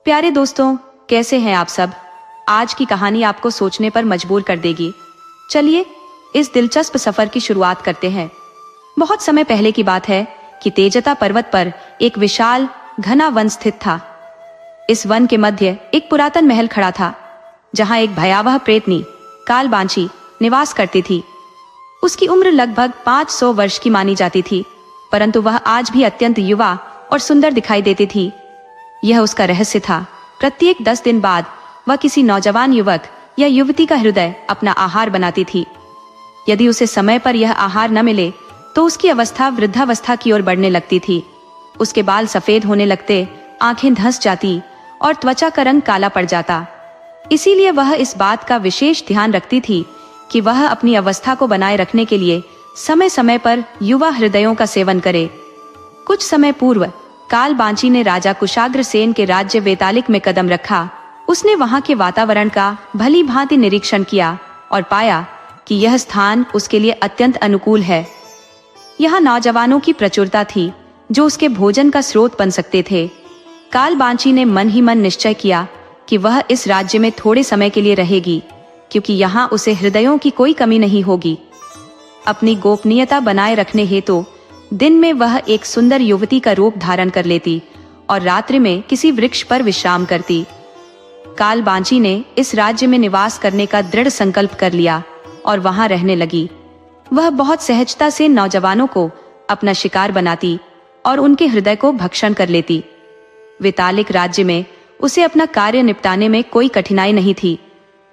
प्यारे दोस्तों, कैसे हैं आप सब। आज की कहानी आपको सोचने पर मजबूर कर देगी। चलिए इस दिलचस्प सफर की शुरुआत करते हैं। बहुत समय पहले की बात है कि तेजता पर्वत पर एक विशाल घना वन स्थित था। इस वन के मध्य एक पुरातन महल खड़ा था, जहां एक भयावह प्रेतनी कालबांची निवास करती थी। उसकी उम्र लगभग 500 वर्ष की मानी जाती थी, परंतु वह आज भी अत्यंत युवा और सुंदर दिखाई देती थी। यह उसका रहस्य था। प्रत्येक 10 दिन बाद वह किसी नौजवान युवक या युवती का हृदय अपना आहार बनाती थी। यदि उसे समय पर यह आहार न मिले तो उसकी अवस्था वृद्धावस्था की ओर बढ़ने लगती थी। उसके बाल सफेद होने लगते, आंखें धंस जाती और त्वचा का रंग काला पड़ जाता। इसीलिए वह इस बात का विशेष ध्यान रखती थी कि वह अपनी अवस्था को बनाए रखने के लिए समय समय पर युवा हृदयों का सेवन करे। कुछ समय पूर्व कालबांची ने राजा कुशाग्रसेन के राज्य वेतालिक में कदम रखा। उसने वहां के वातावरण का भली भांति निरीक्षण किया और पाया कि यह स्थान उसके लिए अत्यंत अनुकूल है। यहाँ नौजवानों की प्रचुरता थी जो उसके भोजन का स्रोत बन सकते थे। कालबांची ने मन ही मन निश्चय किया कि वह इस राज्य में थोड़े समय के लिए रहेगी, क्योंकि यहाँ उसे हृदयों की कोई कमी नहीं होगी। अपनी गोपनीयता बनाए रखने हेतु दिन में वह एक सुंदर युवती का रूप धारण कर लेती और रात्रि में किसी वृक्ष पर विश्राम करती। कालबांची ने इस राज्य में निवास करने का दृढ़ संकल्प कर लिया और वहां रहने लगी। वह बहुत सहजता से नौजवानों को अपना शिकार बनाती और उनके हृदय को भक्षण कर लेती। वेतालिक राज्य में उसे अपना कार्य निपटाने में कोई कठिनाई नहीं थी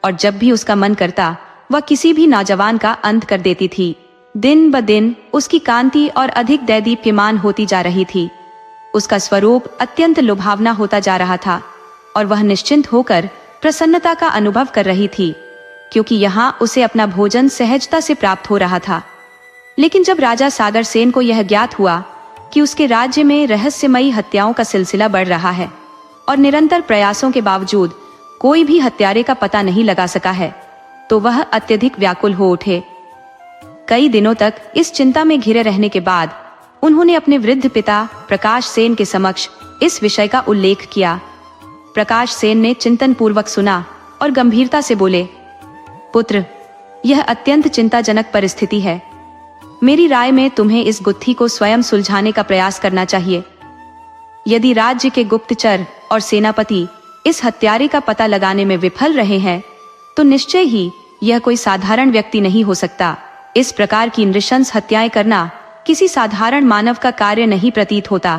और जब भी उसका मन करता वह किसी भी नौजवान का अंत कर देती थी। दिन ब दिन उसकी कांति और अधिक दैदीप्यमान होती जा रही थी। उसका स्वरूप अत्यंत लुभावना होता जा रहा था और वह निश्चिंत होकर प्रसन्नता का अनुभव कर रही थी, क्योंकि यहाँ उसे अपना भोजन सहजता से प्राप्त हो रहा था। लेकिन जब राजा सागरसेन को यह ज्ञात हुआ कि उसके राज्य में रहस्यमयी हत्याओं का सिलसिला बढ़ रहा है और निरंतर प्रयासों के बावजूद कोई भी हत्यारे का पता नहीं लगा सका है, तो वह अत्यधिक व्याकुल हो उठे। कई दिनों तक इस चिंता में घिरे रहने के बाद उन्होंने अपने वृद्ध पिता प्रकाश सेन के समक्ष इस विषय का उल्लेख किया। प्रकाश सेन ने चिंतन पूर्वक सुना और गंभीरता से बोले, पुत्र, यह अत्यंत चिंताजनक परिस्थिति है। मेरी राय में तुम्हें इस गुत्थी को स्वयं सुलझाने का प्रयास करना चाहिए। यदि राज्य के गुप्तचर और सेनापति इस हत्यारे का पता लगाने में विफल रहे हैं तो निश्चय ही यह कोई साधारण व्यक्ति नहीं हो सकता। इस प्रकार की नृशंस हत्याएं करना किसी साधारण मानव का कार्य नहीं प्रतीत होता।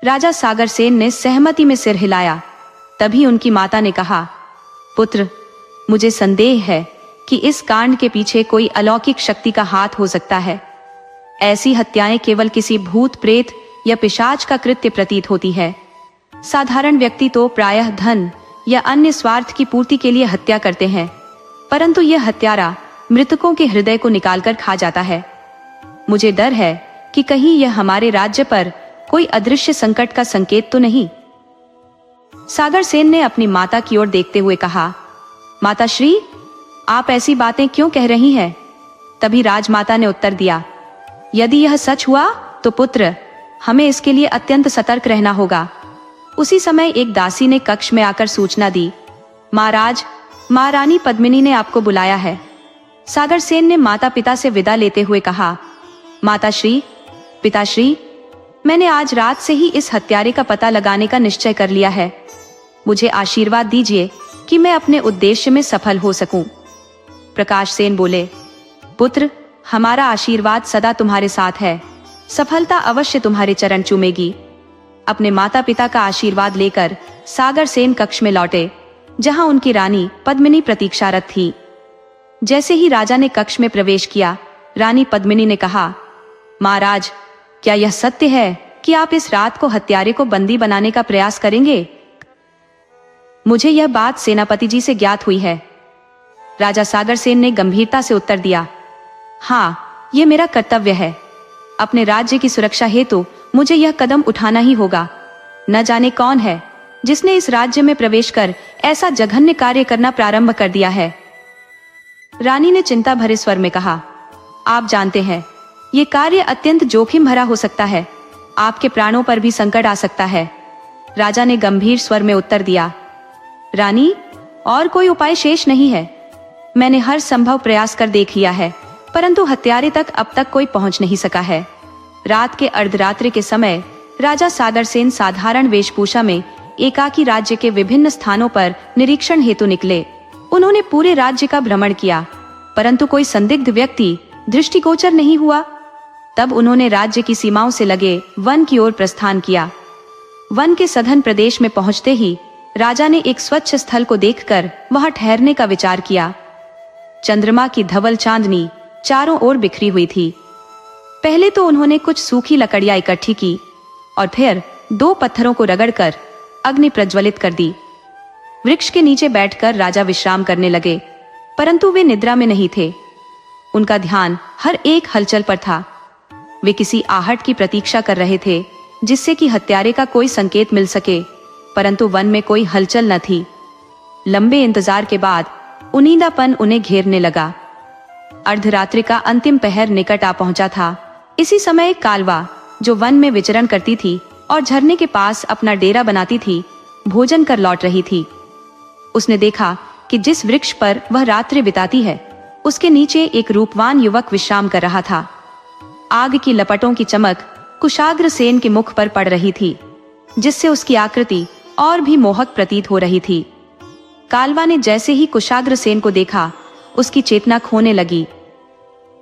राजा सागरसेन ने सहमति में सिर हिलाया। तभी उनकी माता ने कहा, पुत्र, मुझे संदेह है कि इस कांड के पीछे कोई अलौकिक शक्ति का हाथ हो सकता है। ऐसी हत्याएं केवल किसी भूत प्रेत या पिशाच का कृत्य प्रतीत होती है। साधारण व्यक्ति तो प्रायः धन या अन्य स्वार्थ की पूर्ति के लिए हत्या करते हैं, परंतु यह हत्यारा मृतकों के हृदय को निकालकर खा जाता है। मुझे डर है कि कहीं यह हमारे राज्य पर कोई अदृश्य संकट का संकेत तो नहीं। सागरसेन ने अपनी माता की ओर देखते हुए कहा, माताश्री, आप ऐसी बातें क्यों कह रही हैं? तभी राजमाता ने उत्तर दिया, यदि यह सच हुआ तो पुत्र, हमें इसके लिए अत्यंत सतर्क रहना होगा। उसी समय एक दासी ने कक्ष में आकर सूचना दी, महाराज, महारानी पद्मिनी ने आपको बुलाया है। सागरसेन ने माता पिता से विदा लेते हुए कहा, माताश्री, पिताश्री, मैंने आज रात से ही इस हत्यारे का पता लगाने का निश्चय कर लिया है। मुझे आशीर्वाद दीजिए कि मैं अपने उद्देश्य में सफल हो सकूं। प्रकाश सेन बोले, पुत्र, हमारा आशीर्वाद सदा तुम्हारे साथ है। सफलता अवश्य तुम्हारे चरण चूमेगी। अपने माता पिता का आशीर्वाद लेकर सागरसेन कक्ष में लौटे, जहां उनकी रानी पद्मिनी प्रतीक्षारत थी। जैसे ही राजा ने कक्ष में प्रवेश किया, रानी पद्मिनी ने कहा, महाराज, क्या यह सत्य है कि आप इस रात को हत्यारे को बंदी बनाने का प्रयास करेंगे? मुझे यह बात सेनापति जी से ज्ञात हुई है। राजा सागरसेन ने गंभीरता से उत्तर दिया, हाँ, यह मेरा कर्तव्य है। अपने राज्य की सुरक्षा हेतु मुझे यह कदम उठाना ही होगा। न जाने कौन है जिसने इस राज्य में प्रवेश कर ऐसा जघन्य कार्य करना प्रारंभ कर दिया है। रानी ने चिंता भरे स्वर में कहा, आप जानते हैं, ये कार्य अत्यंत जोखिम भरा हो सकता है। आपके प्राणों पर भी संकट आ सकता है। राजा ने गंभीर स्वर में उत्तर दिया, रानी, और कोई उपाय शेष नहीं है। मैंने हर संभव प्रयास कर देख लिया है, परंतु हत्यारे तक अब तक कोई पहुंच नहीं सका है। रात के अर्धरात्रि के समय राजा सागरसेन साधारण वेशभूषा में एकाकी राज्य के विभिन्न स्थानों पर निरीक्षण हेतु निकले। उन्होंने पूरे राज्य का भ्रमण किया, परंतु कोई संदिग्ध व्यक्ति दृष्टिगोचर नहीं हुआ। तब उन्होंने राज्य की सीमाओं से लगे वन की ओर प्रस्थान किया। वन के सघन प्रदेश में पहुंचते ही राजा ने एक स्वच्छ स्थल को देखकर वहां ठहरने का विचार किया। चंद्रमा की धवल चांदनी चारों ओर बिखरी हुई थी। पहले तो उन्होंने कुछ सूखी लकड़ियां इकट्ठी की और फिर 2 पत्थरों को रगड़कर अग्नि प्रज्वलित कर दी। वृक्ष के नीचे बैठकर राजा विश्राम करने लगे, परंतु वे निद्रा में नहीं थे। उनका ध्यान हर एक हलचल पर था। वे किसी आहट की प्रतीक्षा कर रहे थे, जिससे कि हत्यारे का कोई संकेत मिल सके, परंतु वन में कोई हलचल न थी। लंबे इंतजार के बाद उनींदापन उन्हें घेरने लगा। अर्धरात्रि का अंतिम पहर निकट आ पहुंचा था। इसी समय एक कालवा, जो वन में विचरण करती थी और झरने के पास अपना डेरा बनाती थी, भोजन कर लौट रही थी। उसने देखा कि जिस वृक्ष पर वह रात्रि बिताती है, उसके नीचे एक रूपवान युवक विश्राम कर रहा था। आग की लपटों की चमक कुशाग्र सेन के मुख पर पड़ रही थी, जिससे उसकी आकृति और भी मोहक प्रतीत हो रही थी। कालवा ने जैसे ही कुशाग्र सेन को देखा, उसकी चेतना खोने लगी।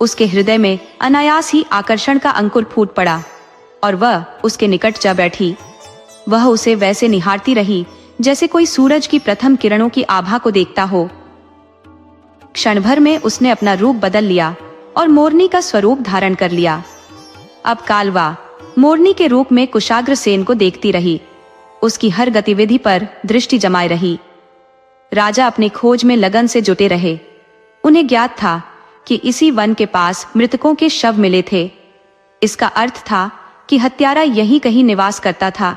उसके हृदय में अनायास ही आकर्षण का अंकुर फूट पड़ा और वह उसके निकट जा बैठी। वह उसे वैसे निहारती रही जैसे कोई सूरज की प्रथम किरणों की आभा को देखता हो। क्षण भर में उसने अपना रूप बदल लिया और मोरनी का स्वरूप धारण कर लिया। अब कालवा मोरनी के रूप में कुशाग्र सेन को देखती रही, उसकी हर गतिविधि पर दृष्टि जमाए रही। राजा अपनी खोज में लगन से जुटे रहे। उन्हें ज्ञात था कि इसी वन के पास मृतकों के शव मिले थे। इसका अर्थ था कि हत्यारा यहीं कहीं निवास करता था,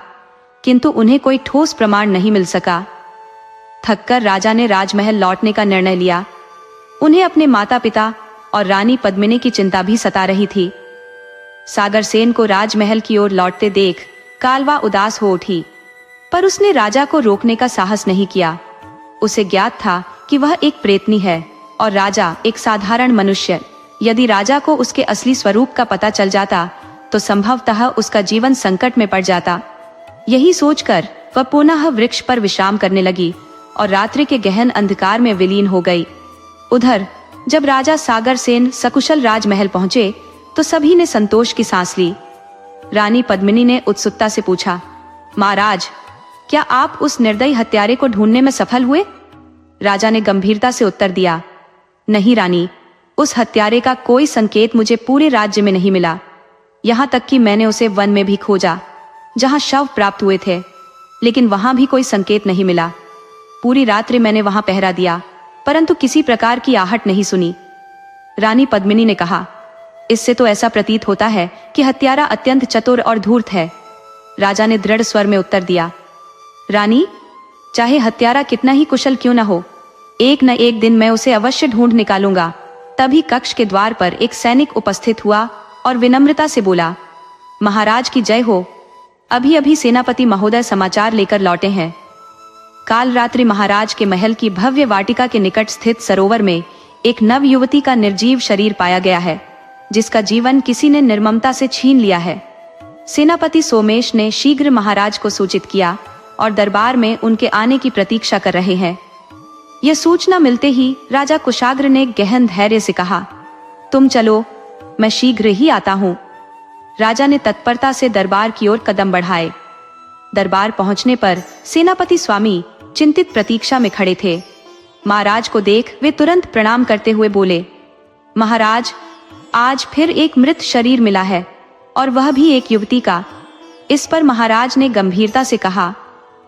किंतु उन्हें कोई ठोस प्रमाण नहीं मिल सका। थककर राजा ने राजमहल लौटने का निर्णय लिया। उन्हें अपने माता पिता और रानी पद्मिनी की चिंता भी सता रही थी। सागरसेन को राजमहल की ओर लौटते देख कालवा उदास हो उठी, पर उसने राजा को रोकने का साहस नहीं किया। उसे ज्ञात था कि वह एक प्रेतनी है और राजा एक साधारण मनुष्य। यदि राजा को उसके असली स्वरूप का पता चल जाता तो संभवतः उसका जीवन संकट में पड़ जाता। यही सोचकर वह पुनः वृक्ष पर विश्राम करने लगी और रात्रि के गहन अंधकार में विलीन हो गई। उधर जब राजा सागरसेन सकुशल राजमहल पहुंचे तो सभी ने संतोष की सांस ली। रानी पद्मिनी ने उत्सुकता से पूछा, महाराज, क्या आप उस निर्दयी हत्यारे को ढूंढने में सफल हुए? राजा ने गंभीरता से उत्तर दिया, नहीं रानी, उस हत्यारे का कोई संकेत मुझे पूरे राज्य में नहीं मिला। यहाँ तक कि मैंने उसे वन में भी खोजा, जहाँ शव प्राप्त हुए थे, लेकिन वहां भी कोई संकेत नहीं मिला। पूरी रात्रि मैंने वहां पहरा दिया, परंतु किसी प्रकार की आहट नहीं सुनी। रानी पद्मिनी ने कहा, इससे तो ऐसा प्रतीत होता है कि हत्यारा अत्यंत चतुर और धूर्त है। राजा ने दृढ़ स्वर में उत्तर दिया, रानी, चाहे हत्यारा कितना ही कुशल क्यों न हो, एक न एक दिन मैं उसे अवश्य ढूंढ निकालूंगा। तभी कक्ष के द्वार पर एक सैनिक उपस्थित हुआ और विनम्रता से बोला, महाराज की जय हो, अभी अभी सेनापति महोदय समाचार लेकर लौटे हैं। काल रात्रि महाराज के महल की भव्य वाटिका के निकट स्थित सरोवर में एक नव युवती का निर्जीव शरीर पाया गया है, जिसका जीवन किसी ने निर्ममता से छीन लिया है। सेनापति सोमेश ने शीघ्र महाराज को सूचित किया और दरबार में उनके आने की प्रतीक्षा कर रहे हैं। यह सूचना मिलते ही राजा कुशाग्र ने गहन धैर्य से कहा, तुम चलो, मैं शीघ्र ही आता हूं। राजा ने तत्परता से दरबार की ओर कदम बढ़ाए। दरबार पहुंचने पर सेनापति स्वामी चिंतित प्रतीक्षा में खड़े थे। महाराज को देख वे तुरंत प्रणाम करते हुए बोले, महाराज, आज फिर एक मृत शरीर मिला है और वह भी एक युवती का। इस पर महाराज ने गंभीरता से कहा,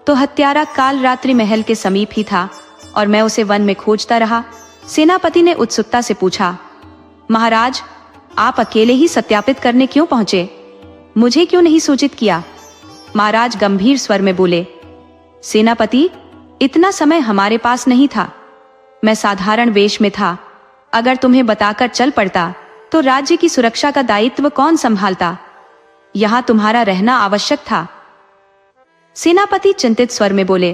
तो हत्यारा काल रात्रि महल के समीप ही था और मैं उसे वन में खोजता रहा। सेनापति ने उत्सुकता से पूछा, महाराज, आप अकेले ही सत्यापित करने क्यों पहुंचे? मुझे क्यों नहीं सूचित किया? महाराज गंभीर स्वर में बोले, सेनापति, इतना समय हमारे पास नहीं था। मैं साधारण वेश में था। अगर तुम्हें बताकर चल पड़ता तो राज्य की सुरक्षा का दायित्व कौन संभालता? यहाँ तुम्हारा रहना आवश्यक था। सेनापति चिंतित स्वर में बोले,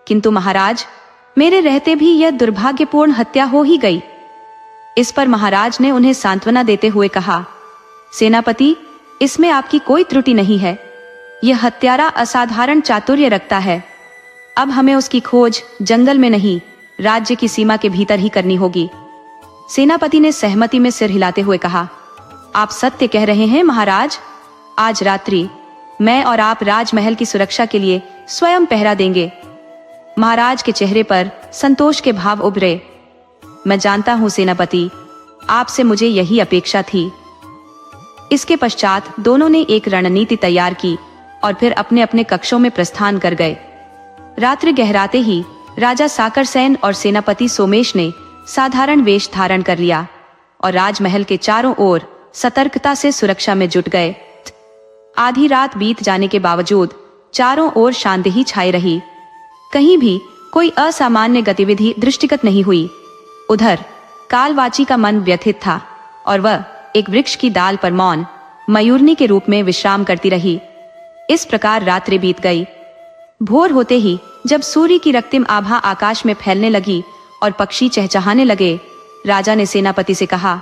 किंतु महाराज, मेरे रहते भी यह दुर्भाग्यपूर्ण हत्या हो ही गई। इस पर महाराज ने उन्हें सांत्वना देते हुए कहा, सेनापति, इसमें आपकी कोई त्रुटि नहीं है। यह हत्यारा असाधारण चातुर्य रखता है। अब हमें उसकी खोज जंगल में नहीं, राज्य की सीमा के भीतर ही करनी होगी। सेनापति ने सहमति में सिर हिलाते हुए कहा, आप सत्य कह रहे हैं महाराज। आज रात्रि मैं और आप राजमहल की सुरक्षा के लिए स्वयं पहरा देंगे। महाराज के चेहरे पर संतोष के भाव उभरे। मैं जानता हूं सेनापति, आपसे मुझे यही अपेक्षा थी। इसके पश्चात दोनों ने एक रणनीति तैयार की और फिर अपने अपने कक्षों में प्रस्थान कर गए। रात्रि गहराते ही राजा साकरसेन और सेनापति सोमेश ने साधारण वेश धारण कर लिया और राजमहल के चारों ओर सतर्कता से सुरक्षा में जुट गए। आधी रात बीत जाने के बावजूद चारों ओर शांति ही छाई रही। कहीं भी कोई असामान्य गतिविधि दृष्टिगत नहीं हुई। उधर कालवाची का मन व्यथित था और वह एक वृक्ष की डाल पर मौन मयूरनी के रूप में विश्राम करती रही। इस प्रकार रात्रि बीत गई। भोर होते ही जब सूर्य की रक्तिम आभा आकाश में फैलने लगी और पक्षी चहचहाने लगे, राजा ने सेनापति से कहा,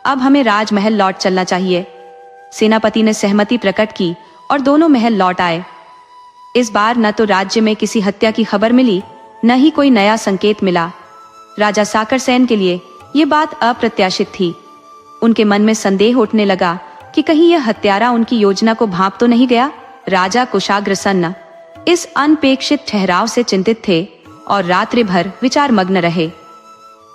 अब हमें राजमहल लौट चलना चाहिए। सेनापति ने सहमति प्रकट की और दोनों महल लौट आए। इस बार न तो राज्य में किसी हत्या की खबर मिली, न ही कोई नया संकेत मिला। राजा साकरसेन के लिए ये बात अप्रत्याशित थी। उनके मन में संदेह उठने लगा कि कहीं यह हत्यारा उनकी योजना को भांप तो नहीं गया। राजा कुशाग्रसन्न इस अनपेक्षित ठहराव से चिंतित थे और रात्रि भर विचार मग्न रहे।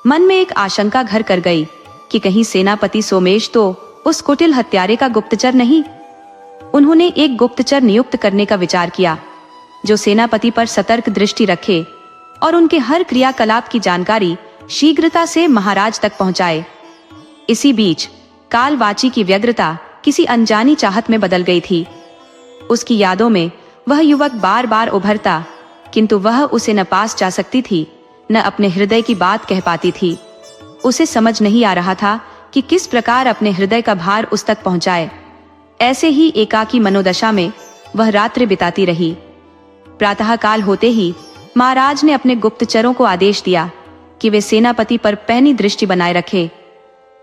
मन में एक आशंका घर कर गई कि कहीं सेनापति सोमेश तो उस कुटिल हत्यारे का गुप्तचर नहीं। उन्होंने एक गुप्तचर नियुक्त करने का विचार किया जो सेनापति पर सतर्क दृष्टि रखे और उनके हर क्रियाकलाप की जानकारी शीघ्रता से महाराज तक पहुंचाए। इसी बीच कालवाची की व्यग्रता किसी अनजानी चाहत में बदल गई थी। उसकी यादों में वह युवक बार बार उभरता, किंतु वह उसे न पास जा सकती थी, न अपने हृदय की बात कह पाती थी। उसे समझ नहीं आ रहा था कि किस प्रकार अपने हृदय का भार उस तक पहुंचाए। ऐसे ही एकाकी मनोदशा में वह रात्रि बिताती रही। प्रातः काल होते ही महाराज ने अपने गुप्तचरों को आदेश दिया कि वे सेनापति पर पैनी दृष्टि बनाए रखे।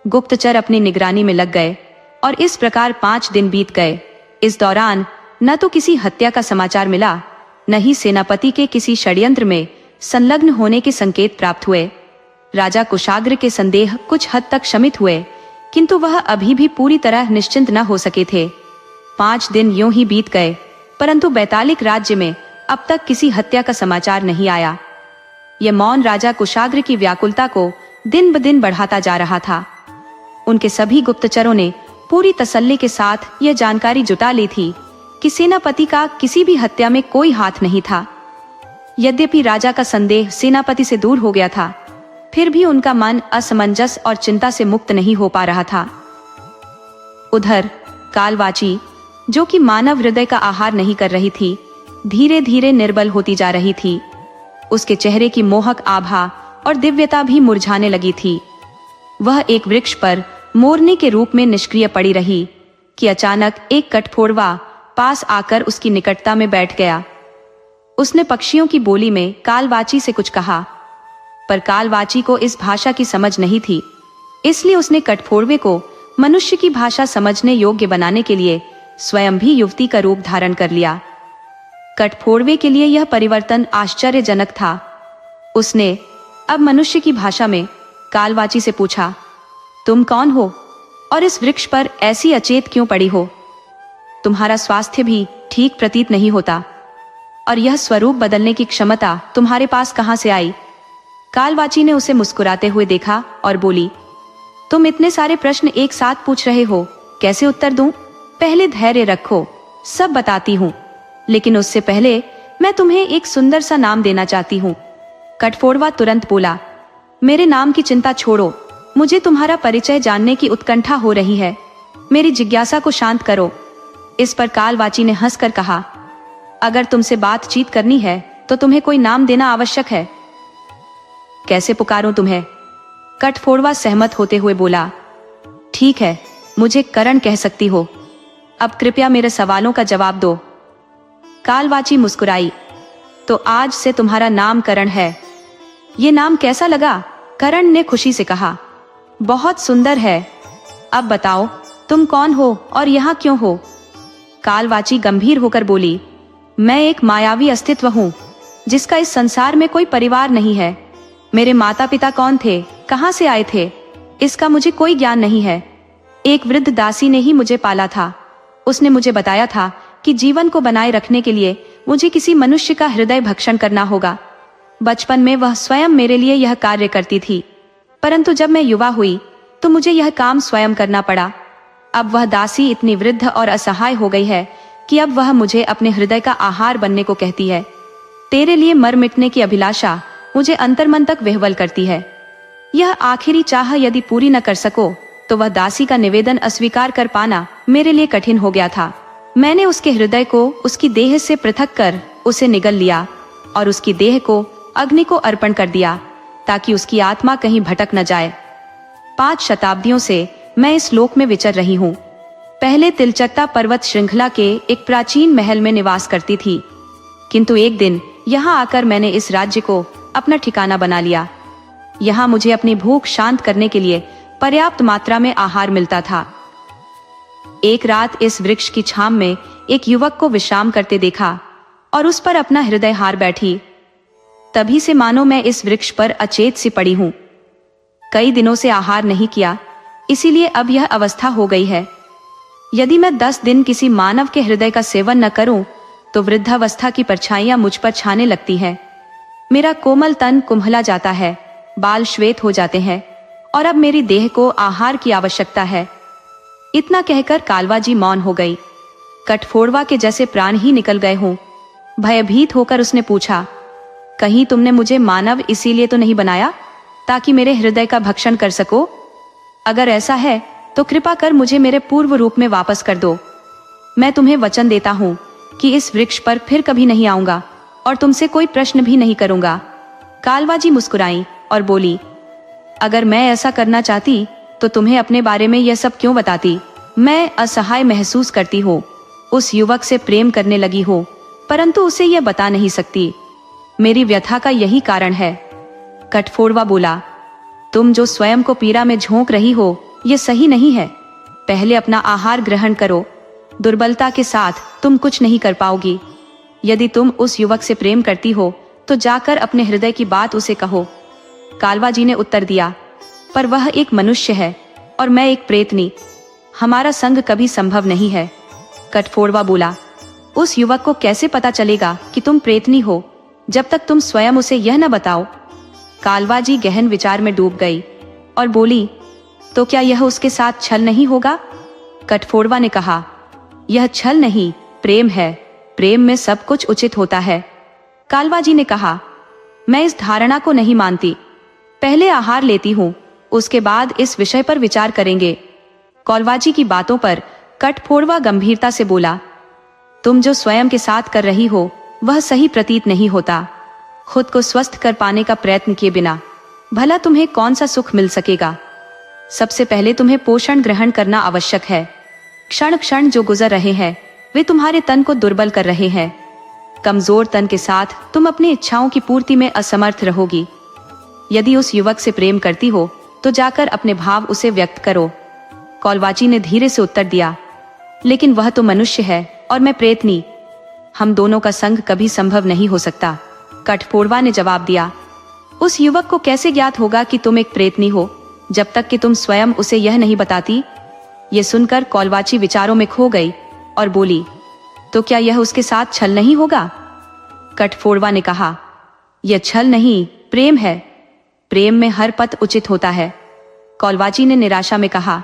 गुप्तचर अपनी निगरानी में लग गए और इस प्रकार 5 दिन बीत गए। इस दौरान न तो किसी हत्या का समाचार मिला, न ही सेनापति के किसी षड्यंत्र में संलग्न होने के संकेत प्राप्त हुए। राजा कुशाग्र के संदेह कुछ हद तक शमित हुए, किंतु वह अभी भी पूरी तरह निश्चिंत न हो सके थे। 5 दिन यूं ही बीत गए, परंतु बैतालिक राज्य में अब तक किसी हत्या का समाचार नहीं आया। यह मौन राजा कुशाग्र की व्याकुलता को दिन ब दिन बढ़ाता जा रहा था। उनके सभी गुप्तचरों ने पूरी तसल्ली के साथ यह जानकारी जुटा ली थी कि सेनापति का किसी भी हत्या में कोई हाथ नहीं था। यद्यपि राजा का संदेह सेनापति से दूर हो गया था, फिर भी उनका मन असमंजस और चिंता से मुक्त नहीं हो पा रहा था। उधर कालवाची, जो कि मानव हृदय का आहार नहीं कर रही थी, धीरे धीरे निर्बल होती जा रही थी। उसके चेहरे की मोहक आभा और दिव्यता भी मुरझाने लगी थी। वह एक वृक्ष पर मोरनी के रूप में निष्क्रिय पड़ी रही कि अचानक एक कठफोड़वा पास आकर उसकी निकटता में बैठ गया। उसने पक्षियों की बोली में कालवाची से कुछ कहा, पर कालवाची को इस भाषा की समझ नहीं थी, इसलिए उसने कठफोड़वे को मनुष्य की भाषा समझने योग्य बनाने के लिए स्वयं भी युवती का रूप धारण कर लिया। कठफोड़वे के लिए यह परिवर्तन आश्चर्यजनक था। उसने अब मनुष्य की भाषा में कालवाची से पूछा, तुम कौन हो और इस वृक्ष पर ऐसी अचेत क्यों पड़ी हो? तुम्हारा स्वास्थ्य भी ठीक प्रतीत नहीं होता, और यह स्वरूप बदलने की क्षमता तुम्हारे पास कहां से आई? कालवाची ने उसे मुस्कुराते हुए देखा और बोली, तुम इतने सारे प्रश्न एक साथ पूछ रहे हो, कैसे उत्तर दूं? पहले धैर्य रखो, सब बताती हूँ, लेकिन उससे पहले मैं तुम्हें एक सुंदर सा नाम देना चाहती हूँ। कठफोड़वा तुरंत बोला, मेरे नाम की चिंता छोड़ो, मुझे तुम्हारा परिचय जानने की उत्कंठा हो रही है, मेरी जिज्ञासा को शांत करो। इस पर कालवाची ने हंसकर कहा, अगर तुमसे बातचीत करनी है तो तुम्हें कोई नाम देना आवश्यक है। कैसे पुकारूं तुम्हें? कठफोड़वा सहमत होते हुए बोला, ठीक है, मुझे करण कह सकती हो। अब कृपया मेरे सवालों का जवाब दो। कालवाची मुस्कुराई। तो आज से तुम्हारा नाम करण है। ये नाम कैसा लगा? करण ने खुशी से कहा। बहुत सुंदर है। अब बताओ तुम कौन हो और यहाँ क्यों हो? कालवाची गंभीर होकर बोली, मैं एक मायावी अस्तित्व हूँ जिसका इस संसार में कोई परिवार नहीं है। मेरे माता पिता कौन थे, कहाँ से आए थे, इसका मुझे कोई ज्ञान नहीं है। एक वृद्ध दासी ने ही मुझे पाला था। उसने मुझे बताया था कि जीवन को बनाए रखने के लिए मुझे किसी मनुष्य का हृदय भक्षण करना होगा। बचपन में वह स्वयं मेरे लिए यह कार्य करती थी, परंतु जब मैं युवा हुई तो मुझे यह काम स्वयं करना पड़ा। अब वह दासी इतनी वृद्ध और असहाय हो गई है कि अब वह मुझे अपने हृदय का आहार बनने को कहती है। तेरे लिए मर मिटने की अभिलाषा मुझे अंतर्मन तक विह्वल करती है। यह आखिरी चाह यदि पूरी न कर सको तो वह दासी का निवेदन अस्वीकार कर पाना मेरे लिए कठिन हो गया था। मैंने उसके हृदय को उसकी देह से पृथक कर उसे निगल लिया और उसकी देह को अग्नि को अर्पण कर दिया ताकि उसकी आत्मा कहीं भटक न जाए। 5 शताब्दियों से मैं इस लोक में विचर रही हूँ। पहले तिलचट्टा पर्वत श्रृंखला के एक प्राचीन महल में निवास करती थी, किंतु एक दिन यहाँ आकर मैंने इस राज्य को अपना ठिकाना बना लिया। यहाँ मुझे अपनी भूख शांत करने के लिए पर्याप्त मात्रा में आहार मिलता था। एक रात इस वृक्ष की छांव में एक युवक को विश्राम करते देखा और उस पर अपना हृदय हार बैठी। तभी से मानो मैं इस वृक्ष पर अचेत सी पड़ी हूँ। कई दिनों से आहार नहीं किया, इसीलिए अब यह अवस्था हो गई है। यदि मैं 10 दिन किसी मानव के हृदय का सेवन न करूं, तो वृद्धावस्था की परछाइयां मुझ पर छाने लगती हैं। मेरा कोमल तन कुम्हला जाता है, बाल श्वेत हो जाते हैं और अब मेरी देह को आहार की आवश्यकता है। इतना कहकर कालवाजी मौन हो गई। कठफोड़वा के जैसे प्राण ही निकल गए हों। भयभीत होकर उसने पूछा, कहीं तुमने मुझे मानव इसीलिए तो नहीं बनाया ताकि मेरे हृदय का भक्षण कर सको? अगर ऐसा है तो कृपा कर मुझे मेरे पूर्व रूप में वापस कर दो। मैं तुम्हें वचन देता हूँ कि इस वृक्ष पर फिर कभी नहीं आऊंगा और तुमसे कोई प्रश्न भी नहीं करूंगा। कालवाजी मुस्कुराई और बोली, अगर मैं ऐसा करना चाहती तो तुम्हें अपने बारे में यह सब क्यों बताती? मैं असहाय महसूस करती हूँ, उस युवक से प्रेम करने लगी हो, परंतु उसे यह बता नहीं सकती। मेरी व्यथा का यही कारण है। कठफोड़वा बोला, तुम जो स्वयं को पीड़ा में झोंक रही हो यह सही नहीं है। पहले अपना आहार ग्रहण करो। दुर्बलता के साथ तुम कुछ नहीं कर पाओगी। यदि तुम उस युवक से प्रेम करती हो तो जाकर अपने हृदय की बात उसे कहो। कालवाजी ने उत्तर दिया, पर वह एक मनुष्य है और मैं एक प्रेतनी। हमारा संग कभी संभव नहीं है। कठफोड़वा बोला, उस युवक को कैसे पता चलेगा कि तुम प्रेतनी हो जब तक तुम स्वयं उसे यह न बताओ? कालवाजी गहन विचार में डूब गई और बोली, तो क्या यह उसके साथ छल नहीं होगा? कठफोड़वा ने कहा, यह छल नहीं, प्रेम है। प्रेम में सब कुछ उचित होता है। कालवाजी ने कहा, मैं इस धारणा को नहीं मानती। पहले आहार लेती हूँ, उसके बाद इस विषय पर विचार करेंगे। कालवाजी की बातों पर कठफोड़वा गंभीरता से बोला, तुम जो स्वयं के साथ कर रही हो वह सही प्रतीत नहीं होता। खुद को स्वस्थ कर पाने का प्रयत्न किए बिना भला तुम्हें कौन सा सुख मिल सकेगा? सबसे पहले तुम्हें पोषण ग्रहण करना आवश्यक है। क्षण क्षण जो गुजर रहे हैं वे तुम्हारे तन को दुर्बल कर रहे हैं। कमजोर तन के साथ तुम अपनी इच्छाओं की पूर्ति में असमर्थ रहोगी। यदि उस युवक से प्रेम करती हो तो जाकर अपने भाव उसे व्यक्त करो। कालवाची ने धीरे से उत्तर दिया, लेकिन वह तो मनुष्य है और मैं प्रेतनी। हम दोनों का संग कभी संभव नहीं हो सकता। कठफोड़वा ने जवाब दिया, उस युवक को कैसे ज्ञात होगा कि तुम एक प्रेतनी हो जब तक कि तुम स्वयं उसे यह नहीं बताती? ये सुनकर कालवाची विचारों में खो गई और बोली, तो क्या यह उसके साथ छल नहीं होगा? कठफोड़वा ने कहा, यह छल नहीं, प्रेम है। प्रेम में हर पथ उचित होता है। कालवाची ने निराशा में कहा,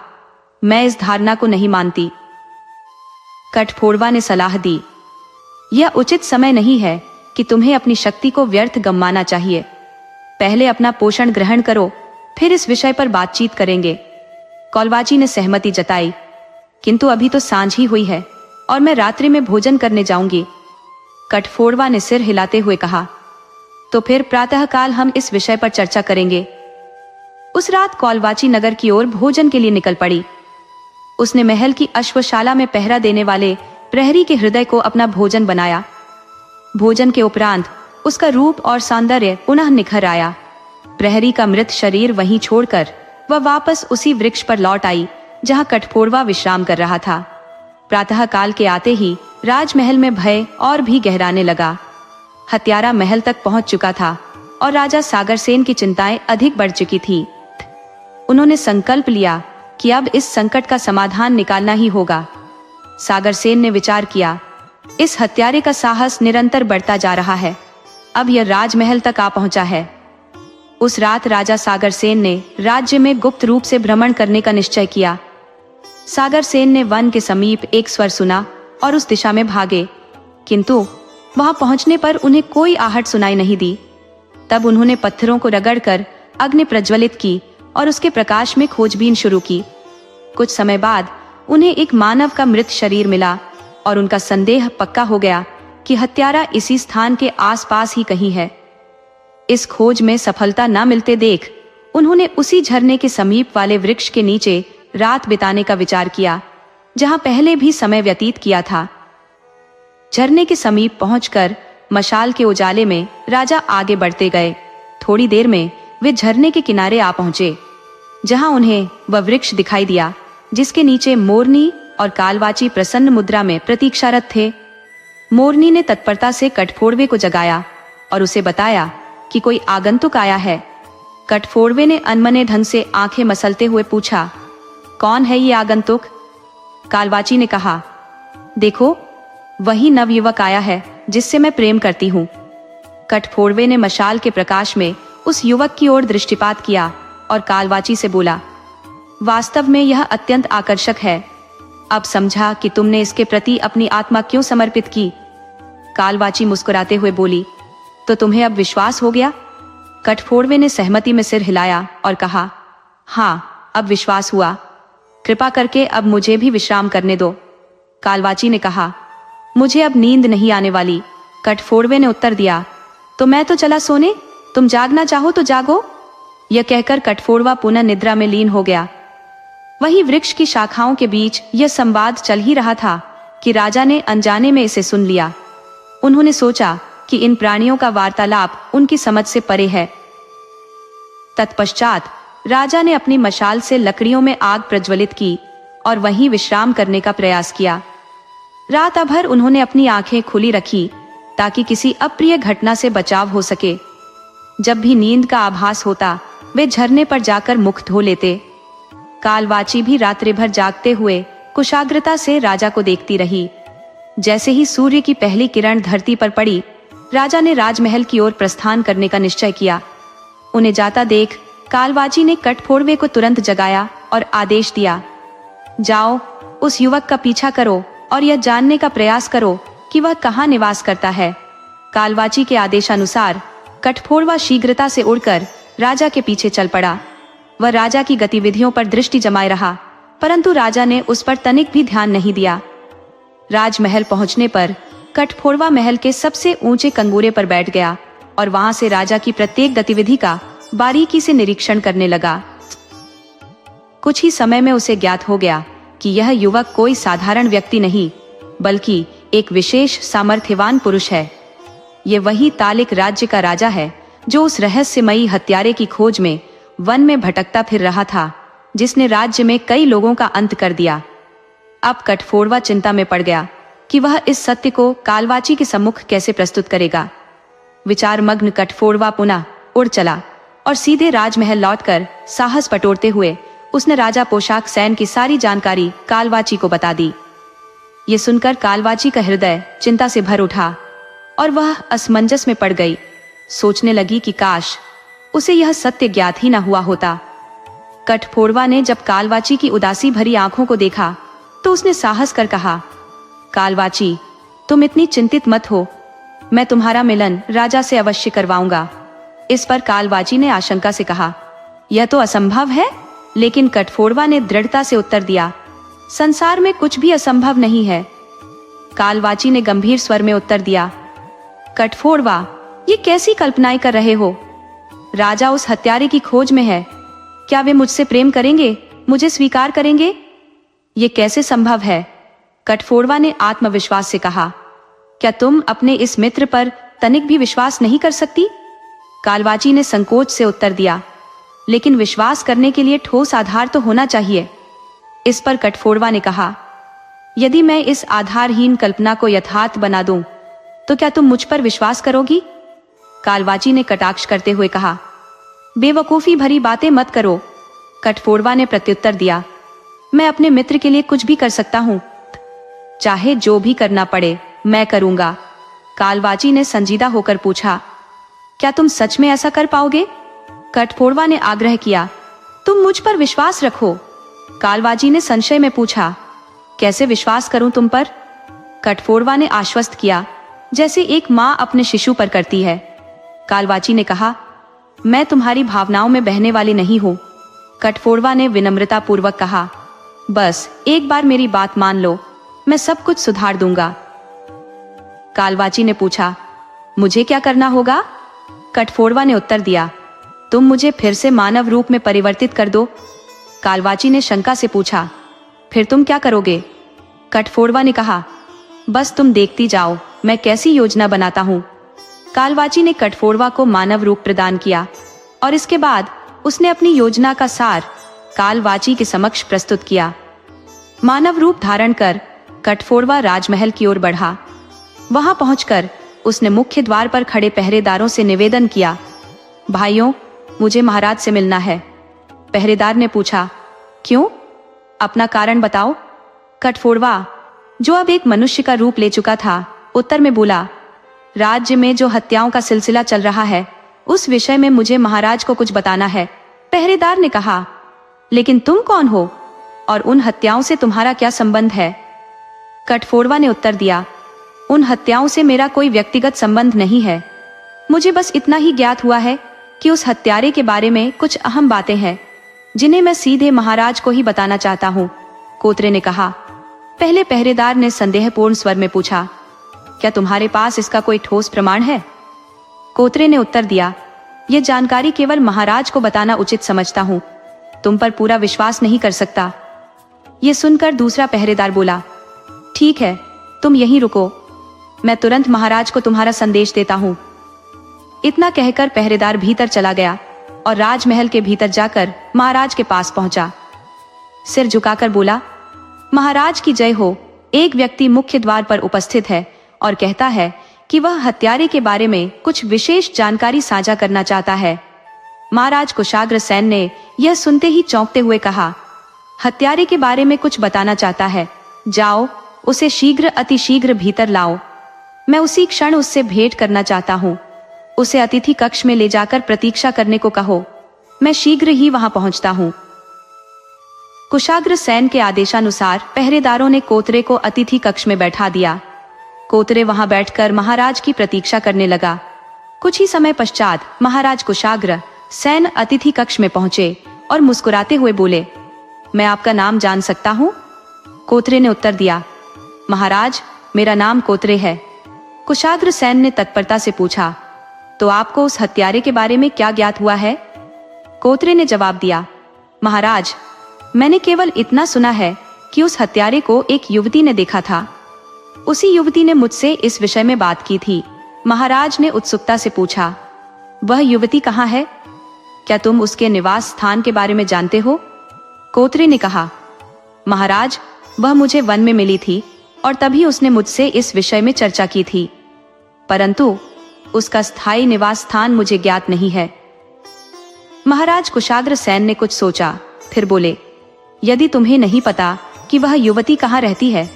मैं इस धारणा को नहीं मानती। कठफोड़वा ने सलाह दी, यह उचित समय नहीं है कि तुम्हें अपनी शक्ति को व्यर्थ गंवाना चाहिए। पहले अपना पोषण ग्रहण करो, फिर इस विषय पर बातचीत करेंगे। कालवाची ने सहमति जताई, किंतु अभी तो सांझ ही हुई है और मैं रात्रि में भोजन करने जाऊंगी। कठफोड़वा ने सिर हिलाते हुए कहा, तो फिर प्रातःकाल हम इस विषय पर चर्चा करेंगे। उस रात कालवाची नगर की ओर भोजन के लिए निकल पड़ी। उसने महल की अश्वशाला में पहरा देने वाले प्रहरी के हृदय को अपना भोजन बनाया भोजन के उपरांत उसका रूप और सौंदर्य पुनः निखर आया। प्रहरी का मृत शरीर वहीं छोड़कर वह वापस उसी वृक्ष पर लौट आई जहां कठफोड़वा विश्राम कर रहा था। प्रातः काल के आते ही राजमहल में भय और भी गहराने लगा। हत्यारा महल तक पहुंच चुका था और राजा सागरसेन की चिंताएं अधिक बढ़ चुकी थी। उन्होंने संकल्प लिया कि अब इस संकट का समाधान निकालना ही होगा। सागरसेन ने विचार किया, इस हत्यारे का साहस निरंतर बढ़ता जा रहा है। अब यह राजमहल तक आ पहुंचा है। उस रात राजा सागरसेन ने राज्य में गुप्त रूप से भ्रमण करने का निश्चय किया। सागरसेन ने वन के समीप एक स्वर सुना और उस दिशा में भागे, किंतु वहां पहुंचने पर उन्हें कोई आहट सुनाई नहीं दी। तब उन्होंने पत्थरों को रगड़कर अग्नि प्रज्वलित की और उसके प्रकाश में खोजबीन शुरू की। कुछ समय बाद उन्हें एक मानव का मृत शरीर मिला और उनका संदेह पक्का हो गया कि हत्यारा इसी स्थान के आसपास ही कहीं है। इस खोज में सफलता न मिलते देख उन्होंने उसी झरने के समीप वाले वृक्ष के नीचे रात बिताने का विचार किया, जहां पहले भी समय व्यतीत किया था। झरने के समीप पहुंचकर मशाल के उजाले में राजा आगे बढ़ते गए। थोड़ी देर में वे झरने के किनारे आ पहुंचे, जहां उन्हें वह वृक्ष दिखाई दिया जिसके नीचे मोरनी और कालवाची प्रसन्न मुद्रा में प्रतीक्षारत थे। मोरनी ने तत्परता से कठफोड़वे को जगाया और उसे बताया कि कोई आगंतुक आया है। कठफोड़वे ने अनमने ढंग से आंखें मसलते हुए पूछा, कौन है ये आगंतुक? कालवाची ने कहा, देखो, वही नवयुवक आया है जिससे मैं प्रेम करती हूँ। कठफोड़वे ने मशाल के प्रकाश में उस युवक की ओर दृष्टिपात किया और कालवाची से बोला, वास्तव में यह अत्यंत आकर्षक है। अब समझा कि तुमने इसके प्रति अपनी आत्मा क्यों समर्पित की। कालवाची मुस्कुराते हुए बोली, तो तुम्हें अब विश्वास हो गया? कठफोड़वे ने सहमति में सिर हिलाया और कहा, हाँ, अब विश्वास हुआ। कृपा करके अब मुझे भी विश्राम करने दो। कालवाची ने कहा, मुझे अब नींद नहीं आने वाली। कठफोड़वे ने उत्तर दिया, तो मैं तो चला सोने, तुम जागना चाहो तो जागो। यह कहकर कठफोड़वा पुनः निद्रा में लीन हो गया। वहीं वृक्ष की शाखाओं के बीच यह संवाद चल ही रहा था कि राजा ने अनजाने में इसे सुन लिया। उन्होंने सोचा कि इन प्राणियों का वार्तालाप उनकी समझ से परे है। तत्पश्चात राजा ने अपनी मशाल से लकड़ियों में आग प्रज्वलित की और वहीं विश्राम करने का प्रयास किया। रात भर उन्होंने अपनी आंखें खुली रखी ताकि किसी अप्रिय घटना से बचाव हो सके। जब भी नींद का आभास होता वे झरने पर जाकर मुख धो लेते। कालवाची भी रात्रि भर जागते हुए कुशाग्रता से राजा को देखती रही। जैसे ही सूर्य की पहली किरण धरती पर पड़ी, राजा ने राजमहल की ओर प्रस्थान करने का निश्चय किया। उन्हें जाता देख कालवाची ने कठफोड़वे को तुरंत जगाया और आदेश दिया, जाओ, उस युवक का पीछा करो और यह जानने का प्रयास करो कि वह कहाँ निवास करता है। कालवाची के आदेशानुसार कठफोड़वा शीघ्रता से उड़कर राजा के पीछे चल पड़ा। वह राजा की गतिविधियों पर दृष्टि जमाए रहा, परंतु राजा ने उस पर तनिक भी ध्यान नहीं दिया। राजमहल पहुंचने पर कठफोड़वा महल के सबसे ऊंचे कंगूरे पर बैठ गया और वहां से राजा की प्रत्येक गतिविधि का बारीकी से निरीक्षण करने लगा। कुछ ही समय में उसे ज्ञात हो गया कि यह युवक कोई साधारण व्यक्ति नहीं, बल्कि एक विशेष सामर्थ्यवान पुरुष है। ये वही तालिक राज्य का राजा है जो उस रहस्यमयी हत्यारे की खोज में वन में भटकता फिर रहा था, जिसने राज्य में कई लोगों का अंत कर दिया। अब कठफोड़वा चिंता में पड़ गया कि वह इस सत्य को कालवाची के सम्मुख कैसे प्रस्तुत करेगा। विचारमग्न कठफोड़वा पुनः उड़ चला और सीधे राजमहल लौटकर साहस बटोरते हुए उसने राजा पोशाक सैन की सारी जानकारी कालवाची को बता दी। ये सुनकर कालवाची का हृदय चिंता से भर उठा और वह असमंजस में पड़ गई। सोचने लगी कि काश उसे यह सत्य ज्ञात ही न हुआ होता। कठफोड़वा ने जब कालवाची की उदासी भरी आंखों को देखा तो उसने साहस कर कहा, कालवाची, तुम इतनी चिंतित मत हो, मैं तुम्हारा मिलन राजा से अवश्य करवाऊंगा। इस पर कालवाची ने आशंका से कहा, यह तो असंभव है। लेकिन कठफोड़वा ने दृढ़ता से उत्तर दिया, संसार में कुछ भी असंभव नहीं है। कालवाची ने गंभीर स्वर में उत्तर दिया, कठफोड़वा, ये कैसी कल्पनाएं कर रहे हो? राजा उस हत्यारे की खोज में है। क्या वे मुझसे प्रेम करेंगे, मुझे स्वीकार करेंगे? ये कैसे संभव है? कठफोड़वा ने आत्मविश्वास से कहा, क्या तुम अपने इस मित्र पर तनिक भी विश्वास नहीं कर सकती? कालवाची ने संकोच से उत्तर दिया। लेकिन विश्वास करने के लिए ठोस आधार तो होना चाहिए। इस पर कठफोड़वा ने कहा, यदि मैं इस आधारहीन कल्पना को यथार्थ बना दूं, तो क्या तुम मुझ पर विश्वास करोगी? कालवाची ने कटाक्ष करते हुए कहा। बेवकूफी भरी बातें मत करो, कठफोड़वा ने प्रत्युत्तर दिया। मैं अपने मित्र के लिए कुछ भी कर सकता हूं, चाहे जो भी करना पड़े मैं करूंगा। कालवाची ने संजीदा होकर पूछा, क्या तुम सच में ऐसा कर पाओगे? कठफोड़वा ने आग्रह किया। तुम मुझ पर विश्वास रखो। कालवाची ने संशय में पूछा, कैसे विश्वास करूं तुम पर? कठफोड़वा ने आश्वस्त किया, जैसे एक माँ अपने शिशु पर करती है। कालवाची ने कहा, मैं तुम्हारी भावनाओं में बहने वाली नहीं हूं। कठफोड़वा ने विनम्रता पूर्वक कहा, बस एक बार मेरी बात मान लो, मैं सब कुछ सुधार दूंगा। कालवाची ने पूछा, मुझे क्या करना होगा? कठफोड़वा ने उत्तर दिया, तुम मुझे फिर से मानव रूप में परिवर्तित कर दो। कालवाची ने शंका से पूछा, फिर तुम क्या करोगे? कठफोड़वा ने कहा, बस तुम देखती जाओ मैं कैसी योजना बनाता हूं। कालवाची ने कठफोड़वा को मानव रूप प्रदान किया और इसके बाद उसने अपनी योजना का सार कालवाची के समक्ष प्रस्तुत किया। मानव रूप धारण कर कठफोड़वा राजमहल की ओर बढ़ा। वहां पहुंचकर उसने मुख्य द्वार पर खड़े पहरेदारों से निवेदन किया, भाइयों, मुझे महाराज से मिलना है। पहरेदार ने पूछा, क्यों? अपना कारण बताओ। कठफोड़वा, जो अब एक मनुष्य का रूप ले चुका था, उत्तर में बोला, राज्य में जो हत्याओं का सिलसिला चल रहा है उस विषय में मुझे महाराज को कुछ बताना है। पहरेदार ने कहा, लेकिन तुम कौन हो और उन हत्याओं से तुम्हारा क्या संबंध है? कठफोड़वा ने उत्तर दिया, उन हत्याओं से मेरा कोई व्यक्तिगत संबंध नहीं है। मुझे बस इतना ही ज्ञात हुआ है कि उस हत्यारे के बारे में कुछ अहम बातें हैं जिन्हें मैं सीधे महाराज को ही बताना चाहता हूँ। कोतरे ने कहा। पहले पहरेदार ने संदेहपूर्ण स्वर में पूछा, क्या तुम्हारे पास इसका कोई ठोस प्रमाण है? कोतरे ने उत्तर दिया, यह जानकारी केवल महाराज को बताना उचित समझता हूँ, तुम पर पूरा विश्वास नहीं कर सकता। यह सुनकर दूसरा पहरेदार बोला, ठीक है, तुम यहीं रुको, मैं तुरंत महाराज को तुम्हारा संदेश देता हूँ। इतना कहकर पहरेदार भीतर चला गया और राजमहल के भीतर जाकर महाराज के पास पहुंचा। सिर झुकाकर बोला, महाराज की जय हो। एक व्यक्ति मुख्य द्वार पर उपस्थित है और कहता है कि वह हत्यारे के बारे में कुछ विशेष जानकारी साझा करना चाहता है। महाराज कुशाग्र सेन ने यह सुनते ही चौंकते हुए कहा, हत्यारे के बारे में कुछ बताना चाहता है, जाओ उसे शीघ्र अतिशीघ्र भीतर लाओ। मैं उसी क्षण उससे भेंट करना चाहता हूँ। उसे अतिथि कक्ष में ले जाकर प्रतीक्षा करने को कहो, मैं शीघ्र ही वहां पहुंचता हूँ। कुशाग्र सेन के आदेशानुसार पहरेदारों ने कोतरे को अतिथि कक्ष में बैठा दिया। कोतरे वहां बैठकर महाराज की प्रतीक्षा करने लगा। कुछ ही समय पश्चात महाराज कुशाग्र सेन अतिथि कक्ष में पहुंचे और मुस्कुराते हुए बोले, मैं आपका नाम जान सकता हूँ? कोतरे ने उत्तर दिया, महाराज, मेरा नाम कोतरे है। कुशाग्र सेन ने तत्परता से पूछा, तो आपको उस हत्यारे के बारे में क्या ज्ञात हुआ है? कोतरे ने जवाब दिया, महाराज, मैंने केवल इतना सुना है कि उस हत्यारे को एक युवती ने देखा था। उसी युवती ने मुझसे इस विषय में बात की थी। महाराज ने उत्सुकता से पूछा, वह युवती कहाँ है? क्या तुम उसके निवास स्थान के बारे में जानते हो? कोतरे ने कहा, महाराज, वह मुझे वन में मिली थी और तभी उसने मुझसे इस विषय में चर्चा की थी, परंतु उसका स्थायी निवास स्थान मुझे ज्ञात नहीं है। महाराज कुशाग्र सेन ने कुछ सोचा, फिर बोले, यदि तुम्हें नहीं पता कि वह युवती कहाँ रहती है,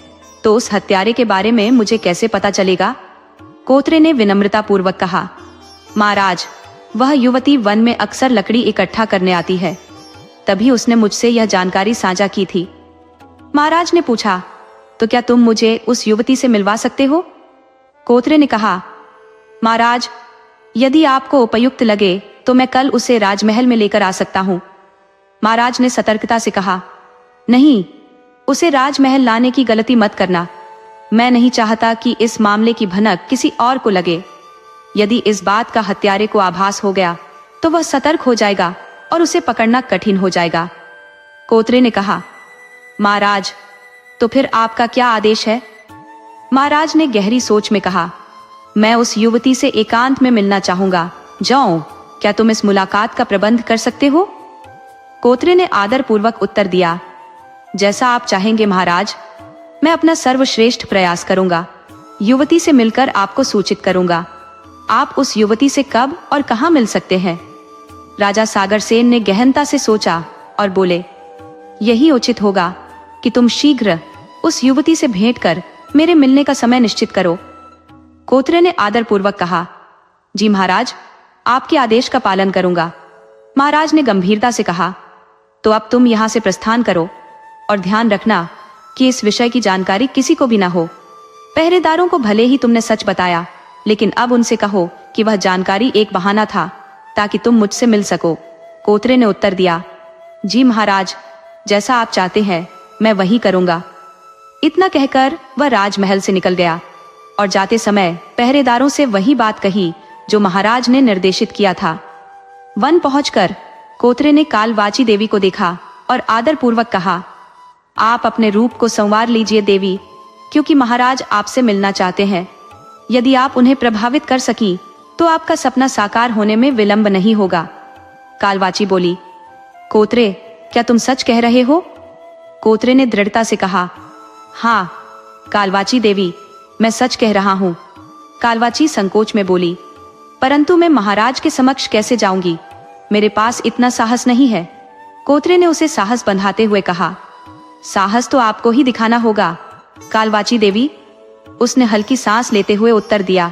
तो उस हत्यारे के बारे में मुझे कैसे पता चलेगा? कोतरे ने विनम्रता पूर्वक कहा, महाराज, वह युवती वन में अक्सर लकड़ी इकट्ठा करने आती है, तभी उसने मुझसे यह जानकारी साझा की थी। महाराज ने पूछा, तो क्या तुम मुझे उस युवती से मिलवा सकते हो? कोतरे ने कहा, महाराज, यदि आपको उपयुक्त लगे तो मैं कल उसे राजमहल में लेकर आ सकता हूँ। महाराज ने सतर्कता से कहा, नहीं, उसे राजमहल लाने की गलती मत करना। मैं नहीं चाहता कि इस मामले की भनक किसी और को लगे। यदि इस बात का हत्यारे को आभास हो गया तो वह सतर्क हो जाएगा और उसे पकड़ना कठिन हो जाएगा। कोतरे ने कहा, महाराज, तो फिर आपका क्या आदेश है? महाराज ने गहरी सोच में कहा, मैं उस युवती से एकांत में मिलना चाहूंगा। जाऊं, क्या तुम इस मुलाकात का प्रबंध कर सकते हो? कोत्रे ने आदर पूर्वक उत्तर दिया, जैसा आप चाहेंगे महाराज, मैं अपना सर्वश्रेष्ठ प्रयास करूंगा। युवती से मिलकर आपको सूचित करूंगा। आप उस युवती से कब और कहां मिल सकते हैं? राजा सागर सेन ने गहनता से सोचा और बोले, यही उचित होगा कि तुम शीघ्र उस युवती से भेंट कर मेरे मिलने का समय निश्चित करो। कोत्रे ने आदर पूर्वक कहा, जी महाराज, आपके आदेश का पालन करूंगा। महाराज ने गंभीरता से कहा, तो अब तुम यहां से प्रस्थान करो और ध्यान रखना कि इस विषय की जानकारी किसी को भी ना हो। पहरेदारों को भले ही तुमने सच बताया, लेकिन अब उनसे कहो कि वह जानकारी एक बहाना था ताकि तुम मुझसे मिल सको। कोत्रे ने उत्तर दिया, जी महाराज, जैसा आप चाहते हैं मैं वही करूंगा। इतना कहकर वह राजमहल से निकल गया और जाते समय पहरेदारों से वही बात कही जो महाराज ने निर्देशित किया था। वन पहुंचकर कोत्रे ने कालवाची देवी को देखा और आदर पूर्वक कहा, आप अपने रूप को संवार लीजिए देवी, क्योंकि महाराज आपसे मिलना चाहते हैं। यदि आप उन्हें प्रभावित कर सकी तो आपका सपना साकार होने में विलंब नहीं होगा। कालवाची बोली, कोत्रे, क्या तुम सच कह रहे हो? कोत्रे ने दृढ़ता से कहा, हाँ कालवाची देवी, मैं सच कह रहा हूँ। कालवाची संकोच में बोली, परंतु मैं महाराज के समक्ष कैसे जाऊंगी? मेरे पास इतना साहस नहीं है। कोत्रे ने उसे साहस बंधाते हुए कहा, साहस तो आपको ही दिखाना होगा कालवाची देवी। उसने हल्की सांस लेते हुए उत्तर दिया,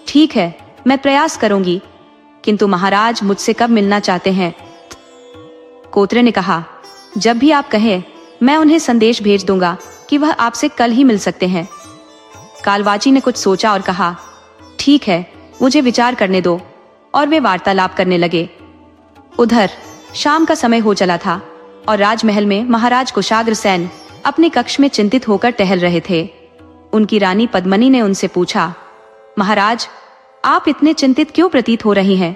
ठीक है, मैं प्रयास करूंगी, किंतु महाराज मुझसे कब मिलना चाहते हैं? कोत्रे ने कहा, जब भी आप कहें मैं उन्हें संदेश भेज दूंगा कि वह आपसे कल ही मिल सकते हैं। कालवाची ने कुछ सोचा और कहा, ठीक है, मुझे विचार करने दो। और वे वार्तालाप करने लगे। उधर शाम का समय हो चला था और राजमहल में महाराज कुशाग्र सेन अपने कक्ष में चिंतित होकर टहल रहे थे। उनकी रानी पद्मनी ने उनसे पूछा, महाराज, आप इतने चिंतित क्यों प्रतीत हो रही हैं?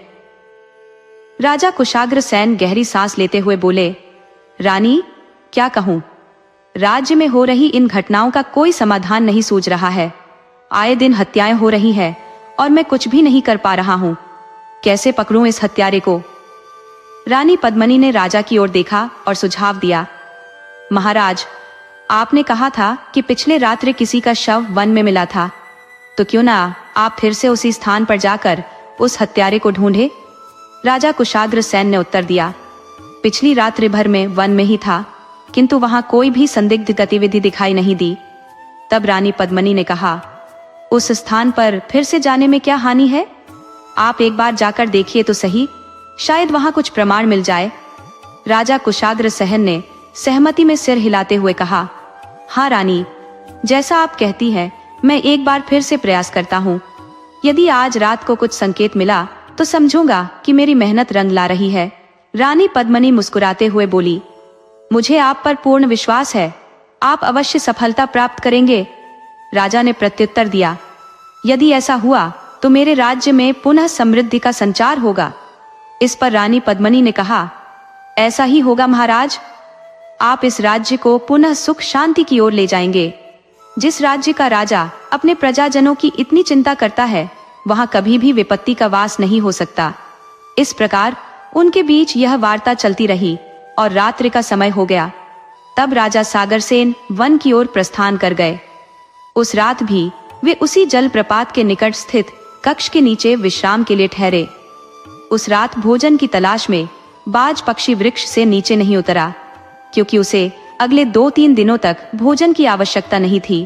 राजा कुशाग्र सेन गहरी सांस लेते हुए बोले, रानी, क्या कहूं, राज्य में हो रही इन घटनाओं का कोई समाधान नहीं सूझ रहा है। आए दिन हत्याएं हो रही हैं और मैं कुछ भी नहीं कर पा रहा हूं। कैसे पकड़ूं इस हत्यारे को? रानी पद्मनी ने राजा की ओर देखा और सुझाव दिया, महाराज, आपने कहा था कि पिछले रात्रि किसी का शव वन में मिला था, तो क्यों ना आप फिर से उसी स्थान पर जाकर उस हत्यारे को ढूंढे? राजा कुशाग्र सेन ने उत्तर दिया, पिछली रात्रि भर में वन में ही था, किंतु वहां कोई भी संदिग्ध गतिविधि दिखाई नहीं दी। तब रानी पद्मनी ने कहा, उस स्थान पर फिर से जाने में क्या हानि है? आप एक बार जाकर देखिए तो सही, शायद वहां कुछ प्रमाण मिल जाए। राजा कुशाग्र सेन ने सहमति में सिर हिलाते हुए कहा, हाँ रानी, जैसा आप कहती हैं, मैं एक बार फिर से प्रयास करता हूँ। यदि आज रात को कुछ संकेत मिला तो समझूंगा कि मेरी मेहनत रंग ला रही है। रानी पद्मनी मुस्कुराते हुए बोली, मुझे आप पर पूर्ण विश्वास है, आप अवश्य सफलता प्राप्त करेंगे। राजा ने प्रत्युत्तर दिया, यदि ऐसा हुआ तो मेरे राज्य में पुनः समृद्धि का संचार होगा। इस पर रानी पद्मनी ने कहा, ऐसा ही होगा महाराज, आप इस राज्य को पुनः सुख शांति की ओर ले जाएंगे। जिस राज्य का राजा अपने प्रजाजनों की इतनी चिंता करता है, वहां कभी भी विपत्ति का वास नहीं हो सकता। इस प्रकार उनके बीच यह वार्ता चलती रही और रात्रि का समय हो गया। तब राजा सागरसेन वन की ओर प्रस्थान कर गए। उस रात भी वे उसी जलप्रपात के निकट स्थित कक्ष के नीचे विश्राम के लिए ठहरे। उस रात भोजन की तलाश में बाज पक्षी वृक्ष से नीचे नहीं उतरा, क्योंकि उसे अगले 2-3 दिनों तक भोजन की आवश्यकता नहीं थी।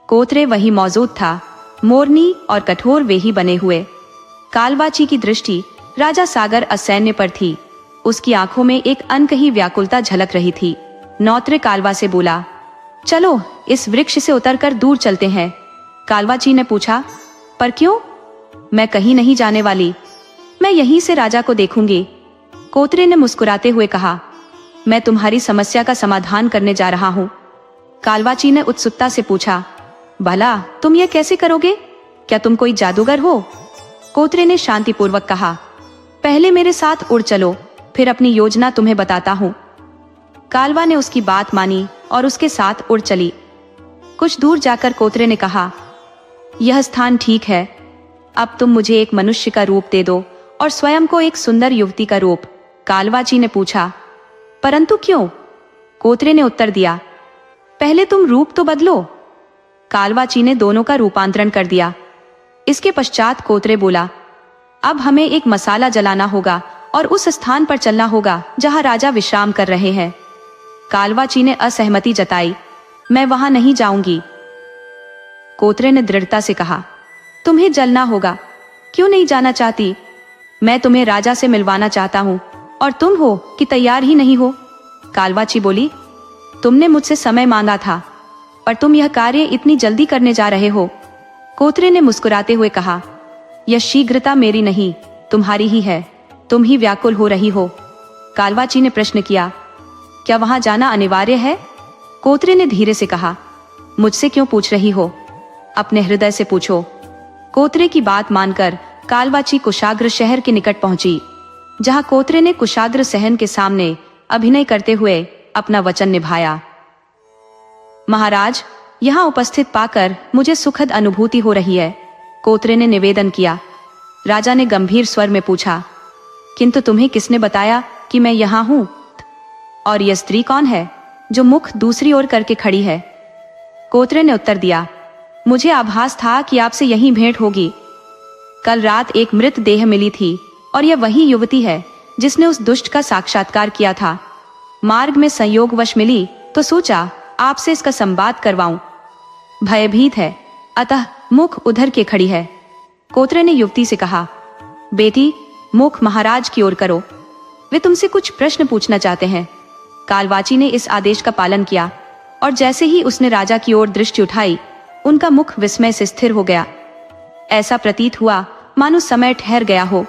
कोत्रे वही मौजूद था, मोरनी और कठोर वेही बने हुए। कालवाची की दृष्टि राजा सागर असैन्य पर थी। उसकी आंखों में एक अनकही व्याकुलता झलक रही थी। नौत्रे कालवा से बोला, चलो इस वृक्ष से उतरकर दूर चलते हैं। कालवाची ने पूछा, पर क्यों? मैं कहीं नहीं जाने वाली, मैं यहीं से राजा को देखूंगी। कोत्रे ने मुस्कुराते हुए कहा, मैं तुम्हारी समस्या का समाधान करने जा रहा हूँ। कालवाची ने उत्सुकता से पूछा, भला तुम ये कैसे करोगे? क्या तुम कोई जादूगर हो? कोत्रे ने शांतिपूर्वक कहा, पहले मेरे साथ उड़ चलो, फिर अपनी योजना तुम्हें बताता हूँ। कालवा ने उसकी बात मानी और उसके साथ उड़ चली। कुछ दूर जाकर कोतरे ने कहा, यह स्थान ठीक है, अब तुम मुझे एक मनुष्य का रूप दे दो और स्वयं को एक सुंदर युवती का रूप। कालवाची ने पूछा, परंतु क्यों? कोतरे ने उत्तर दिया, पहले तुम रूप तो बदलो। कालवाची ने दोनों का रूपांतरण कर दिया। इसके पश्चात कोतरे बोला, अब हमें एक मसाला जलाना होगा और उस स्थान पर चलना होगा जहां राजा विश्राम कर रहे हैं। कालवाची ने असहमति जताई, मैं वहां नहीं जाऊंगी। कोतरे ने दृढ़ता से कहा, तुम्हें जलना होगा, क्यों नहीं जाना चाहती? मैं तुम्हें राजा से मिलवाना चाहता हूं और तुम हो कि तैयार ही नहीं हो। कालवाची बोली, तुमने मुझसे समय मांगा था पर तुम यह कार्य इतनी जल्दी करने जा रहे हो। कोतरे ने मुस्कुराते हुए कहा, यह शीघ्रता मेरी नहीं, तुम्हारी ही है, तुम ही व्याकुल हो रही हो। कालवाची ने प्रश्न किया, क्या वहां जाना अनिवार्य है? कोतरे ने धीरे से कहा, मुझसे क्यों पूछ रही हो, अपने हृदय से पूछो। कोतरे की बात मानकर कालवाची कुशाग्र शहर के निकट पहुंची, जहां कोतरे ने कुशाग्र सहन के सामने अभिनय करते हुए अपना वचन निभाया। महाराज, यहाँ उपस्थित पाकर मुझे सुखद अनुभूति हो रही है, कोतरे ने निवेदन किया। राजा ने गंभीर स्वर में पूछा, किंतु तुम्हें किसने बताया कि मैं यहाँ हूँ? और यह स्त्री कौन है जो मुख दूसरी ओर करके खड़ी है? कोतरे ने उत्तर दिया, मुझे आभास था कि आपसे यहीं भेंट होगी। कल रात एक मृत देह मिली थी और यह वही युवती है जिसने उस दुष्ट का साक्षात्कार किया था। मार्ग में संयोगवश मिली तो सोचा आपसे इसका संवाद करवाऊं। भयभीत है, अतः मुख उधर के खड़ी है। कोतरे ने युवती से कहा, बेटी, मुख महाराज की ओर करो, वे तुमसे कुछ प्रश्न पूछना चाहते हैं। कालवाची ने इस आदेश का पालन किया और जैसे ही उसने राजा की ओर दृष्टि उठाई, उनका मुख विस्मय से स्थिर हो गया। ऐसा प्रतीत हुआ मानो समय ठहर गया हो।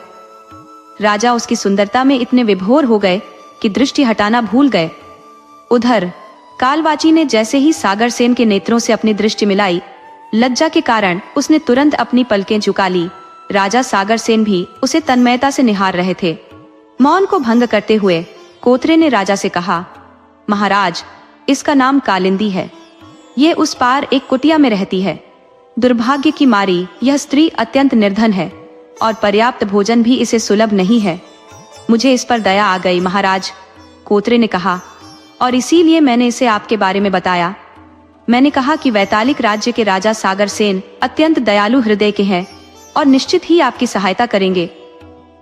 राजा उसकी सुंदरता में इतने विभोर हो गए कि दृष्टि हटाना भूल गए। उधर कालवाची ने जैसे ही सागर सेन के नेत्रों से अपनी दृष्टि मिलाई, लज्जा के कारण उसने तुरंत अपनी पलकें झुका ली। राजा सागर सेन भी उसे तन्मयता से निहार रहे थे। मौन को भंग करते हुए कोतरे ने राजा से कहा, महाराज, इसका नाम कालिंदी है, ये उस पार एक कुटिया में रहती है। दुर्भाग्य की मारी यह स्त्री अत्यंत निर्धन है और पर्याप्त भोजन भी इसे सुलभ नहीं है। मुझे इस पर दया आ गई महाराज, कोतरे ने कहा, और इसीलिए मैंने इसे आपके बारे में बताया। मैंने कहा कि वैतालिक राज्य के राजा सागर सेन अत्यंत दयालु हृदय के हैं और निश्चित ही आपकी सहायता करेंगे,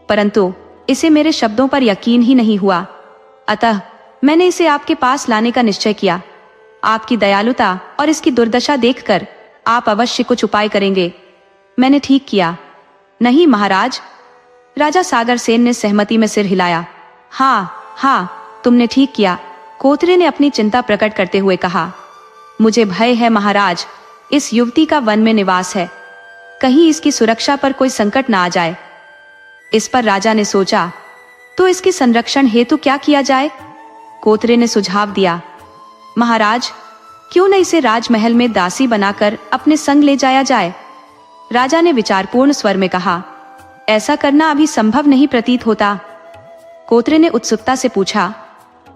परंतु इसे मेरे शब्दों पर यकीन ही नहीं हुआ, अतः मैंने इसे आपके पास लाने का निश्चय किया। आपकी दयालुता और इसकी दुर्दशा देखकर आप अवश्य कुछ उपाय करेंगे। मैंने ठीक किया? नहीं महाराज, राजा सागर सेन ने सहमति में सिर हिलाया। हाँ, तुमने ठीक किया, कोतरे ने अपनी चिंता प्रकट करते हुए कहा। मुझे भय है महाराज, इस युवती का वन में निवास है, कहीं इसकी सुरक्षा पर कोई संकट ना आ जाए। इस पर राजा ने सोचा, तो इसके संरक्षण हेतु क्या किया जाए? कोतरे ने सुझाव दिया, महाराज, क्यों न इसे राजमहल में दासी बनाकर अपने संग ले जाया जाए? राजा ने विचारपूर्ण स्वर में कहा, ऐसा करना अभी संभव नहीं प्रतीत होता। कोतरे ने उत्सुकता से पूछा,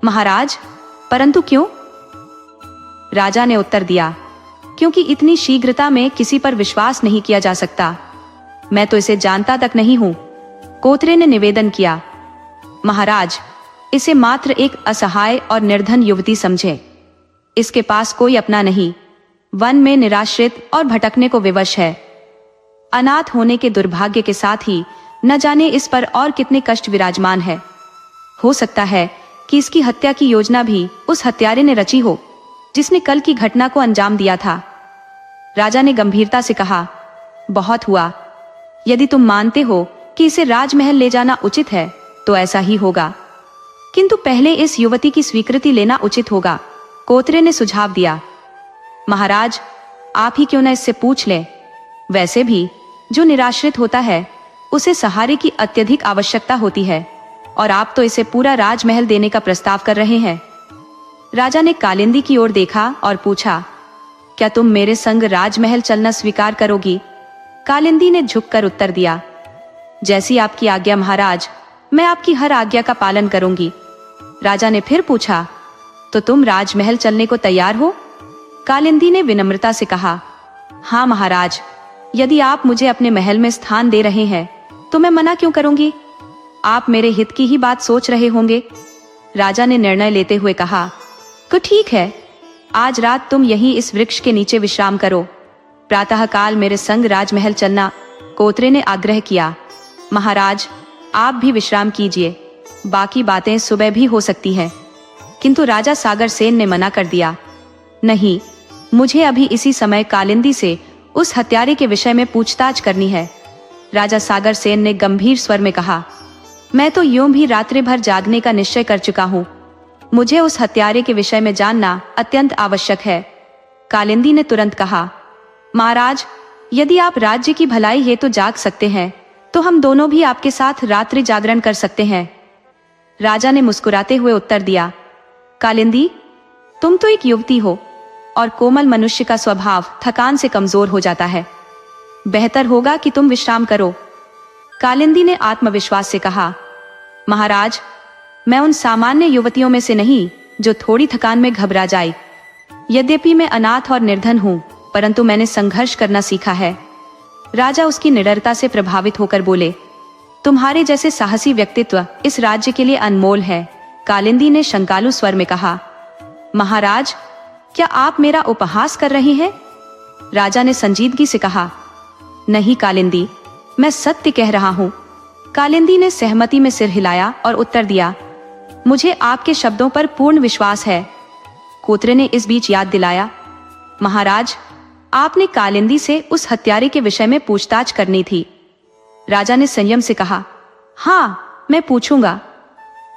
महाराज, परंतु क्यों? राजा ने उत्तर दिया, क्योंकि इतनी शीघ्रता में किसी पर विश्वास नहीं किया जा सकता। मैं तो इसे जानता तक नहीं हूं। कोतरे ने निवेदन किया, महाराज, इसे मात्र एक असहाय और निर्धन युवती समझे। इसके पास कोई अपना नहीं, वन में निराश्रित और भटकने को विवश है। अनाथ होने के दुर्भाग्य के साथ ही न जाने इस पर और कितने कष्ट विराजमान है। हो सकता है कि इसकी हत्या की योजना भी उस हत्यारे ने रची हो जिसने कल की घटना को अंजाम दिया था। राजा ने गंभीरता से कहा, बहुत हुआ। यदि तुम मानते हो कि इसे राजमहल ले जाना उचित है तो ऐसा ही होगा, किंतु पहले इस युवती की स्वीकृति लेना उचित होगा, कोतरे ने सुझाव दिया। महाराज, आप ही क्यों न इससे पूछ लें। वैसे भी जो निराश्रित होता है उसे सहारे की अत्यधिक आवश्यकता होती है, और आप तो इसे पूरा राजमहल देने का प्रस्ताव कर रहे हैं। राजा ने कालिंदी की ओर देखा और पूछा, क्या तुम मेरे संग राजमहल चलना स्वीकार करोगी? कालिंदी ने झुककर उत्तर दिया, जैसी आपकी आज्ञा महाराज, मैं आपकी हर आज्ञा का पालन करूंगी। राजा ने फिर पूछा, तो तुम राजमहल चलने को तैयार हो? कालिंदी ने विनम्रता से कहा, हाँ महाराज, यदि आप मुझे अपने महल में स्थान दे रहे हैं तो मैं मना क्यों करूंगी। आप मेरे हित की ही बात सोच रहे होंगे। राजा ने निर्णय लेते हुए कहा, तो ठीक है, आज रात तुम यहीं इस वृक्ष के नीचे विश्राम करो। प्रातःकाल मेरे संग राजमहल चलना। कोतरे ने आग्रह किया। महाराज, आप भी विश्राम कीजिए, बाकी बातें सुबह भी हो सकती हैं। किंतु राजा सागर सेन ने मना कर दिया। नहीं, मुझे अभी इसी समय कालिंदी से उस हत्यारे के विषय में पूछताछ करनी है। राजा सागर सेन ने गंभीर स्वर में कहा, मैं तो यूं भी रात्रि भर जागने का निश्चय कर चुका हूँ। मुझे उस हत्यारे के विषय में जानना अत्यंत आवश्यक है। कालिंदी ने तुरंत कहा, महाराज, यदि आप राज्य की भलाई हेतु जाग सकते हैं तो हम दोनों भी आपके साथ रात्रि जागरण कर सकते हैं। राजा ने मुस्कुराते हुए उत्तर दिया, कालिंदी, तुम तो एक युवती हो और कोमल मनुष्य का स्वभाव थकान से कमजोर हो जाता है। बेहतर होगा कि तुम विश्राम करो। कालिंदी ने आत्मविश्वास से कहा, महाराज, मैं उन सामान्य युवतियों में से नहीं जो थोड़ी थकान में घबरा जाए। यद्यपि मैं अनाथ और निर्धन हूँ, परंतु मैंने संघर्ष करना सीखा है। राजा उसकी निडरता से प्रभावित होकर बोले, तुम्हारे जैसे साहसी व्यक्तित्व इस राज्य के लिए अनमोल है। कालिंदी ने शंकालु स्वर में कहा, महाराज, क्या आप मेरा उपहास कर रहे हैं? राजा ने संजीदगी से कहा, नहीं कालिंदी, मैं सत्य कह रहा हूँ। कालिंदी ने सहमति में सिर हिलाया और उत्तर दिया, मुझे आपके शब्दों पर पूर्ण विश्वास है। कोतरे ने इस बीच याद दिलाया, महाराज, आपने कालिंदी से उस हत्यारे के विषय में पूछताछ करनी थी। राजा ने संयम से कहा, हाँ, मैं पूछूंगा,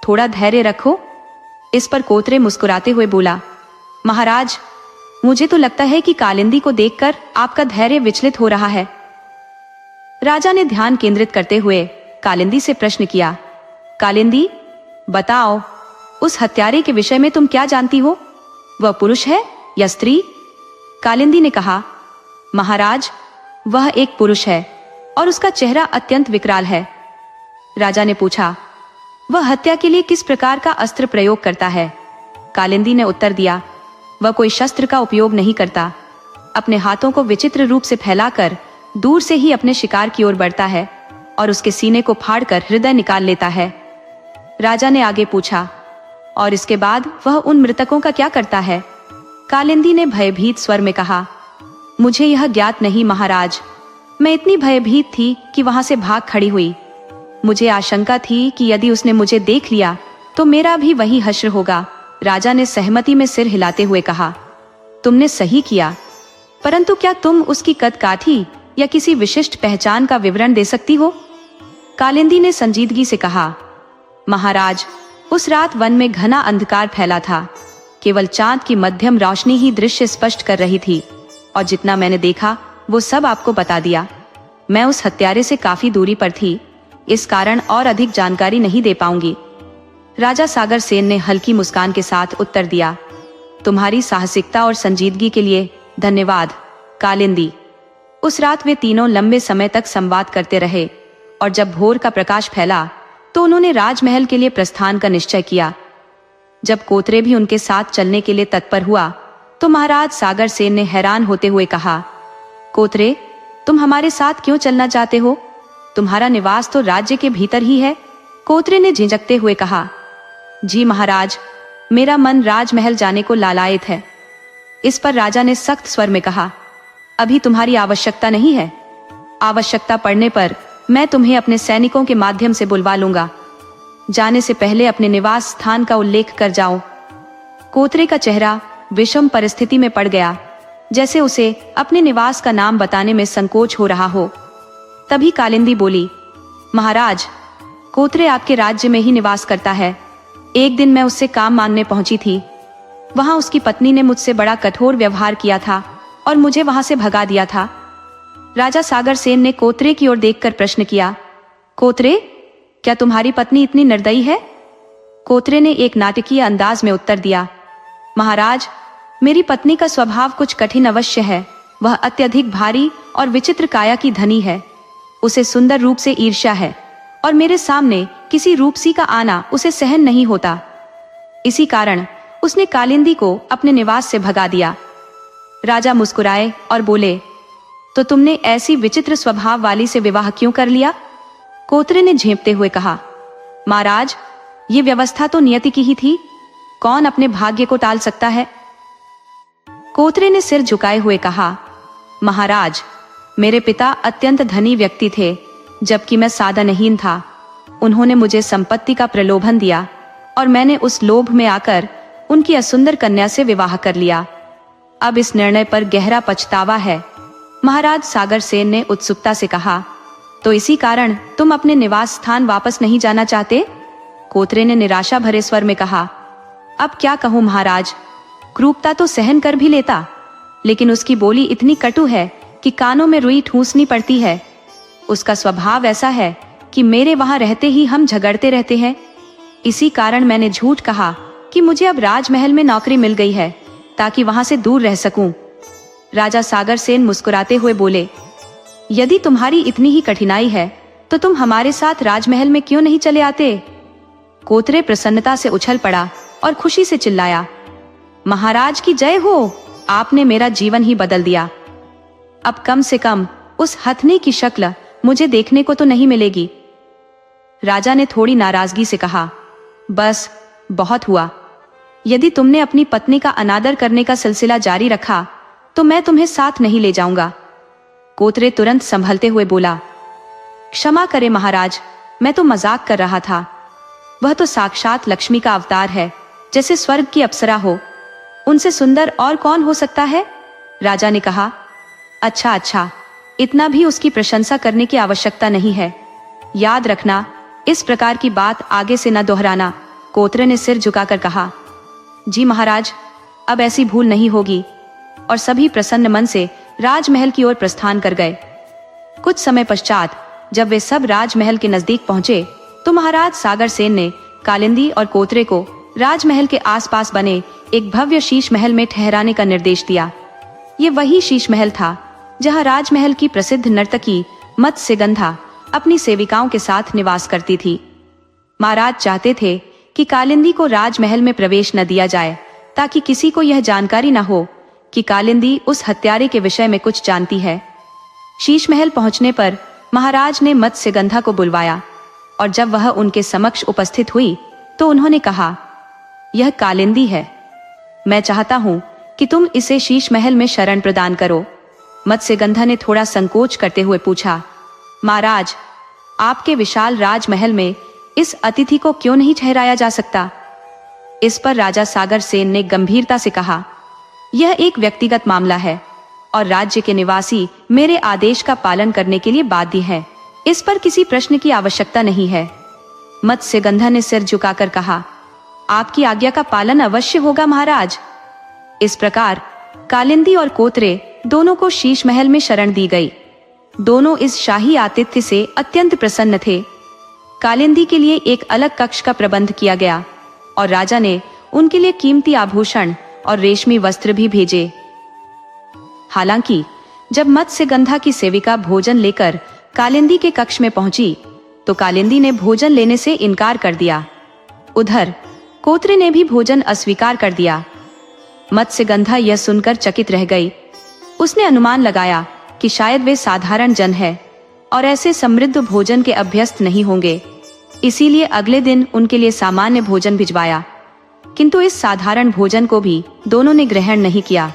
थोड़ा धैर्य रखो। इस पर कोतरे मुस्कुराते हुए बोला, महाराज, मुझे तो लगता है कि कालिंदी को देखकर आपका धैर्य विचलित हो रहा है। राजा ने ध्यान केंद्रित करते हुए कालिंदी से प्रश्न किया, कालिंदी, बताओ, उस हत्यारे के विषय में तुम क्या जानती हो? वह पुरुष है या स्त्री? कालिंदी ने कहा, महाराज, वह एक पुरुष है और उसका चेहरा अत्यंत विकराल है। राजा ने पूछा, वह हत्या के लिए किस प्रकार का अस्त्र प्रयोग करता है? कालिंदी ने उत्तर दिया, वह कोई शस्त्र का उपयोग नहीं करता। अपने हाथों को विचित्र रूप से फैलाकर दूर से ही अपने शिकार की ओर बढ़ता है और उसके सीने को फाड़कर हृदय निकाल लेता है। राजा ने आगे पूछा, और इसके बाद वह उन मृतकों का क्या करता है? कालिंदी ने भयभीत स्वर में कहा, मुझे यह ज्ञात नहीं महाराज। मैं इतनी भयभीत थी कि वहां से भाग खड़ी हुई। मुझे आशंका थी कि यदि उसने मुझे देख लिया तो मेरा भी वही हश्र होगा। राजा ने सहमति में सिर हिलाते हुए कहा, तुमने सही किया, परंतु क्या तुम उसकी कद काठी या किसी विशिष्ट पहचान का विवरण दे सकती हो? कालिंदी ने संजीदगी से कहा, महाराज, उस रात वन में घना अंधकार फैला था। केवल चांद की मध्यम रोशनी ही दृश्य स्पष्ट कर रही थी और जितना मैंने देखा वो सब आपको बता दिया। मैं उस हत्यारे से काफी दूरी पर थी, इस कारण और अधिक जानकारी नहीं दे पाऊंगी। राजा सागर सेन ने हल्की मुस्कान के साथ उत्तर दिया, तुम्हारी साहसिकता और संजीदगी के लिए धन्यवाद कालिंदी। उस रात वे तीनों लंबे समय तक संवाद करते रहे और जब भोर का प्रकाश फैला तो उन्होंने राजमहल के लिए प्रस्थान का निश्चय किया। जब कोतरे भी उनके साथ चलने के लिए तत्पर हुआ तो महाराज सागर सेन ने हैरान होते हुए कहा, कोतरे, तुम हमारे साथ क्यों चलना चाहते हो? तुम्हारा निवास तो राज्य के भीतर ही है। कोतरे ने झिझकते हुए कहा, जी महाराज, मेरा मन राजमहल जाने को लालायित है। इस पर राजा ने सख्त स्वर में कहा, अभी तुम्हारी आवश्यकता नहीं है। आवश्यकता पड़ने पर मैं तुम्हें अपने सैनिकों के माध्यम से बुलवा लूंगा। जाने से पहले अपने निवास स्थान का उल्लेख कर जाओ। कोतरे का चेहरा विषम परिस्थिति में पड़ गया, जैसे उसे अपने निवास का नाम बताने में संकोच हो रहा हो। तभी कालिंदी बोली, महाराज, कोतरे आपके राज्य में ही निवास करता है। एक दिन मैं उससे काम मांगने पहुंची थी। वहां उसकी पत्नी ने मुझसे बड़ा कठोर व्यवहार किया था और मुझे वहां से भगा दिया था। राजा सागर सेन ने कोतरे की ओर देखकर प्रश्न किया, कोतरे, क्या तुम्हारी पत्नी इतनी निर्दयी है? कोतरे ने एक नाटकीय अंदाज में उत्तर दिया, महाराज, मेरी पत्नी का स्वभाव कुछ कठिन अवश्य है। वह अत्यधिक भारी और विचित्र काया की धनी है। उसे सुंदर रूप से ईर्ष्या है और मेरे सामने किसी रूपसी का आना उसे सहन नहीं होता। इसी कारण उसने कालिंदी को अपने निवास से भगा दिया। राजा मुस्कुराए और बोले, तो तुमने ऐसी विचित्र स्वभाव वाली से विवाह क्यों कर लिया? कोतरे ने झेंपते हुए कहा, महाराज, ये व्यवस्था तो नियति की ही थी, कौन अपने भाग्य को टाल सकता है? कोतरे ने सिर झुकाए हुए कहा, महाराज, मेरे पिता अत्यंत धनी व्यक्ति थे, जबकि मैं साधनहीन था। उन्होंने मुझे संपत्ति का प्रलोभन दिया और मैंने उस लोभ में आकर उनकी असुंदर कन्या से विवाह कर लिया। अब इस निर्णय पर गहरा पछतावा है। महाराज सागर सेन ने उत्सुकता से कहा, तो इसी कारण तुम अपने निवास स्थान वापस नहीं जाना चाहते? कोतरे ने निराशा भरे स्वर में कहा, अब क्या कहूं महाराज, क्रूरता तो सहन कर भी लेता, लेकिन उसकी बोली इतनी कटु है कि कानों में रुई ठूंसनी पड़ती है। उसका स्वभाव ऐसा है कि मेरे वहां रहते ही हम झगड़ते रहते हैं। इसी कारण मैंने झूठ कहा कि मुझे अब राजमहल में नौकरी मिल गई है, ताकि वहां से दूर रह सकूं। राजा सागर सेन मुस्कुराते हुए बोले, यदि तुम्हारी इतनी ही कठिनाई है तो तुम हमारे साथ राजमहल में क्यों नहीं चले आते? कोतरे प्रसन्नता से उछल पड़ा और खुशी से चिल्लाया, महाराज की जय हो, आपने मेरा जीवन ही बदल दिया। अब कम से कम उस हथनी की शक्ल मुझे देखने को तो नहीं मिलेगी। राजा ने थोड़ी नाराजगी से कहा, बस बहुत हुआ। यदि तुमने अपनी पत्नी का अनादर करने का सिलसिला जारी रखा तो मैं तुम्हें साथ नहीं ले जाऊंगा। कोतरे तुरंत संभलते हुए बोला, क्षमा करें महाराज, मैं तो मजाक कर रहा था। वह तो साक्षात लक्ष्मी का अवतार है, जैसे स्वर्ग की अप्सरा हो। उनसे सुंदर और कौन हो सकता है? राजा ने कहा, अच्छा अच्छा, इतना भी उसकी प्रशंसा करने की आवश्यकता नहीं है। याद रखना, इस प्रकार की बात आगे से न दोहराना। कोतरे ने सिर झुकाकर कहा, जी महाराज, अब ऐसी भूल नहीं होगी। और सभी प्रसन्न मन से राजमहल की ओर प्रस्थान कर गए। कुछ समय पश्चात जब वे सब राजमहल के नजदीक पहुंचे तो महाराज सागर सेन ने कालिंदी और कोतरे को राजमहल के आसपास बने एक भव्य शीश महल में ठहराने का निर्देश दिया। ये वही शीश महल था जहां राजमहल की प्रसिद्ध नर्तकी मत्स्यगंधा अपनी सेविकाओं के साथ निवास करती थी। महाराज चाहते थे कि कालिंदी को राजमहल में प्रवेश न दिया जाए, ताकि किसी को यह जानकारी न हो कि कालिंदी उस हत्यारे के विषय में कुछ जानती है। शीश महल पहुंचने पर महाराज ने मत्स्यगंधा को बुलवाया और जब वह उनके समक्ष उपस्थित हुई तो उन्होंने कहा, यह कालिंदी है। मैं चाहता हूं कि तुम इसे शीश महल में शरण प्रदान करो। मत्स्यगंधा ने थोड़ा संकोच करते हुए पूछा, महाराज, आपके विशाल राजमहल में इस अतिथि को क्यों नहीं ठहराया जा सकता? इस पर राजा सागर सेन ने गंभीरता से कहा, यह एक व्यक्तिगत मामला है और राज्य के निवासी मेरे आदेश का पालन करने के लिए बाध्य हैं। इस पर किसी प्रश्न की आवश्यकता नहीं है। मत्स्यगंधा ने सिर झुकाकर कहा, आपकी आज्ञा का पालन अवश्य होगा महाराज। इस प्रकार कालिंदी और कोतरे दोनों को शीश महल में शरण दी गई। दोनों इस शाही आतिथ्य से अत्यंत प्रसन्न थे। कालिंदी के लिए एक अलग कक्ष का प्रबंध किया गया और राजा ने उनके लिए कीमती आभूषण और रेशमी वस्त्र भी भेजे। हालांकि जब मत्स्यगंधा की सेविका भोजन लेकर कालिंदी के कक्ष में पहुंची तो कालिंदी ने भोजन लेने से इनकार कर दिया। उधर कोतरे ने भी भोजन अस्वीकार कर दिया। मत्स्यगंधा यह सुनकर चकित रह गई। उसने अनुमान लगाया कि शायद वे साधारण जन है और ऐसे समृद्ध भोजन के अभ्यस्त नहीं होंगे, इसीलिए अगले दिन उनके लिए सामान्य भोजन भिजवाया। किंतु इस साधारण भोजन को भी दोनों ने ग्रहण नहीं किया।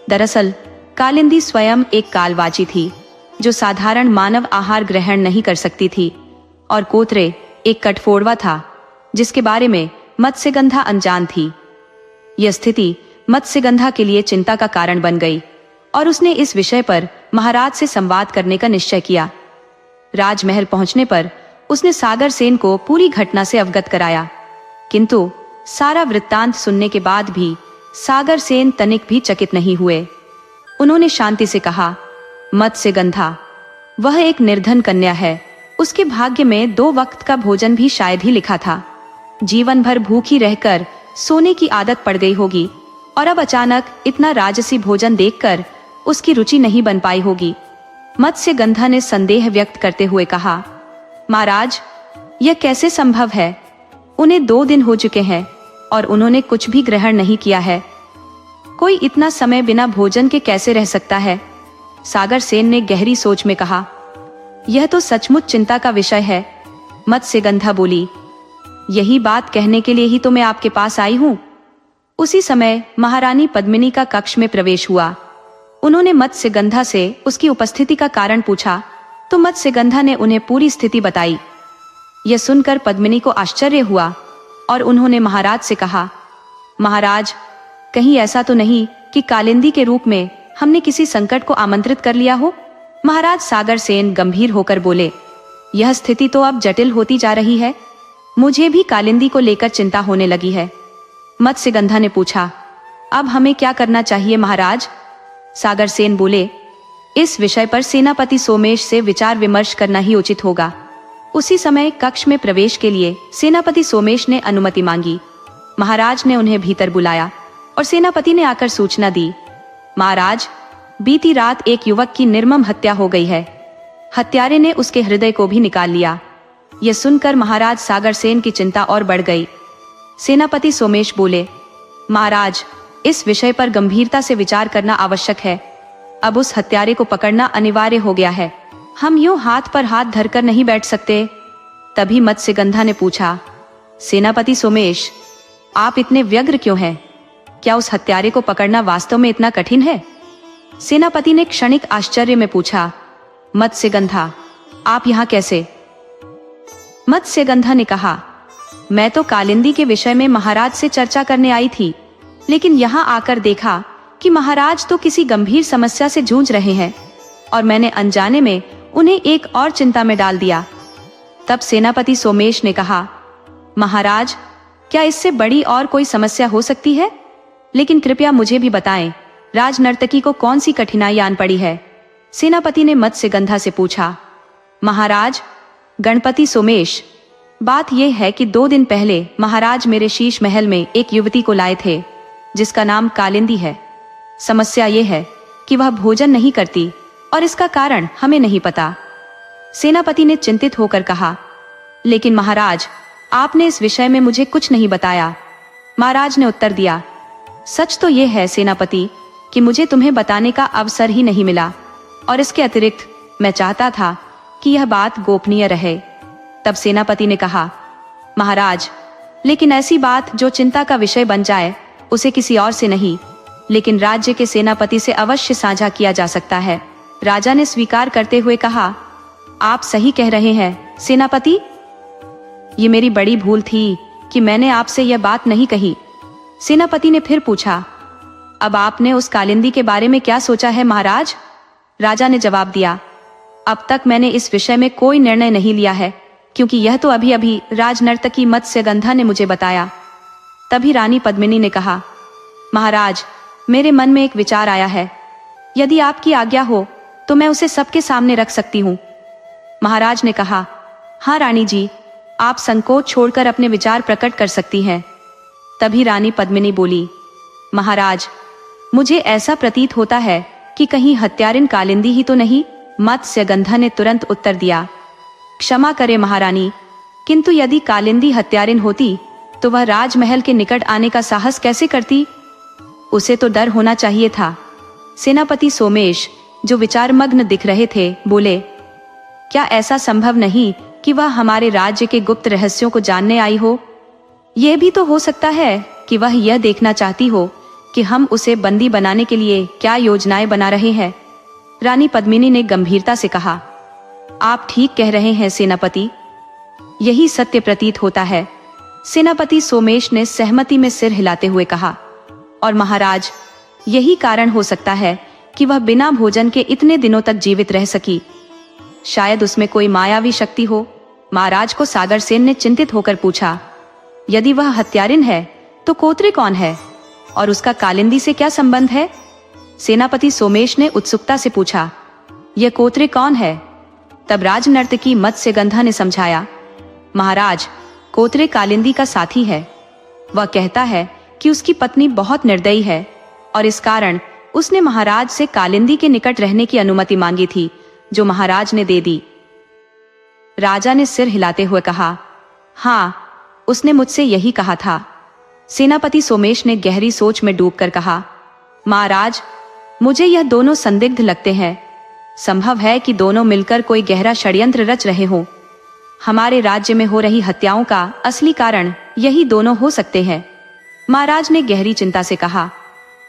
दरअसल कालिंदी स्वयं एक कालवाची थी जो साधारण मानव आहार ग्रहण नहीं कर सकती थी, और कोतरे एक कठफोड़वा था जिसके बारे में मत्स्यगंधा अनजान थी। यह स्थिति मत्स्यगंधा के लिए चिंता का कारण बन गई और उसने इस विषय पर महाराज से संवाद करने का निश्चय किया। राजमहल पहुंचने पर उसने सागर सेन को पूरी घटना से अवगत कराया, किंतु सारा वृत्तांत सुनने के बाद भी सागर सेन तनिक भी चकित नहीं हुए। उन्होंने शांति से कहा, मत्स्यगंधा, वह एक निर्धन कन्या है। उसके भाग्य में 2 वक्त का भोजन भी शायद ही लिखा था। जीवन भर भूखी रहकर सोने की आदत पड़ गई होगी और अब अचानक इतना राजसी भोजन देखकर उसकी रुचि नहीं बन पाई होगी। मत्स्यगंधा ने संदेह व्यक्त करते हुए कहा, महाराज, यह कैसे संभव है? उन्हें 2 दिन हो चुके हैं और उन्होंने कुछ भी ग्रहण नहीं किया है। कोई इतना समय बिना भोजन के कैसे रह सकता है? सागर सेन ने गहरी सोच में कहा। यह तो सचमुच चिंता का विषय है। मत्स्यगंधा बोली। यही बात कहने के लिए ही तो मैं आपके पास आई हूँ। उसी समय महारानी पद्मिनी का कक्ष में प्रवेश हुआ। उन्होंने मत्स्यगंधा से उसकी उपस्थिति का कारण पूछा तो मत्स्यगंधा ने उन्हें पूरी स्थिति बताई। यह सुनकर पद्मिनी को आश्चर्य हुआ और उन्होंने महाराज से कहा, महाराज, कहीं ऐसा तो नहीं कि कालिंदी के रूप में हमने किसी संकट को आमंत्रित कर लिया हो? महाराज सागर सेन गंभीर होकर बोले, यह स्थिति तो अब जटिल होती जा रही है। मुझे भी कालिंदी को लेकर चिंता होने लगी है। मत्स्यगंधा ने पूछा, अब हमें क्या करना चाहिए महाराज? सागर सेन बोले, इस विषय पर सेनापति सोमेश से विचार विमर्श करना ही उचित होगा। उसी समय कक्ष में प्रवेश के लिए सेनापति सोमेश ने अनुमति मांगी। महाराज ने उन्हें भीतर बुलाया और सेनापति ने आकर सूचना दी, महाराज, बीती रात एक युवक की निर्मम हत्या हो गई है। हत्यारे ने उसके हृदय को भी निकाल लिया। यह सुनकर महाराज सागर सेन की चिंता और बढ़ गई। सेनापति सोमेश बोले, महाराज, इस विषय पर गंभीरता से विचार करना आवश्यक है। अब उस हत्यारे को पकड़ना अनिवार्य हो गया है। हम यूं हाथ पर हाथ धरकर नहीं बैठ सकते। तभी मत्स्यगंधा ने पूछा, सेनापति सोमेश, आप इतने व्यग्र क्यों हैं? क्या उस हत्यारे को पकड़ना वास्तव में इतना कठिन है? सेनापति ने क्षणिक आश्चर्य में पूछा, मत्स्यगंधा, आप यहाँ कैसे? मत्स्यगंधा ने कहा, मैं तो कालिंदी के विषय में महाराज से चर्चा करने आई थी, लेकिन यहाँ आकर देखा कि महाराज तो किसी गंभीर समस्या से जूझ रहे हैं और मैंने अनजाने में उन्हें एक और चिंता में डाल दिया। तब सेनापति सोमेश ने कहा, महाराज, क्या इससे बड़ी और कोई समस्या हो सकती है? लेकिन कृपया मुझे भी बताएं, राजनर्तकी को कौन सी कठिनाई आन पड़ी है? सेनापति ने मत्स्यगंधा से पूछा। महाराज, गणपति सोमेश, बात यह है कि 2 दिन पहले महाराज मेरे शीश महल में एक युवती को लाए थे जिसका नाम कालिंदी है। समस्या यह है कि वह भोजन नहीं करती और इसका कारण हमें नहीं पता। सेनापति ने चिंतित होकर कहा, लेकिन महाराज, आपने इस विषय में मुझे कुछ नहीं बताया। महाराज ने उत्तर दिया, सच तो यह है सेनापति कि मुझे तुम्हें बताने का अवसर ही नहीं मिला और इसके अतिरिक्त मैं चाहता था कि यह बात गोपनीय रहे। तब सेनापति ने कहा, महाराज, लेकिन ऐसी बात जो चिंता का विषय बन जाए उसे किसी और से नहीं, लेकिन राज्य के सेनापति से अवश्य साझा किया जा सकता है। राजा ने स्वीकार करते हुए कहा, आप सही कह रहे हैं सेनापति। ये मेरी बड़ी भूल थी कि मैंने आपसे यह बात नहीं कही। सेनापति ने फिर पूछा, अब आपने उस कालिंदी के बारे में क्या सोचा है महाराज? राजा ने जवाब दिया, अब तक मैंने इस विषय में कोई निर्णय नहीं लिया है, क्योंकि यह तो अभी अभी राजनर्तकी मत्स्यगंधा ने मुझे बताया। तभी रानी पद्मिनी ने कहा, महाराज, मेरे मन में एक विचार आया है। यदि आपकी आज्ञा हो तो मैं उसे सबके सामने रख सकती हूँ। महाराज ने कहा, हाँ रानी जी, आप संकोच छोड़कर अपने विचार प्रकट कर सकती हैं। तभी रानी पद्मिनी बोली, महाराज, मुझे ऐसा प्रतीत होता है कि कहीं हत्यारिन कालिंदी ही तो नहीं। मत्स्यगंधा ने तुरंत उत्तर दिया, क्षमा करे महारानी, किंतु यदि कालिंदी हत्यारिन होती तो वह राजमहल के निकट आने का साहस कैसे करती? उसे तो डर होना चाहिए था। सेनापति सोमेश, जो विचारमग्न दिख रहे थे, बोले, क्या ऐसा संभव नहीं कि वह हमारे राज्य के गुप्त रहस्यों को जानने आई हो? यह भी तो हो सकता है कि वह यह देखना चाहती हो कि हम उसे बंदी बनाने के लिए क्या योजनाएं बना रहे हैं। रानी पद्मिनी ने गंभीरता से कहा, आप ठीक कह रहे हैं सेनापति, यही सत्य प्रतीत होता है। सेनापति सोमेश ने सहमति में सिर हिलाते हुए कहा, और महाराज, यही कारण हो सकता है कि वह बिना भोजन के इतने दिनों तक जीवित रह सकी। शायद उसमें कोई मायावी शक्ति हो। महाराज को सागर सेन ने चिंतित होकर पूछा, यदि वह हत्यारिन है तो कोत्रे कौन है और उसका कालिंदी से क्या संबंध है? सेनापति सोमेश ने उत्सुकता से पूछा, यह कोत्रे कौन है? तब राजनर्तकी मत्स्यगंधा ने समझाया, महाराज, कोत्रे कालिंदी का साथी है। वह कहता है कि उसकी पत्नी बहुत निर्दयी है और इस कारण उसने महाराज से कालिंदी के निकट रहने की अनुमति मांगी थी, जो महाराज ने दे दी। राजा ने सिर हिलाते हुए कहा, हाँ, उसने मुझसे यही कहा था। सेनापति सोमेश ने गहरी सोच में डूबकर कहा, महाराज, मुझे यह दोनों संदिग्ध लगते हैं। संभव है कि दोनों मिलकर कोई गहरा षड्यंत्र रच रहे हों। हमारे राज्य में हो रही हत्याओं का असली कारण यही दोनों हो सकते हैं। महाराज ने गहरी चिंता से कहा।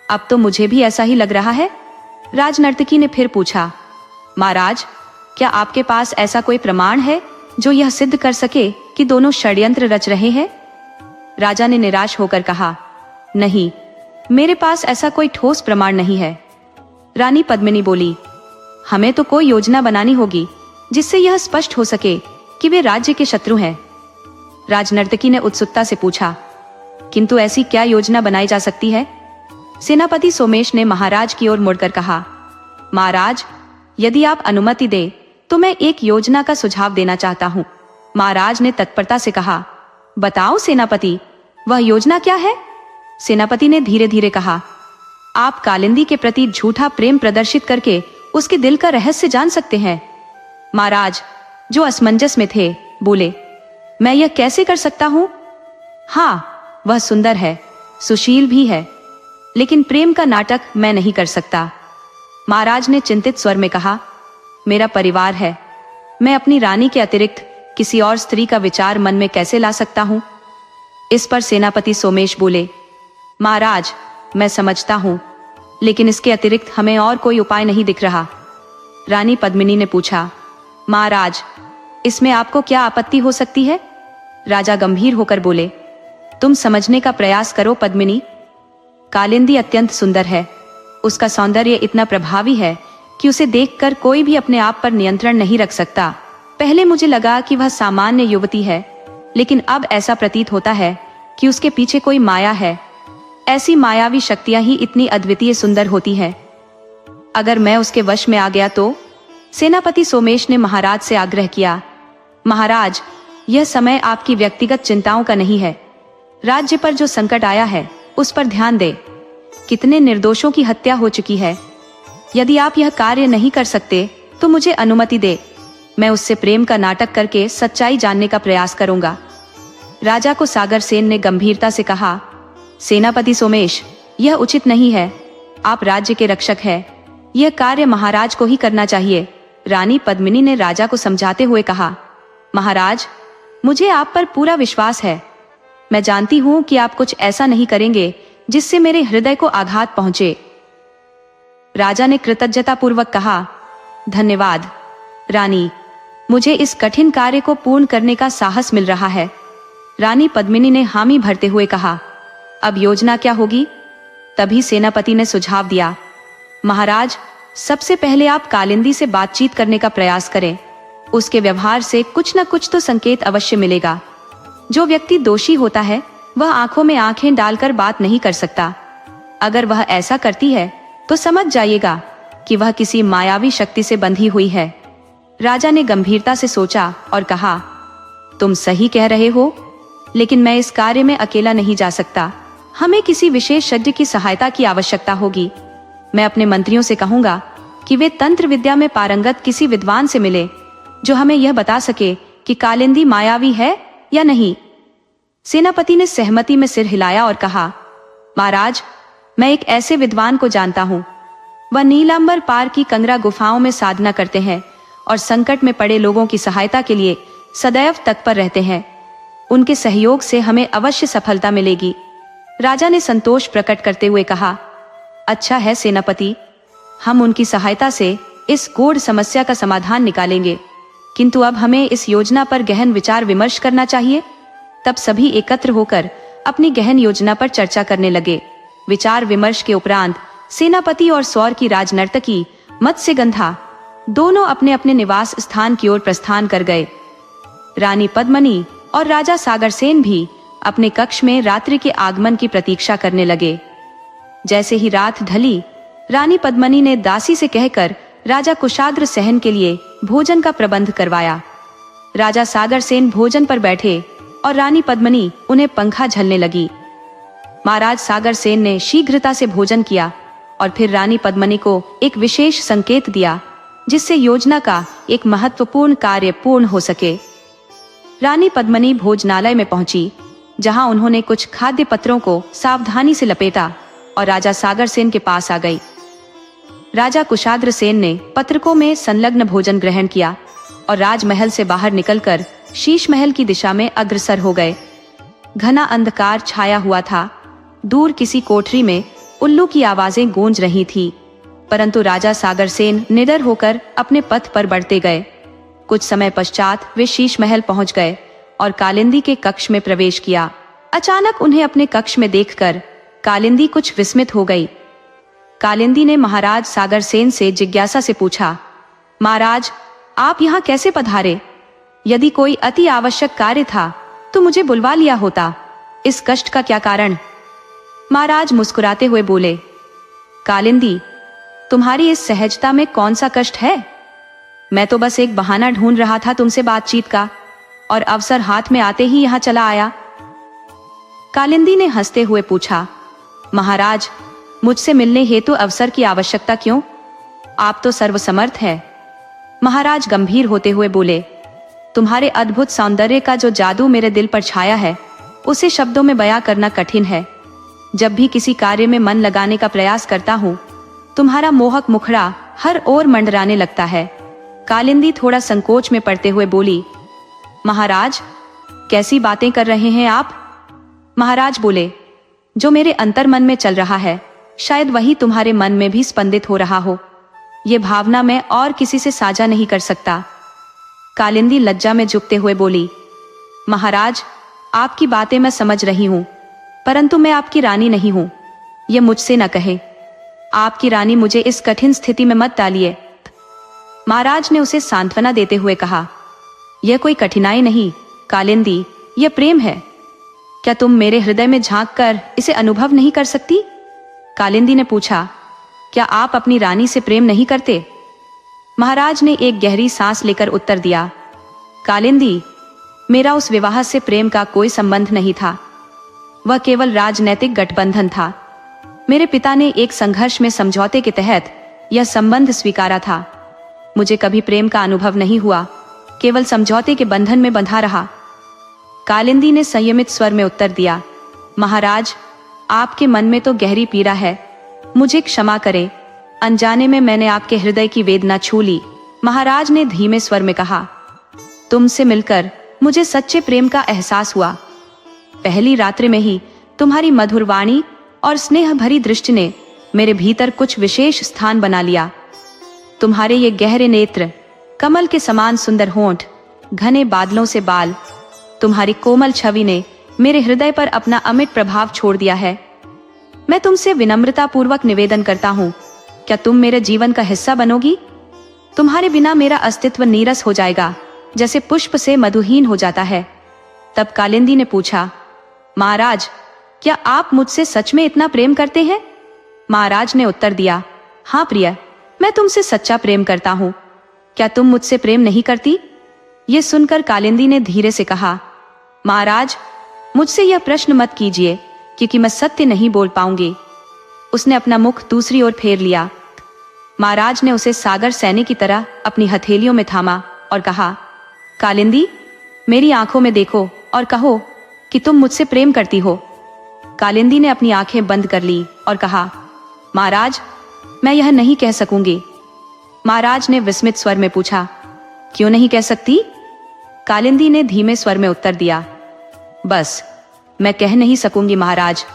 अब तो मुझे भी ऐसा ही लग रहा है। राजनर्तकी ने फिर पूछा, महाराज, क्या आपके पास ऐसा कोई प्रमाण है जो यह सिद्ध कर सके कि दोनों षड्यंत्र रच रहे हैं? राजा ने निराश होकर कहा, नहीं, मेरे पास ऐसा कोई ठोस प्रमाण नहीं है। रानी पद्मिनी बोली, हमें तो कोई योजना बनानी होगी जिससे यह स्पष्ट हो सके कि वे राज्य के शत्रु हैं। राजनर्तकी ने उत्सुकता से पूछा, किंतु ऐसी क्या योजना बनाई जा सकती है? सेनापति सोमेश ने महाराज की ओर मुड़कर कहा, महाराज, यदि आप अनुमति दे तो मैं एक योजना का सुझाव देना चाहता हूँ। महाराज ने तत्परता से कहा, बताओ सेनापति, वह योजना क्या है? सेनापति ने धीरे धीरे कहा, आप कालिंदी के प्रति झूठा प्रेम प्रदर्शित करके उसके दिल का रहस्य जान सकते हैं। महाराज, जो असमंजस में थे, बोले, मैं यह कैसे कर सकता हूं? हाँ, वह सुंदर है, सुशील भी है, लेकिन प्रेम का नाटक मैं नहीं कर सकता। महाराज ने चिंतित स्वर में कहा, मेरा परिवार है, मैं अपनी रानी के अतिरिक्त किसी और स्त्री का विचार मन में कैसे ला सकता हूं? इस पर सेनापति सोमेश बोले, महाराज, मैं समझता हूं, लेकिन इसके अतिरिक्त हमें और कोई उपाय नहीं दिख रहा। रानी पद्मिनी ने पूछा, महाराज, इसमें आपको क्या आपत्ति हो सकती है? राजा गंभीर होकर बोले, तुम समझने का प्रयास करो पद्मिनी। कालिंदी अत्यंत सुंदर है। उसका सौंदर्य इतना प्रभावी है कि उसे देखकर कोई भी अपने आप पर नियंत्रण नहीं रख सकता। पहले मुझे लगा कि वह सामान्य युवती है, लेकिन अब ऐसा प्रतीत होता है कि उसके पीछे कोई माया है। ऐसी मायावी शक्तियां ही इतनी अद्वितीय सुंदर होती हैं। अगर मैं उसके वश में आ गया तो? सेनापति सोमेश ने महाराज से आग्रह किया, महाराज, यह समय आपकी व्यक्तिगत चिंताओं का नहीं है। राज्य पर जो संकट आया है उस पर ध्यान दे। कितने निर्दोषों की हत्या हो चुकी है। यदि आप यह कार्य नहीं कर सकते तो मुझे अनुमति दे, मैं उससे प्रेम का नाटक करके सच्चाई जानने का प्रयास करूंगा। राजा को सागर सेन ने गंभीरता से कहा, सेनापति सोमेश, यह उचित नहीं है। आप राज्य के रक्षक हैं, यह कार्य महाराज को ही करना चाहिए। रानी पद्मिनी ने राजा को समझाते हुए कहा, महाराज, मुझे आप पर पूरा विश्वास है। मैं जानती हूं कि आप कुछ ऐसा नहीं करेंगे जिससे मेरे हृदय को आघात पहुंचे। राजा ने कृतज्ञता पूर्वक कहा, धन्यवाद रानी, मुझे इस कठिन कार्य को पूर्ण करने का साहस मिल रहा है। रानी पद्मिनी ने हामी भरते हुए कहा, अब योजना क्या होगी? तभी सेनापति ने सुझाव दिया, महाराज, सबसे पहले आप कालिंदी से बातचीत करने का प्रयास करें। उसके व्यवहार से कुछ न कुछ तो संकेत अवश्य मिलेगा। जो व्यक्ति दोषी होता है वह आंखों में आंखें डालकर बात नहीं कर सकता। अगर वह ऐसा करती है तो समझ जाइएगा कि वह किसी मायावी शक्ति से बंधी हुई है। राजा ने गंभीरता से सोचा और कहा, तुम सही कह रहे हो, लेकिन मैं इस कार्य में अकेला नहीं जा सकता। हमें किसी विशेषज्ञ की सहायता की आवश्यकता होगी। मैं अपने मंत्रियों से कहूंगा कि वे तंत्र विद्या में पारंगत किसी विद्वान से मिले जो हमें यह बता सके कि कालिंदी मायावी है या नहीं। सेनापति ने सहमति में सिर हिलाया और कहा, महाराज, मैं एक ऐसे विद्वान को जानता हूँ। वह नीलांबर पार की कंगरा गुफाओं में साधना करते हैं और संकट में पड़े लोगों की सहायता के लिए सदैव तत्पर रहते हैं। उनके सहयोग से हमें अवश्य सफलता मिलेगी। राजा ने संतोष प्रकट करते हुए कहा, अच्छा है सेनापति, हम उनकी सहायता से इस गूढ़ समस्या का समाधान निकालेंगे। किंतु अब हमें इस योजना पर गहन विचार विमर्श करना चाहिए। तब सभी एकत्र होकर अपनी गहन योजना पर चर्चा करने लगे। विचार विमर्श के उपरांत सेनापति और सौर की राजनर्तकी मत्स्यगंधा दोनों अपने अपने निवास स्थान की ओर प्रस्थान कर गए। रानी पद्मिनी और राजा सागरसेन भी अपने कक्ष में रात्रि के आगमन की प्रतीक्षा करने लगे। जैसे ही रात ढली, रानी पद्मिनी ने दासी से कहकर राजा कुशाग्र सहन के लिए भोजन का प्रबंध करवाया। राजा सागरसेन भोजन पर बैठे और रानी पद्मिनी उन्हें पंखा झलने लगी। महाराज सागरसेन ने शीघ्रता से भोजन किया और फिर रानी पद्मिनी को एक विशेष संकेत दिया जिससे योजना का एक महत्वपूर्ण कार्य पूर्ण हो सके। रानी पद्मिनी भोजनालय में पहुंची, जहां उन्होंने कुछ खाद्य पत्रों को सावधानी से लपेटा। और राजा सागर सेन के पास आ गई। राजा कुशाग्र सेन ने पत्रकों में संलग्न भोजन ग्रहण किया और राजमहल से बाहर निकलकर शीश महल की दिशा में अग्रसर हो गए। घना अंधकार छाया हुआ था। दूर किसी कोठरी में उल्लू की आवाजें गूंज रही थी, परंतु राजा सागर सेन निडर होकर अपने पथ पर बढ़ते गए। कुछ समय पश्चात वे शीश महल पहुंच गए और कालिंदी के कक्ष में प्रवेश किया। अचानक उन्हें अपने कक्ष में देखकर कालिंदी कुछ विस्मित हो गई। कालिंदी ने महाराज सागर सेन से जिज्ञासा से पूछा, महाराज, आप यहाँ कैसे पधारे? यदि कोई अति आवश्यक कार्य था तो मुझे बुलवा लिया होता। इस कष्ट का क्या कारण? महाराज मुस्कुराते हुए बोले, कालिंदी, तुम्हारी इस सहजता में कौन सा कष्ट है? मैं तो बस एक बहाना ढूंढ रहा था तुमसे बातचीत का, और अवसर हाथ में आते ही यहाँ चला आया। कालिंदी ने हंसते हुए पूछा, महाराज, मुझसे मिलने हेतु अवसर की आवश्यकता क्यों? आप तो सर्वसमर्थ है। महाराज गंभीर होते हुए बोले, तुम्हारे अद्भुत सौंदर्य का जो जादू मेरे दिल पर छाया है, उसे शब्दों में बयां करना कठिन है। जब भी किसी कार्य में मन लगाने का प्रयास करता हूँ, तुम्हारा मोहक मुखड़ा हर ओर मंडराने लगता है। कालिंदी थोड़ा संकोच में पड़ते हुए बोली, महाराज, कैसी बातें कर रहे हैं आप? महाराज बोले, जो मेरे अंतर मन में चल रहा है, शायद वही तुम्हारे मन में भी स्पंदित हो रहा हो। ये भावना मैं और किसी से साझा नहीं कर सकता। कालिंदी लज्जा में झुकते हुए बोली, महाराज, आपकी बातें मैं समझ रही हूँ, परंतु मैं आपकी रानी नहीं हूँ। ये मुझसे न कहे। आपकी रानी मुझे इस कठिन स्थिति में मत डालिए। महाराज ने उसे सांत्वना देते हुए कहा, यह कोई कठिनाई नहीं कालिंदी, यह प्रेम है। क्या तुम मेरे हृदय में झांक कर इसे अनुभव नहीं कर सकती? कालिंदी ने पूछा, क्या आप अपनी रानी से प्रेम नहीं करते? महाराज ने एक गहरी सांस लेकर उत्तर दिया, कालिंदी, मेरा उस विवाह से प्रेम का कोई संबंध नहीं था। वह केवल राजनैतिक गठबंधन था। मेरे पिता ने एक संघर्ष में समझौते के तहत यह संबंध स्वीकारा था। मुझे कभी प्रेम का अनुभव नहीं हुआ, केवल समझौते के बंधन में बंधा रहा। कालिंदी ने संयमित स्वर में उत्तर दिया, महाराज, आपके मन में तो गहरी पीड़ा है। मुझे क्षमा करें, अनजाने में मैंने आपके हृदय की वेदना छू ली। महाराज ने धीमे स्वर में कहा, तुमसे मिलकर मुझे सच्चे प्रेम का एहसास हुआ। पहली रात्रि में ही तुम्हारी मधुर वाणी और स्नेह भरी दृष्टि ने मेरे भीतर कुछ विशेष स्थान बना लिया। तुम्हारे ये गहरे नेत्र, कमल के समान सुंदर होंठ, घने बादलों से बाल, तुम्हारी कोमल छवि ने मेरे हृदय पर अपना अमिट प्रभाव छोड़ दिया है। मैं तुमसे विनम्रता पूर्वक निवेदन करता हूँ, क्या तुम मेरे जीवन का हिस्सा बनोगी? तुम्हारे बिना मेरा अस्तित्व नीरस हो जाएगा, जैसे पुष्प से मधुहीन हो जाता है। तब कालिंदी ने पूछा, महाराज, क्या आप मुझसे सच में इतना प्रेम करते हैं? महाराज ने उत्तर दिया, हाँ प्रिय, मैं तुमसे सच्चा प्रेम करता हूँ। क्या तुम मुझसे प्रेम नहीं करती? ये सुनकर कालिंदी ने धीरे से कहा, महाराज, मुझसे यह प्रश्न मत कीजिए, क्योंकि मैं सत्य नहीं बोल पाऊंगी। उसने अपना मुख दूसरी ओर फेर लिया। महाराज ने उसे सागर सैनी की तरह अपनी हथेलियों में थामा और कहा, कालिंदी, मेरी आंखों में देखो और कहो कि तुम मुझसे प्रेम करती हो। कालिंदी ने अपनी आंखें बंद कर ली और कहा, महाराज, मैं यह नहीं कह सकूंगी। महाराज ने विस्मित स्वर में पूछा, क्यों नहीं कह सकती? कालिंदी ने धीमे स्वर में उत्तर दिया, बस मैं कह नहीं सकूंगी महाराज,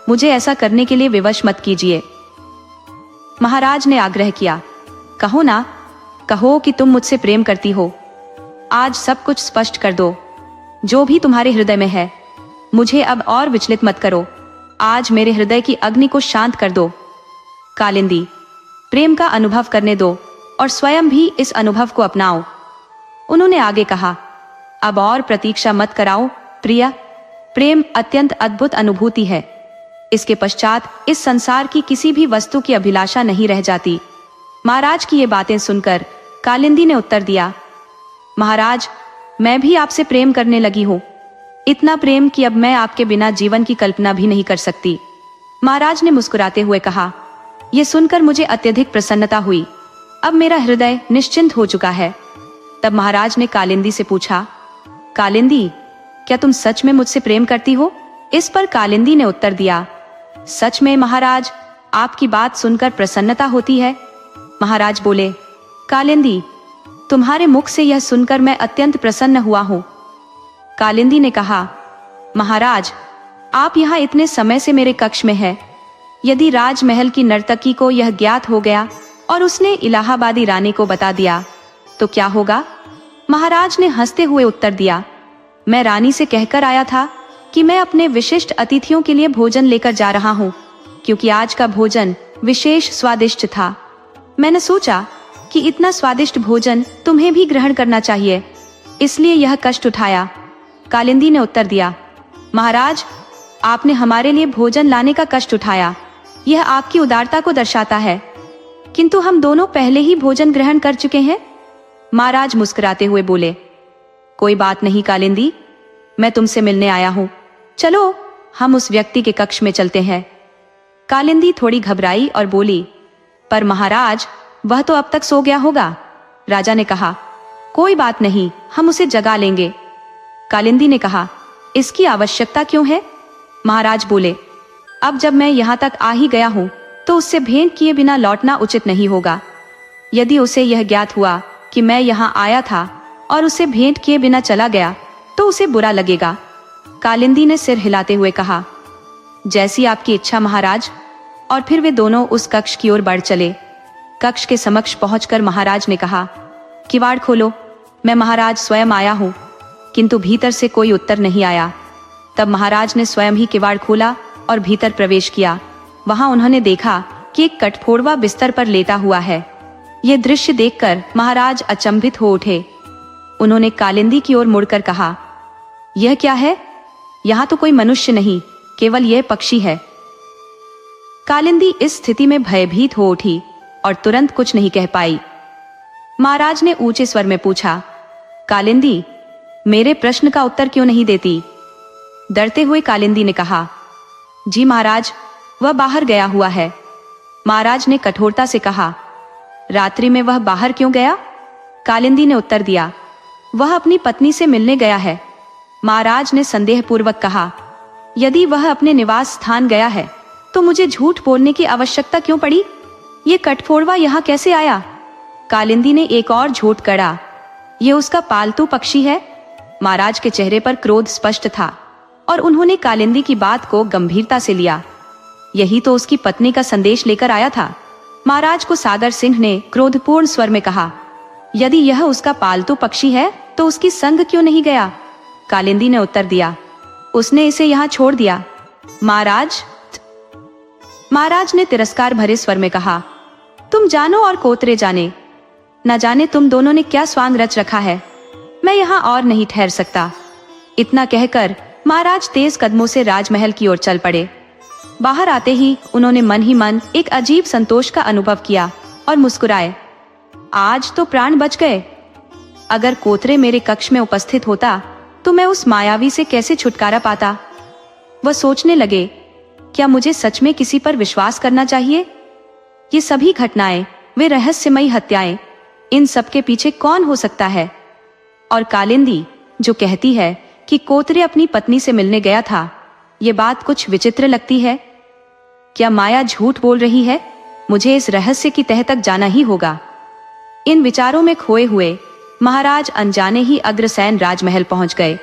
मुझे ऐसा करने के लिए विवश मत कीजिए। महाराज ने आग्रह किया, कहो ना, कहो कि तुम मुझसे प्रेम करती हो। आज सब कुछ स्पष्ट कर दो, जो भी तुम्हारे हृदय में है। मुझे अब और विचलित मत करो। आज मेरे हृदय की अग्नि को शांत कर दो। कालिंदी, प्रेम का अनुभव करने दो और स्वयं भी इस अनुभव को अपनाओ। उन्होंने आगे कहा, अब और प्रतीक्षा मत कराओ प्रिया, प्रेम अत्यंत अद्भुत अनुभूति है। इसके पश्चात इस संसार की किसी भी वस्तु की अभिलाषा नहीं रह जाती। महाराज की ये बातें सुनकर कालिंदी ने उत्तर दिया, महाराज, मैं भी आपसे प्रेम करने लगी हूँ। इतना प्रेम कि अब मैं आपके बिना जीवन की कल्पना भी नहीं कर सकती। महाराज ने मुस्कुराते हुए कहा, यह सुनकर मुझे अत्यधिक प्रसन्नता हुई। अब मेरा हृदय निश्चिंत हो चुका है। तब महाराज ने कालिंदी से पूछा, कालिंदी, क्या तुम सच में मुझसे प्रेम करती हो? इस पर कालिंदी ने उत्तर दिया, सच में महाराज, आपकी बात सुनकर प्रसन्नता होती है। महाराज बोले, कालिंदी, तुम्हारे मुख से यह सुनकर मैं अत्यंत प्रसन्न हुआ हूँ। कालिंदी ने कहा, महाराज, आप यहाँ इतने समय से मेरे कक्ष में हैं। यदि राजमहल की नर्तकी को यह ज्ञात हो गया और उसने इलाहाबादी रानी को बता दिया तो क्या होगा? महाराज ने हंसते हुए उत्तर दिया, मैं रानी से कहकर आया था कि मैं अपने विशिष्ट अतिथियों के लिए भोजन लेकर जा रहा हूँ, क्योंकि आज का भोजन विशेष स्वादिष्ट था। मैंने सोचा कि इतना स्वादिष्ट भोजन तुम्हें भी ग्रहण करना चाहिए, इसलिए यह कष्ट उठाया। कालिंदी ने उत्तर दिया, महाराज, आपने हमारे लिए भोजन लाने का कष्ट उठाया, यह आपकी उदारता को दर्शाता है, किंतु हम दोनों पहले ही भोजन ग्रहण कर चुके हैं। महाराज मुस्कुराते हुए बोले, कोई बात नहीं कालिंदी, मैं तुमसे मिलने आया हूँ, चलो हम उस व्यक्ति के कक्ष में चलते हैं। कालिंदी थोड़ी घबराई और बोली, पर महाराज, वह तो अब तक सो गया होगा। राजा ने कहा, कोई बात नहीं, हम उसे जगा लेंगे। कालिंदी ने कहा, इसकी आवश्यकता क्यों है? महाराज बोले, अब जब मैं यहाँ तक आ ही गया हूँ तो उससे भेंट किए बिना लौटना उचित नहीं होगा। यदि उसे यह ज्ञात हुआ कि मैं यहाँ आया था और उसे भेंट किए बिना चला गया तो उसे बुरा लगेगा। कालिंदी ने सिर हिलाते हुए कहा, जैसी आपकी इच्छा महाराज। और फिर वे दोनों उस कक्ष की ओर बढ़ चले। कक्ष के समक्ष पहुंचकर महाराज ने कहा, किवाड़ खोलो, मैं महाराज स्वयं आया हूँ। किंतु भीतर से कोई उत्तर नहीं आया। तब महाराज ने स्वयं ही किवाड़ खोला और भीतर प्रवेश किया। वहां उन्होंने देखा कि एक कठफोड़वा बिस्तर पर लेटा हुआ है। यह दृश्य देखकर महाराज अचंभित हो उठे। उन्होंने कालिंदी की ओर मुड़कर कहा, यह क्या है? यहाँ तो कोई मनुष्य नहीं, केवल यह पक्षी है। कालिंदी इस स्थिति में भयभीत हो उठी और तुरंत कुछ नहीं कह पाई। महाराज ने ऊंचे स्वर में पूछा, कालिंदी, मेरे प्रश्न का उत्तर क्यों नहीं देती? डरते हुए कालिंदी ने कहा, जी महाराज, वह बाहर गया हुआ है। महाराज ने कठोरता से कहा, रात्रि में वह बाहर क्यों गया? कालिंदी ने उत्तर दिया, वह अपनी पत्नी से मिलने गया है। महाराज ने संदेहपूर्वक कहा, यदि वह अपने निवास स्थान गया है तो मुझे झूठ बोलने की आवश्यकता क्यों पड़ी? ये कठफोड़वा यहाँ कैसे आया? कालिंदी ने एक और झूठ गढ़ा, ये उसका पालतू पक्षी है। महाराज के चेहरे पर क्रोध स्पष्ट था और उन्होंने कालिंदी की बात को गंभीरता से लिया। यही तो उसकी पत्नी का संदेश लेकर आया था। महाराज को सागर सिंह ने क्रोधपूर्ण स्वर में कहा, यदि यह उसका पालतू पक्षी है तो उसकी संग क्यों नहीं गया? कालिंदी ने उत्तर दिया, उसने इसे यहाँ छोड़ दिया। महाराज ने तिरस्कार भरे स्वर में कहा, तुम जानो और कोतरे जाने, न जाने तुम दोनों ने क्या स्वांग रच रखा है। मैं यहाँ और नहीं ठहर सकता। इतना कहकर महाराज तेज कदमों से राजमहल की ओर चल पड़े। बाहर आते ही उन्होंने मन ही मन एक अजीब संतोष का अनुभव किया और मुस्कुराए। आज तो प्राण बच गए। अगर कोतरे मेरे कक्ष में उपस्थित होता तो मैं उस मायावी से कैसे छुटकारा पाता। वह सोचने लगे, क्या मुझे सच में किसी पर विश्वास करना चाहिए? ये सभी घटनाएं, वे रहस्यमयी हत्याएं, इन सब के पीछे कौन हो सकता है? और कालिंदी जो कहती है कि कोतरे अपनी पत्नी से मिलने गया था, ये बात कुछ विचित्र लगती है। क्या माया झूठ बोल रही है? मुझे इस रहस्य की तह तक जाना ही होगा। इन विचारों में खोए हुए महाराज अनजाने ही अग्रसेन राजमहल पहुंच गए।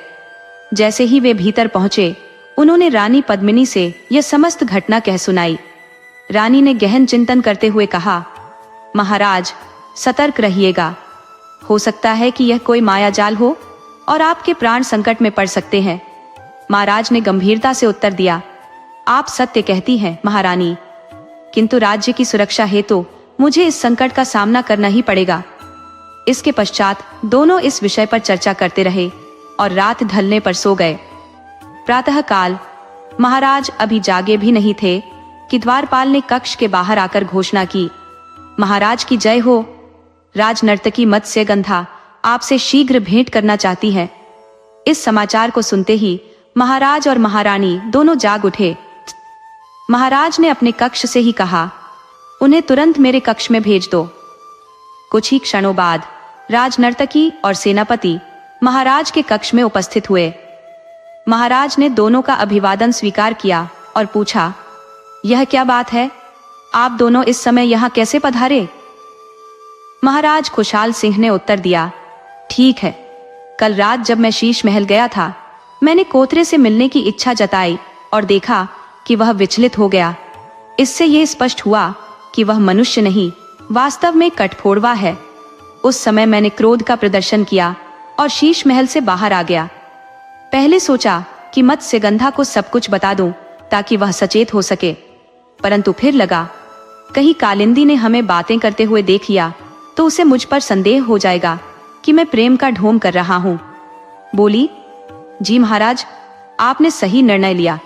जैसे ही वे भीतर पहुंचे, उन्होंने रानी पद्मिनी से यह समस्त घटना कह सुनाई। रानी ने गहन चिंतन करते हुए कहा, महाराज, सतर्क रहिएगा। हो सकता है कि यह कोई मायाजाल हो और आपके प्राण संकट में पड़ सकते हैं। महाराज ने गंभीरता से उत्तर दिया, आप सत्य कहती हैं महारानी, किंतु राज्य की सुरक्षा हेतु मुझे इस संकट का सामना करना ही पड़ेगा। इसके पश्चात दोनों इस विषय पर चर्चा करते रहे और रात ढलने पर सो गए। प्रातः काल महाराज अभी जागे भी नहीं थे कि द्वारपाल ने कक्ष के बाहर आकर घोषणा की, महाराज की जय हो। राज नर्तकी मत्स्यगंधा आपसे शीघ्र भेंट करना चाहती है। इस समाचार को सुनते ही महाराज और महारानी दोनों जाग उठे। महाराज ने अपने कक्ष से ही कहा, उन्हें तुरंत मेरे कक्ष में भेज दो। कुछ ही क्षणों बाद राज नर्तकी और सेनापति महाराज के कक्ष में उपस्थित हुए। महाराज ने दोनों का अभिवादन स्वीकार किया और पूछा, यह क्या बात है? आप दोनों इस समय यहाँ कैसे पधारे? महाराज खुशहाल सिंह ने उत्तर दिया, ठीक है, कल रात जब मैं शीश महल गया था, मैंने कोतरे से मिलने की इच्छा जताई और देखा कि वह विचलित हो गया। इससे यह स्पष्ट हुआ कि वह मनुष्य नहीं, वास्तव में कठफोड़वा है। उस समय मैंने क्रोध का प्रदर्शन किया और शीश महल से बाहर आ गया। पहले सोचा कि मत्स्यगंधा को सब कुछ बता दूं ताकि वह सचेत हो सके, परंतु फिर लगा कहीं कालिंदी ने हमें बातें करते हुए देख लिया तो उसे मुझ पर संदेह हो जाएगा कि मैं प्रेम का ढोंग कर रहा हूं। बोली, जी महाराज, आपने सही निर्णय लिया,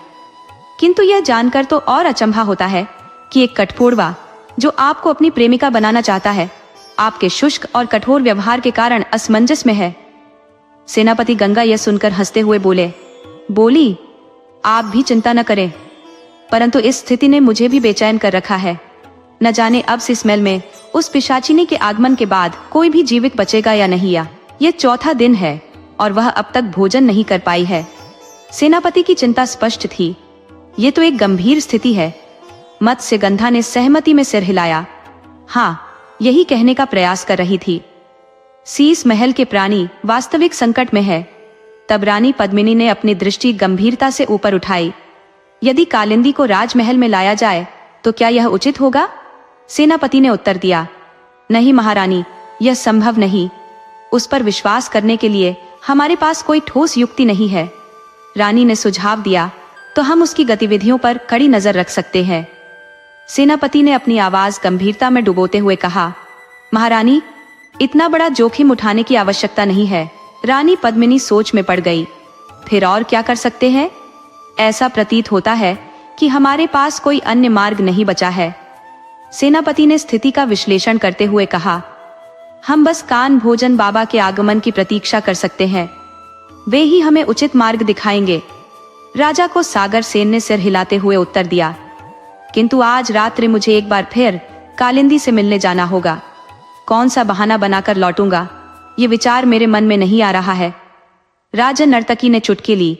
किंतु यह जानकर तो और अचंभा होता है कि एक कठफोड़वा जो आपको अपनी प्रेमिका बनाना चाहता है, आपके शुष्क और कठोर व्यवहार के कारण असमंजस में है। सेनापति गंगा यह सुनकर हंसते हुए बोली, आप भी चिंता न करें, परंतु इस स्थिति ने मुझे भी बेचैन कर रखा है। न जाने अब शीश महल में उस पिशाचिनी के आगमन के बाद कोई भी जीवित बचेगा या नहीं। यह चौथा दिन है और वह अब तक भोजन नहीं कर पाई है। सेनापति की चिंता स्पष्ट थी। ये तो एक गंभीर स्थिति है। मत्स्यगंधा ने सहमति में सिर हिलाया। हाँ, यही कहने का प्रयास कर रही थी। शीश महल के प्राणी वास्तविक संकट में है। तब रानी पद्मिनी ने अपनी दृष्टि गंभीरता से ऊपर उठाई। यदि कालिंदी को राजमहल में लाया जाए तो क्या यह उचित होगा? सेनापति ने उत्तर दिया, नहीं महारानी, यह संभव नहीं। उस पर विश्वास करने के लिए हमारे पास कोई ठोस युक्ति नहीं है। रानी ने सुझाव दिया, तो हम उसकी गतिविधियों पर कड़ी नजर रख सकते हैं। सेनापति ने अपनी आवाज गंभीरता में डुबोते हुए कहा, महारानी, इतना बड़ा जोखिम उठाने की आवश्यकता नहीं है। रानी पद्मिनी सोच में पड़ गई। फिर और क्या कर सकते हैं? ऐसा प्रतीत होता है कि हमारे पास कोई अन्य मार्ग नहीं बचा है। सेनापति ने स्थिति का विश्लेषण करते हुए कहा, हम बस कान भोजन बाबा के आगमन की प्रतीक्षा कर सकते हैं। वे ही हमें उचित मार्ग दिखाएंगे। राजा को सागर सेन ने सिर हिलाते हुए उत्तर दिया, किंतु आज रात्रि मुझे एक बार फिर कालिंदी से मिलने जाना होगा। कौन सा बहाना बनाकर लौटूंगा, ये विचार मेरे मन में नहीं आ रहा है। राजा नर्तकी ने चुटकी ली,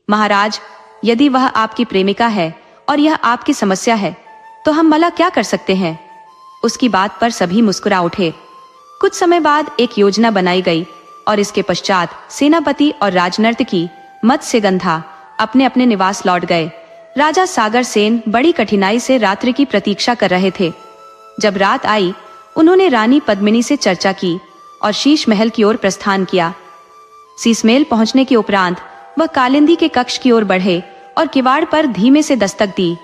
महाराज, यदि वह आपकी प्रेमिका है और यह आपकी समस्या है तो हम भला क्या कर सकते हैं? उसकी बात पर सभी मुस्कुरा उठे। कुछ समय बाद एक योजना बनाई गई और इसके पश्चात सेनापति और राजनर्तकी मत्स्यगंधा अपने अपने निवास लौट गए। राजा सागर सेन बड़ी कठिनाई से रात्रि की प्रतीक्षा कर रहे थे। जब रात आई, उन्होंने रानी पद्मिनी से चर्चा की और शीश महल की ओर प्रस्थान किया। शीश महल पहुंचने के उपरांत वह कालिंदी के कक्ष की ओर बढ़े और किवाड़ पर धीमे से दस्तक दी,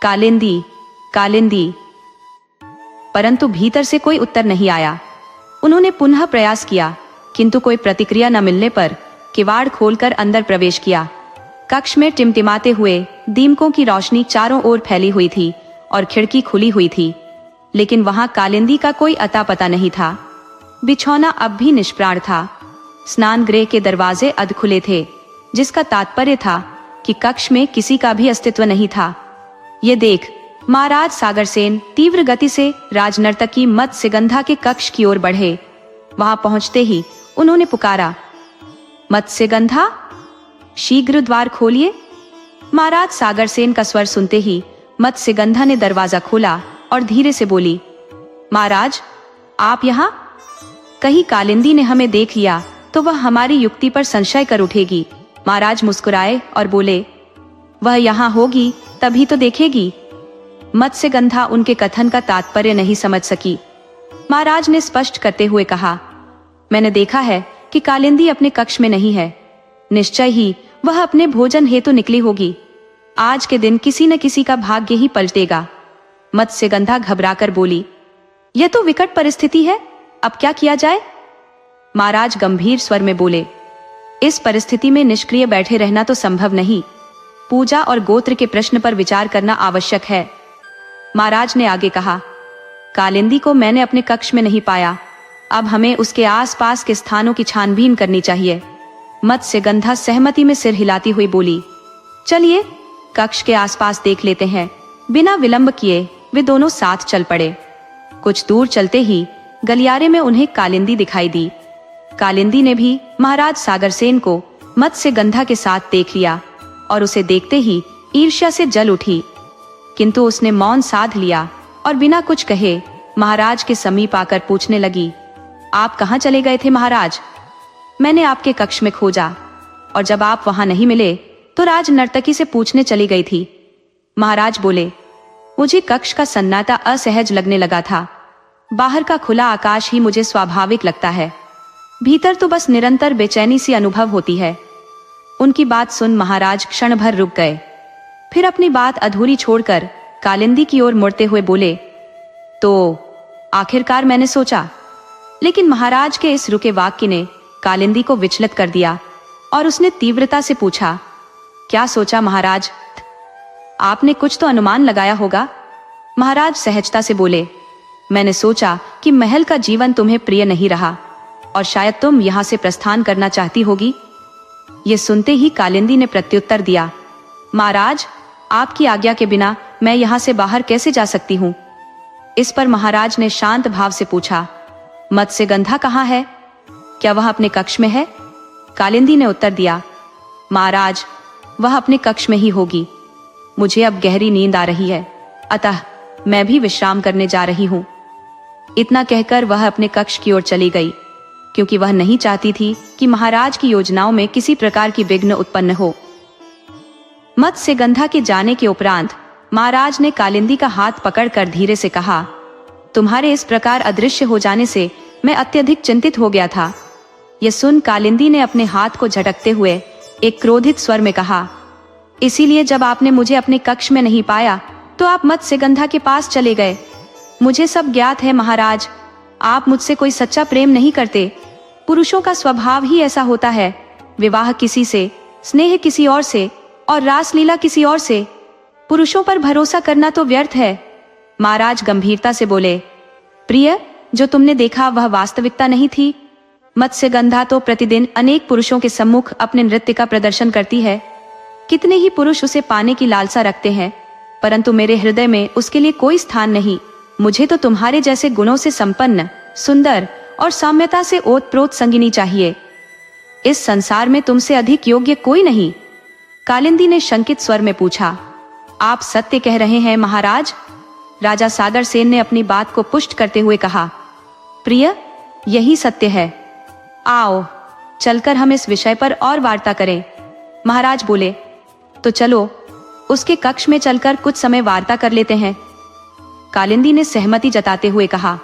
कालिंदी, कालिंदी। परंतु भीतर से कोई उत्तर नहीं आया। उन्होंने पुनः प्रयास किया, किंतु कोई प्रतिक्रिया न मिलने पर किवाड़ खोलकर अंदर प्रवेश किया। कक्ष में टिमटिमाते हुए दीमकों की रोशनी चारों ओर फैली हुई थी और खिड़की खुली हुई थी, लेकिन वहां कालिंदी का कोई अता पता नहीं था। बिछौना अब भी निष्प्राण था। स्नान गृह के दरवाजे अध खुले थे, जिसका तात्पर्य था कि कक्ष में किसी का भी अस्तित्व नहीं था। ये देख महाराज सागरसेन तीव्र गति से राजनर्तकी मत्स्यगंधा के कक्ष की ओर बढ़े। वहां पहुंचते ही उन्होंने पुकारा, मत्स्यगंधा, शीघ्र द्वार खोलिए। महाराज सागरसेन का स्वर सुनते ही मत्स्यगंधा ने दरवाजा खोला और धीरे से बोली, महाराज, आप यहाँ? कहीं कालिंदी ने हमें देख लिया तो वह हमारी युक्ति पर संशय कर उठेगी। महाराज मुस्कुराए और बोले, वह यहाँ होगी तभी तो देखेगी। मत्स्यगंधा उनके कथन का तात्पर्य नहीं समझ सकी। महाराज ने स्पष्ट करते हुए कहा, मैंने देखा है कि कालिंदी अपने कक्ष में नहीं है। निश्चय ही वह अपने भोजन हेतु निकली होगी। आज के दिन किसी न किसी का भाग्य ही पलटेगा। मत्स्यगंधा घबराकर बोली, यह तो विकट परिस्थिति है, अब क्या किया जाए? महाराज गंभीर स्वर में बोले, इस परिस्थिति में निष्क्रिय बैठे रहना तो संभव नहीं। पूजा और गोत्र के प्रश्न पर विचार करना आवश्यक है। महाराज ने आगे कहा, कालिंदी को मैंने अपने कक्ष में नहीं पाया। अब हमें उसके आसपास के स्थानों की छानबीन करनी चाहिए। मत्स्यगंधा सहमति में सिर हिलाती हुई बोली, चलिए कक्ष के आसपास देख लेते हैं। बिना विलंब किए वे दोनों साथ चल पड़े। कुछ दूर चलते ही गलियारे में उन्हें कालिंदी दिखाई दी। कालिंदी ने भी महाराज सागरसेन को मत्स्यगंधा के साथ देख लिया और उसे देखते ही ईर्ष्या से जल उठी। किंतु उसने मौन साध लिया और बिना कुछ कहे महाराज के समीप आकर पूछने लगी, आप कहाँ चले गए थे महाराज? मैंने आपके कक्ष में खोजा और जब आप वहां नहीं मिले तो राज नर्तकी से पूछने चली गई थी। महाराज बोले, मुझे कक्ष का सन्नाटा असहज लगने लगा था। बाहर का खुला आकाश ही मुझे स्वाभाविक लगता है, भीतर तो बस निरंतर बेचैनी सी अनुभव होती है। उनकी बात सुन महाराज क्षण भर रुक गए, फिर अपनी बात अधूरी छोड़कर कालिंदी की ओर मुड़ते हुए बोले, तो आखिरकार मैंने सोचा। लेकिन महाराज के इस रुके वाक्य ने कालिंदी को विचलित कर दिया और उसने तीव्रता से पूछा, क्या सोचा महाराज? आपने कुछ तो अनुमान लगाया होगा। महाराज सहजता से बोले, मैंने सोचा कि महल का जीवन तुम्हें प्रिय नहीं रहा और शायद तुम यहां से प्रस्थान करना चाहती होगी। ये सुनते ही कालिंदी ने प्रत्युत्तर दिया, महाराज, आपकी आज्ञा के बिना मैं यहां से बाहर कैसे जा सकती हूं? इस पर महाराज ने शांत भाव से पूछा, मत्स्यगंधा कहाँ है? क्या वह अपने कक्ष में है? कालिंदी ने उत्तर दिया, महाराज, वह अपने कक्ष में ही होगी। मुझे अब गहरी नींद आ रही है, अतः मैं भी विश्राम करने जा रही हूं। इतना कहकर वह अपने कक्ष की ओर चली गई, क्योंकि वह नहीं चाहती थी कि महाराज की योजनाओं में किसी प्रकार की विघ्न उत्पन्न हो। मत्स्यगंधा के जाने के उपरांत महाराज ने कालिंदी का हाथ पकड़कर धीरे से कहा, तुम्हारे इस प्रकार अदृश्य हो जाने से मैं अत्यधिक चिंतित हो गया था। यह सुन कालिंदी ने अपने हाथ को झटकते हुए एक क्रोधित स्वर में कहा, इसीलिए जब आपने मुझे अपने कक्ष में नहीं पाया तो आप मत्स्यगंधा के पास चले गए। मुझे सब ज्ञात है महाराज, आप मुझसे कोई सच्चा प्रेम नहीं करते। पुरुषों का स्वभाव ही ऐसा होता है, विवाह किसी से, स्नेह किसी और से और रासलीला किसी और से। पुरुषों पर भरोसा करना तो व्यर्थ है। महाराज गंभीरता से बोले, प्रिय, जो तुमने देखा वह वास्तविकता नहीं थी। मत्स्यगंधा तो प्रतिदिन अनेक पुरुषों के सम्मुख अपने नृत्य का प्रदर्शन करती है। कितने ही पुरुष उसे पाने की लालसा रखते हैं, परंतु मेरे हृदय में उसके लिए कोई स्थान नहीं। मुझे तो तुम्हारे जैसे गुणों से संपन्न, सुंदर और साम्यता से ओतप्रोत संगिनी चाहिए। इस संसार में तुमसे अधिक योग्य कोई नहीं। कालिंदी ने शंकित स्वर में पूछा, आप सत्य कह रहे हैं महाराज? राजा सागर सेन ने अपनी बात को पुष्ट करते हुए कहा, प्रिय, यही सत्य है। आओ चलकर हम इस विषय पर और वार्ता करें। महाराज बोले, तो चलो उसके कक्ष में चलकर कुछ समय वार्ता कर लेते हैं। कालिंदी ने सहमति जताते हुए कहा,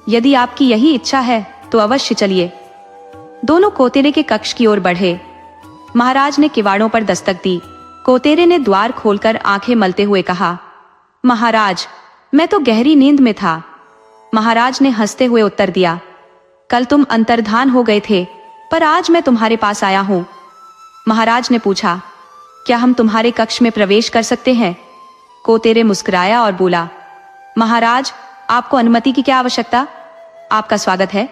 यदि आपकी यही इच्छा है तो अवश्य चलिए। दोनों कोतेरे के कक्ष की ओर बढ़े। महाराज ने किवाड़ों पर दस्तक दी। कोतेरे ने द्वार खोलकर आंखें मलते हुए कहा, महाराज, मैं तो गहरी नींद में था। महाराज ने हंसते हुए उत्तर दिया, कल तुम अंतर्धान हो गए थे, पर आज मैं तुम्हारे पास आया हूं। महाराज ने पूछा, क्या हम तुम्हारे कक्ष में प्रवेश कर सकते हैं? कोतेरे मुस्कुराया और बोला, महाराज, आपको अनुमति की क्या आवश्यकता? आपका स्वागत है।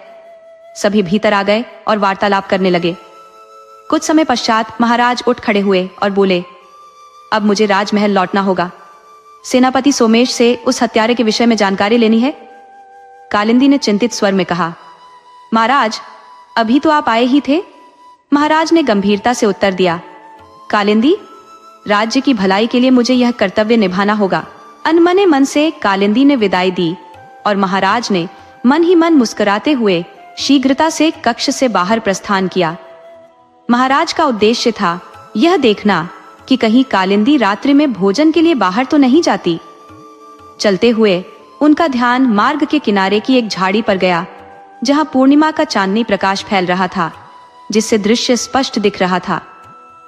सभी भीतर आ गए और वार्तालाप करने लगे। कुछ समय पश्चात महाराज उठ खड़े हुए और बोले, अब मुझे राजमहल लौटना होगा। सेनापति सोमेश से उस हत्यारे के विषय में जानकारी लेनी है। कालिंदी ने चिंतित स्वर में कहा, महाराज, अभी तो आप आए ही थे। महाराज ने गंभीरता से उत्तर दिया, कालिंदी, राज्य की भलाई के लिए मुझे यह कर्तव्य निभाना होगा। अनमने मन से कालिंदी ने विदाई दी और महाराज ने मन ही मन मुस्कुराते हुए शीघ्रता से कक्ष से बाहर प्रस्थान किया। महाराज का उद्देश्य था यह देखना कि कहीं कालिंदी रात्रि में भोजन के लिए बाहर तो नहीं जाती। चलते हुए उनका ध्यान मार्ग के किनारे की एक झाड़ी पर गया, जहां पूर्णिमा का चांदनी प्रकाश फैल रहा था, जिससे दृश्य स्पष्ट दिख रहा था।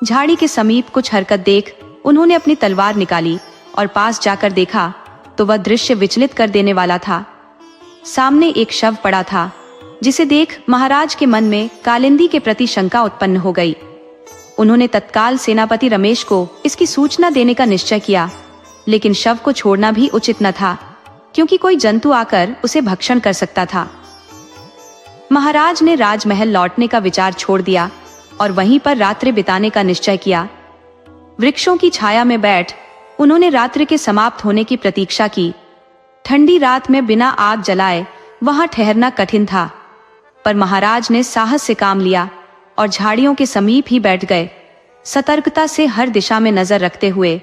झाड़ी के समीप कुछ हरकत देख उन्होंने अपनी तलवार निकाली और पास जाकर देखा तो वह दृश्य विचलित कर देने वाला था। सामने एक शव पड़ा था, जिसे देख महाराज के मन में कालिंदी के प्रति शंका उत्पन्न हो गई। उन्होंने तत्काल सेनापति रमेश को इसकी सूचना देने का निश्चय किया, लेकिन शव को छोड़ना भी उचित न था, क्योंकि कोई जंतु आकर उसे भक्षण कर सकता था। महाराज ने राजमहल लौटने का विचार छोड़ दिया और वहीं पर रात्रि बिताने का निश्चय किया। वृक्षों की छाया में बैठ उन्होंने रात्रि के समाप्त होने की प्रतीक्षा की। ठंडी रात में बिना आग जलाए वहां ठहरना कठिन था, पर महाराज ने साहस से काम लिया और झाड़ियों के समीप ही बैठ गए, सतर्कता से हर दिशा में नजर रखते हुए।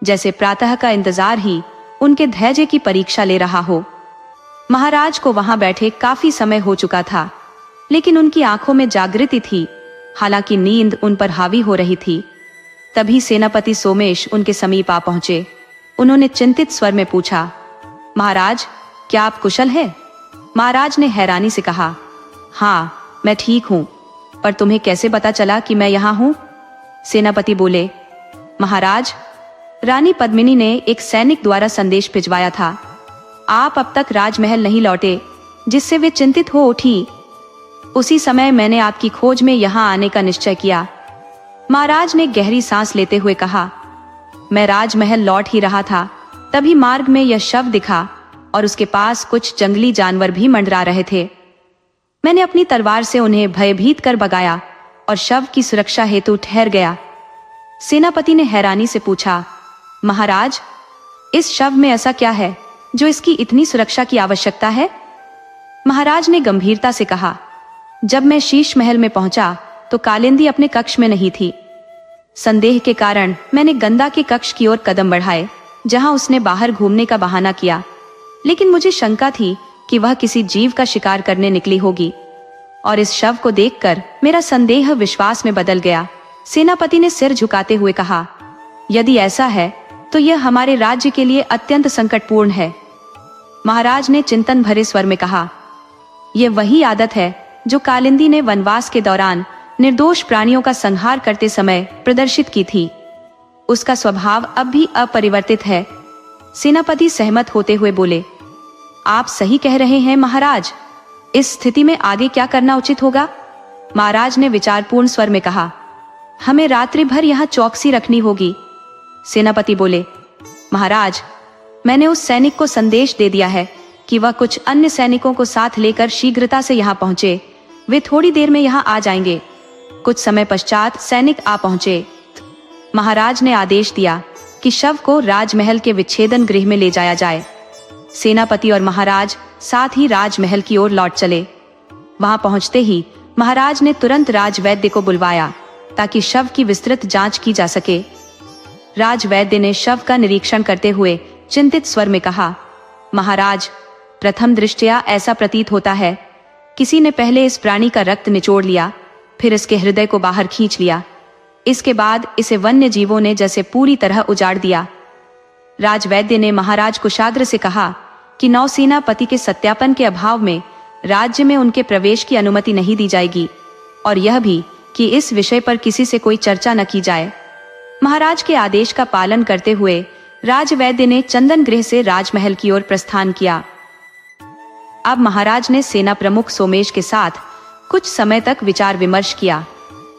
जैसे प्रातः का इंतजार ही उनके धैर्य की परीक्षा ले रहा हो। महाराज को वहां बैठे काफी समय हो चुका था, लेकिन उनकी आंखों में जागृति थी, हालांकि नींद उन पर हावी हो रही थी। तभी सेनापति सोमेश उनके समीप आ पहुंचे। उन्होंने चिंतित स्वर में पूछा, महाराज, क्या आप कुशल हैं? महाराज ने हैरानी से कहा, हाँ, मैं ठीक हूं, पर तुम्हें कैसे पता चला कि मैं यहाँ हूं? सेनापति बोले, महाराज, रानी पद्मिनी ने एक सैनिक द्वारा संदेश भिजवाया था। आप अब तक राजमहल नहीं लौटे, जिससे वे चिंतित हो उठी। उसी समय मैंने आपकी खोज में यहाँ आने का निश्चय किया। महाराज ने गहरी सांस लेते हुए कहा, मैं राजमहल लौट ही रहा था, तभी मार्ग में यह शव दिखा और उसके पास कुछ जंगली जानवर भी मंडरा रहे थे। मैंने अपनी तलवार से उन्हें भयभीत कर भगाया और शव की सुरक्षा हेतु ठहर गया। सेनापति ने हैरानी से पूछा, महाराज, इस शव में ऐसा क्या है जो इसकी इतनी सुरक्षा की आवश्यकता है? महाराज ने गंभीरता से कहा, जब मैं शीश महल में पहुंचा तो कालिंदी अपने कक्ष में नहीं थी। संदेह के कारण मैंने गंदा के कक्ष की ओर कदम बढ़ाए, जहां उसने बाहर घूमने का बहाना किया, लेकिन मुझे शंका थी कि वह किसी जीव का शिकार करने निकली होगी, और इस शव को देखकर मेरा संदेह विश्वास में बदल गया। सेनापति ने सिर झुकाते हुए कहा, यदि ऐसा है तो यह हमारे राज्य के लिए अत्यंत संकटपूर्ण है। महाराज ने चिंतन भरे स्वर में कहा, यह वही आदत है जो कालिंदी ने वनवास के दौरान निर्दोष प्राणियों का संहार करते समय प्रदर्शित की थी। उसका स्वभाव अब भी अपरिवर्तित है। सेनापति सहमत होते हुए बोले, आप सही कह रहे हैं महाराज। इस स्थिति में आगे क्या करना उचित होगा? महाराज ने विचारपूर्ण स्वर में कहा, हमें रात्रि भर यहाँ चौकसी रखनी होगी। सेनापति बोले, महाराज, मैंने उस सैनिक को संदेश दे दिया है कि वह कुछ अन्य सैनिकों को साथ लेकर शीघ्रता से यहाँ पहुंचे। वे थोड़ी देर में यहाँ आ जाएंगे। कुछ समय पश्चात सैनिक आ पहुंचे। महाराज ने आदेश दिया कि शव को राजमहल के विच्छेदन गृह में ले जाया जाए। सेनापति और महाराज साथ ही राजमहल की ओर लौट चले। वहां पहुंचते ही महाराज ने तुरंत राजवैद्य को बुलवाया ताकि शव की विस्तृत जांच की जा सके। राजवैद्य ने शव का निरीक्षण करते हुए चिंतित स्वर में कहा, महाराज, प्रथम दृष्टया ऐसा प्रतीत होता है किसी ने पहले इस प्राणी का रक्त निचोड़ लिया, फिर इसके हृदय को बाहर खींच लिया। इसके बाद इसे वन्य जीवों ने जैसे पूरी तरह उजाड़ दिया। राजवैद्य ने महाराज कुशाग्र से कहा कि नौसेनापति के सत्यापन के अभाव में राज्य में उनके प्रवेश की अनुमति नहीं दी जाएगी, और यह भी कि इस विषय पर किसी से कोई चर्चा न की जाए। महाराज के आदेश का पालन करते हुए राजवैद्य ने चंदन गृह से राजमहल की ओर प्रस्थान किया। अब महाराज ने सेना प्रमुख सोमेश के साथ कुछ समय तक विचार विमर्श किया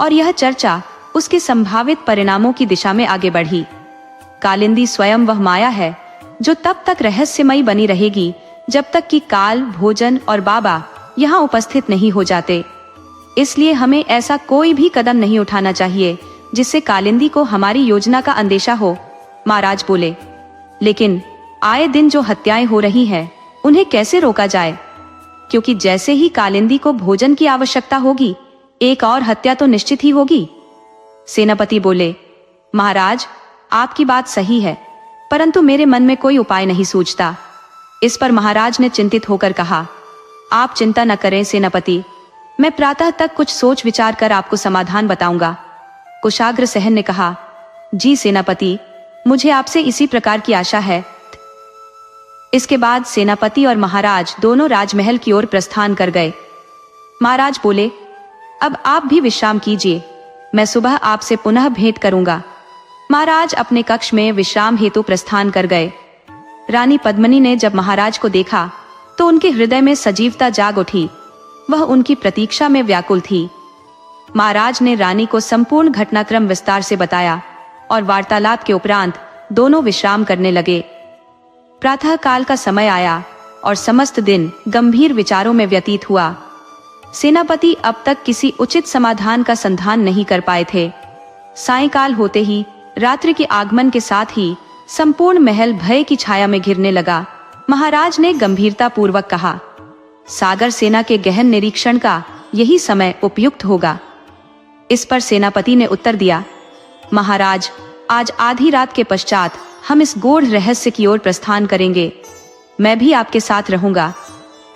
और यह चर्चा उसके संभावित परिणामों की दिशा में आगे बढ़ी। कालिंदी स्वयं वह माया है जो तब तक रहस्यमयी बनी रहेगी जब तक कि काल, भोजन और बाबा यहाँ उपस्थित नहीं हो जाते। इसलिए हमें ऐसा कोई भी कदम नहीं उठाना चाहिए जिससे कालिंदी को हमारी योजना का अंदेशा हो। महाराज बोले, लेकिन आए दिन जो हत्याएं हो रही हैं, उन्हें कैसे रोका जाए? क्योंकि जैसे ही कालिंदी को भोजन की आवश्यकता होगी, एक और हत्या तो निश्चित ही होगी। सेनापति बोले, महाराज, आपकी बात सही है, परंतु मेरे मन में कोई उपाय नहीं सूझता। इस पर महाराज ने चिंतित होकर कहा, आप चिंता न करें सेनापति, मैं प्रातः तक कुछ सोच विचार कर आपको समाधान बताऊंगा। कुशाग्र सहन ने कहा, जी सेनापति, मुझे आपसे इसी प्रकार की आशा है। इसके बाद सेनापति और महाराज दोनों राजमहल की ओर प्रस्थान कर गए। महाराज बोले, अब आप भी विश्राम कीजिए, मैं सुबह आपसे पुनः भेंट करूंगा। महाराज अपने कक्ष में विश्राम हेतु प्रस्थान कर गए। रानी पद्मिनी ने जब महाराज को देखा तो उनके हृदय में सजीवता जाग उठी। वह उनकी प्रतीक्षा में व्याकुल थी। महाराज ने रानी को संपूर्ण घटनाक्रम विस्तार से बताया और वार्तालाप के उपरांत दोनों विश्राम करने लगे। प्रातः काल का समय आया और समस्त दिन गंभीर विचारों में व्यतीत हुआ। सेनापति अब तक किसी उचित समाधान का संधान नहीं कर पाए थे। सायंकाल होते ही रात्रि के आगमन के साथ ही संपूर्ण महल भय की छाया में घिरने लगा। महाराज ने गंभीरता पूर्वक कहा, सागर सेना के गहन निरीक्षण का यही समय उपयुक्त होगा। इस पर सेनापति ने उत्तर दिया, महाराज, आज आधी रात के पश्चात हम इस गूढ़ रहस्य की ओर प्रस्थान करेंगे। मैं भी आपके साथ रहूंगा।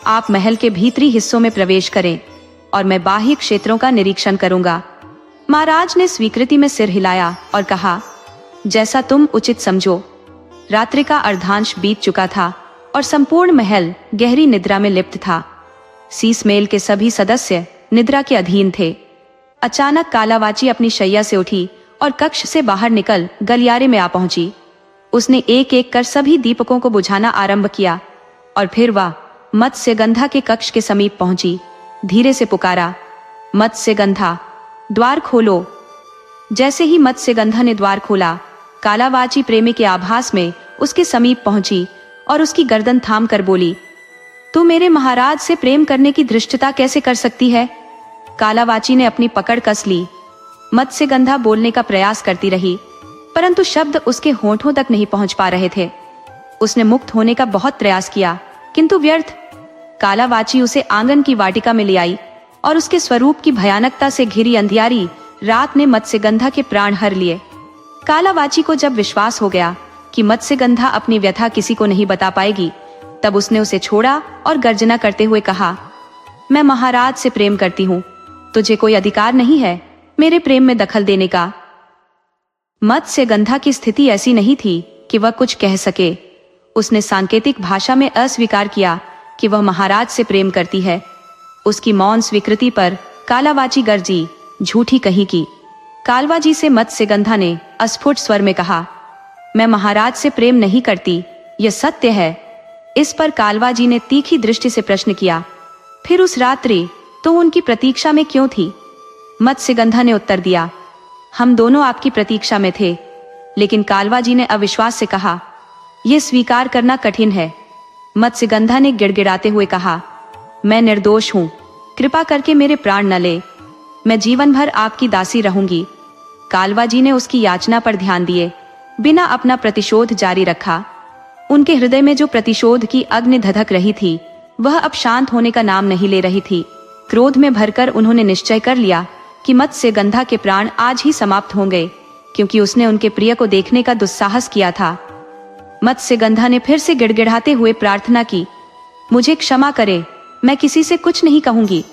आप महल के भीतरी हिस्सों में प्रवेश करें और मैं बाह्य क्षेत्रों का निरीक्षण करूंगा। महाराज ने स्वीकृति में सिर हिलाया और कहा, जैसा तुम उचित समझो। रात्रि का अर्धांश बीत चुका था और संपूर्ण महल गहरी निद्रा में लिप्त था। शीशमेल के सभी सदस्य निद्रा के अधीन थे। अचानक कालावाची अपनी शैया से उठी और कक्ष से बाहर निकल गलियारे में आ पहुंची। उसने एक एक कर सभी दीपकों को बुझाना आरंभ किया और फिर वह मत्स्यगंधा के कक्ष के समीप पहुंची। धीरे से पुकारा, मत्स्यगंधा, द्वार खोलो। जैसे ही मत्स्यगंधा ने द्वार खोला, कालावाची प्रेमी के आभास में उसके समीप पहुंची और उसकी गर्दन थाम कर बोली, तू मेरे महाराज से प्रेम करने की धृष्टता कैसे कर सकती है? कालावाची ने अपनी पकड़ कस ली। मत्स्यगंधा बोलने का प्रयास करती रही, परंतु शब्द उसके होंठों तक नहीं पहुंच पा रहे थे। उसने मुक्त होने का बहुत प्रयास किया, किंतु व्यर्थ। कालावाची उसे आंगन की वाटिका में ले आई और उसके स्वरूप की भयानकता से घिरी अंधियारी रात ने मत्स्यगंधा के प्राण हर लिए। कालावाची को जब विश्वास हो गया कि मत्स्यगंधा अपनी व्यथा किसी को नहीं बता पाएगी, तब उसने उसे छोड़ा और गर्जना करते हुए कहा, मैं महाराज से प्रेम करती हूँ। तुझे कोई अधिकार नहीं है मेरे प्रेम में दखल देने का। मत्स्यगंधा की स्थिति ऐसी नहीं थी कि वह कुछ कह सके। उसने सांकेतिक भाषा में अस्वीकार किया कि वह महाराज से प्रेम करती है। उसकी मौन स्वीकृति पर कालावाची गर्जी, झूठी कहीं की। कालवाजी से मत्स्यगंधा ने अस्फुट स्वर में कहा, मैं महाराज से प्रेम नहीं करती, यह सत्य है। इस पर कालवाजी ने तीखी दृष्टि से प्रश्न किया, फिर उस रात्रि तो उनकी प्रतीक्षा में क्यों थी? मत्स्यगंधा ने उत्तर दिया, हम दोनों आपकी प्रतीक्षा में थे। लेकिन कालवाजी ने अविश्वास से कहा, यह स्वीकार करना कठिन है। मत्स्यगंधा ने गिड़गिड़ाते हुए कहा, मैं निर्दोष हूं, कृपा करके मेरे प्राण न ले। मैं जीवन भर आपकी दासी रहूंगी। कालवाजी ने उसकी याचना पर ध्यान दिए बिना अपना प्रतिशोध जारी रखा। उनके हृदय में जो प्रतिशोध की अग्नि धधक रही थी, वह अब शांत होने का नाम नहीं ले रही थी। क्रोध में भरकर उन्होंने निश्चय कर लिया कि मत्स्यगंधा के प्राण आज ही समाप्त होंगे, क्योंकि उसने उनके प्रिय को देखने का दुस्साहस किया था। मत्स्यगंधा ने फिर से गिड़गिड़ाते हुए प्रार्थना की, मुझे क्षमा करे, मैं किसी से कुछ नहीं कहूंगी।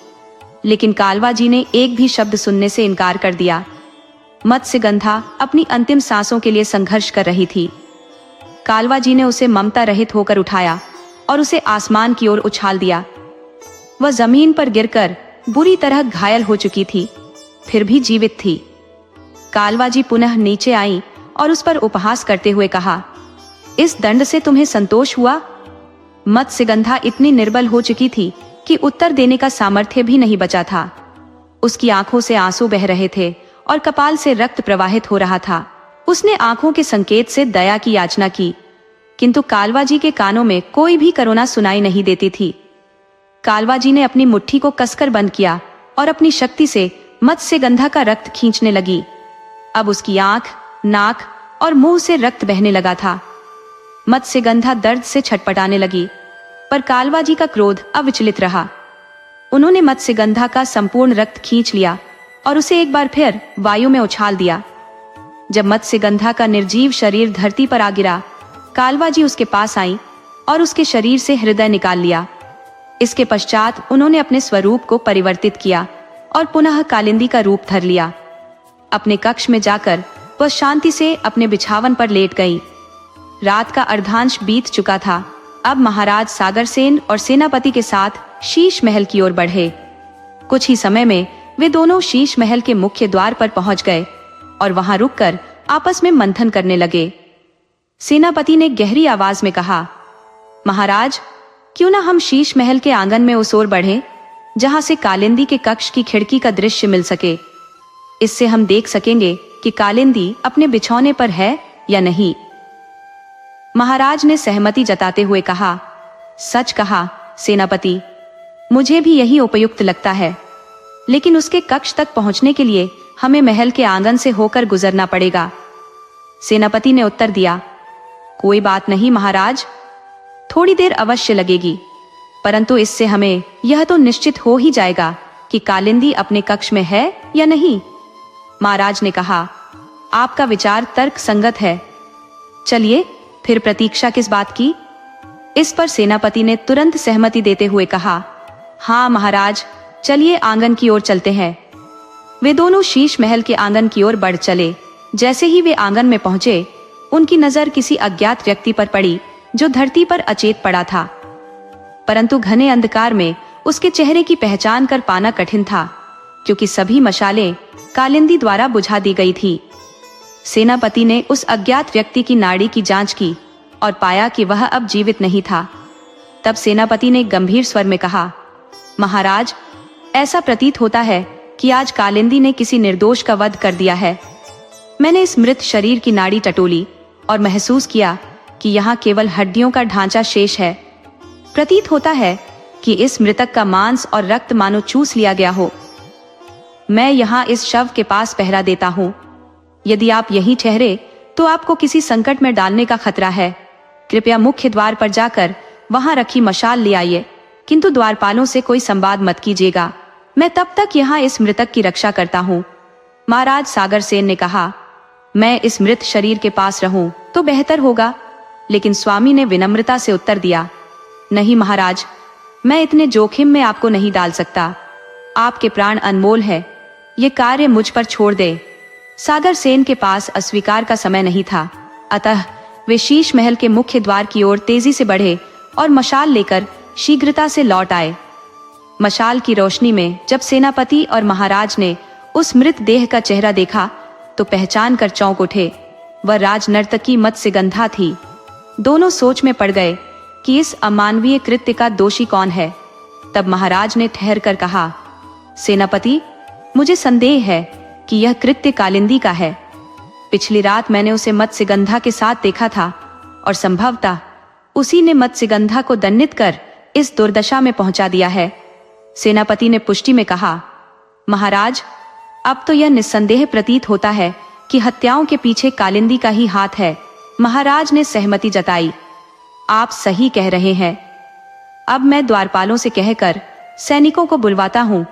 लेकिन कालवाजी ने एक भी शब्द सुनने से इनकार कर दिया। मत्स्यगंधा अपनी अंतिम सांसों के लिए संघर्ष कर रही थी। कालवाजी ने उसे ममता रहित होकर उठाया और उसे आसमान की ओर उछाल दिया। वह जमीन पर गिरकर बुरी तरह घायल हो चुकी थी, फिर भी जीवित थी। कालवाजी पुनः नीचे आई और उस पर उपहास करते हुए कहा, इस दंड से तुम्हें संतोष हुआ? मत्स्यगंधा इतनी निर्बल हो चुकी थी कि उत्तर देने का सामर्थ्य भी नहीं बचा था। उसकी आंखों से आंसू बह रहे थे और कपाल से रक्त प्रवाहित हो रहा था। उसने आंखों के संकेत से दया की याचना की, किंतु कालवाजी के कानों में कोई भी करुणा सुनाई नहीं देती थी। कालवाजी ने अपनी मुट्ठी को कसकर बंद किया और अपनी शक्ति से मत्स्यगंधा का रक्त खींचने लगी। अब उसकी आंख, नाक और मुंह से रक्त बहने लगा था। मत्स्यगंधा दर्द से छटपटाने लगी, पर कालवाजी का क्रोध अविचलित रहा। उन्होंने मत्स्यगंधा का संपूर्ण रक्त खींच लिया और उसे एक बार फिर वायु में उछाल दिया। जब मत्स्यगंधा का निर्जीव शरीर धरती पर आ गिरा, कालवाजी उसके पास आई और उसके शरीर से हृदय निकाल लिया। इसके पश्चात उन्होंने अपने स्वरूप को परिवर्तित किया और पुनः कालिंदी का रूप धर लिया। अपने कक्ष में जाकर वह शांति से अपने बिछावन पर लेट गई। रात का अर्धांश बीत चुका था। अब महाराज सागरसेन और सेनापति के साथ शीश महल की ओर बढ़े। कुछ ही समय में वे दोनों शीश महल के मुख्य द्वार पर पहुंच गए और वहां रुककर आपस में मंथन करने लगे। सेनापति ने गहरी आवाज में कहा, महाराज, क्यों ना हम शीश महल के आंगन में उस ओर बढ़ें, जहां से कालिंदी के कक्ष की खिड़की का दृश्य मिल सके। इससे हम देख सकेंगे कि कालिंदी अपने बिछौने पर है या नहीं। महाराज ने सहमति जताते हुए कहा, सच कहा सेनापति, मुझे भी यही उपयुक्त लगता है, लेकिन उसके कक्ष तक पहुंचने के लिए हमें महल के आंगन से होकर गुजरना पड़ेगा। सेनापति ने उत्तर दिया, कोई बात नहीं महाराज, थोड़ी देर अवश्य लगेगी, परंतु इससे हमें यह तो निश्चित हो ही जाएगा कि कालिंदी अपने कक्ष में है या नहीं। महाराज ने कहा, आपका विचार तर्क संगत है। चलिए, फिर प्रतीक्षा किस बात की? इस पर सेनापति ने तुरंत सहमति देते हुए कहा, हाँ महाराज, चलिए आंगन की ओर चलते हैं। वे दोनों शीश महल के आंगन की ओर बढ़ चले। जैसे ही वे आंगन में पहुंचे, उनकी नजर किसी अज्ञात व्यक्ति पर पड़ी जो धरती पर अचेत पड़ा था, परंतु घने अंधकार में उसके चेहरे की पहचान कर पाना कठिन था, क्योंकि सभी मशालें कालिंदी द्वारा बुझा दी गई थी। सेनापति ने उस अज्ञात व्यक्ति की नाड़ी की जांच की और पाया कि वह अब जीवित नहीं था। तब सेनापति ने गंभीर स्वर में कहा, महाराज, ऐसा प्रतीत होता है कि आज कालिंदी ने किसी निर्दोष का वध कर दिया है। मैंने इस मृत शरीर की नाड़ी टटोली और महसूस किया कि यहाँ केवल हड्डियों का ढांचा शेष है। प्रतीत होता है कि इस मृतक का मांस और रक्त मानो चूस लिया गया हो। मैं यहाँ इस शव के पास पहरा देता हूँ। यदि आप यहीं ठहरे तो आपको किसी संकट में डालने का खतरा है। कृपया मुख्य द्वार पर जाकर वहां रखी मशाल ले आइए, किंतु द्वारपालों से कोई संवाद मत कीजिएगा। मैं तब तक यहाँ इस मृतक की रक्षा करता हूँ। महाराज सागर सेन ने कहा, मैं इस मृत शरीर के पास रहूं तो बेहतर होगा। लेकिन स्वामी ने विनम्रता से उत्तर दिया, नहीं महाराज, मैं इतने जोखिम में आपको नहीं डाल सकता। आपके प्राण अनमोल है, ये कार्य मुझ पर छोड़ दे। सागर सेन के पास अस्वीकार का समय नहीं था, अतः वे शीश महल के मुख्य द्वार की ओर तेजी से बढ़े और मशाल लेकर शीघ्रता से लौट आए। मशाल की रोशनी में जब सेनापति और महाराज ने उस मृत देह का चेहरा देखा तो पहचान कर चौंक उठे। वह राजनर्तकी मत्स्यगंधा थी। दोनों सोच में पड़ गए कि इस अमानवीय कृत्य का दोषी कौन है। तब महाराज ने ठहर कर कहा, सेनापति, मुझे संदेह है कि यह कृत्य कालिंदी का है। पिछली रात मैंने उसे मत्स्यगंधा के साथ देखा था और संभवतः उसी ने मत्स्यगंधा को दंडित कर इस दुर्दशा में पहुंचा दिया है। सेनापति ने पुष्टि में कहा, महाराज, अब तो यह निस्संदेह प्रतीत होता है कि हत्याओं के पीछे कालिंदी का ही हाथ है। महाराज ने सहमति जताई, आप सही कह रहे हैं। अब मैं द्वारपालों से कहकर सैनिकों को बुलवाता हूँ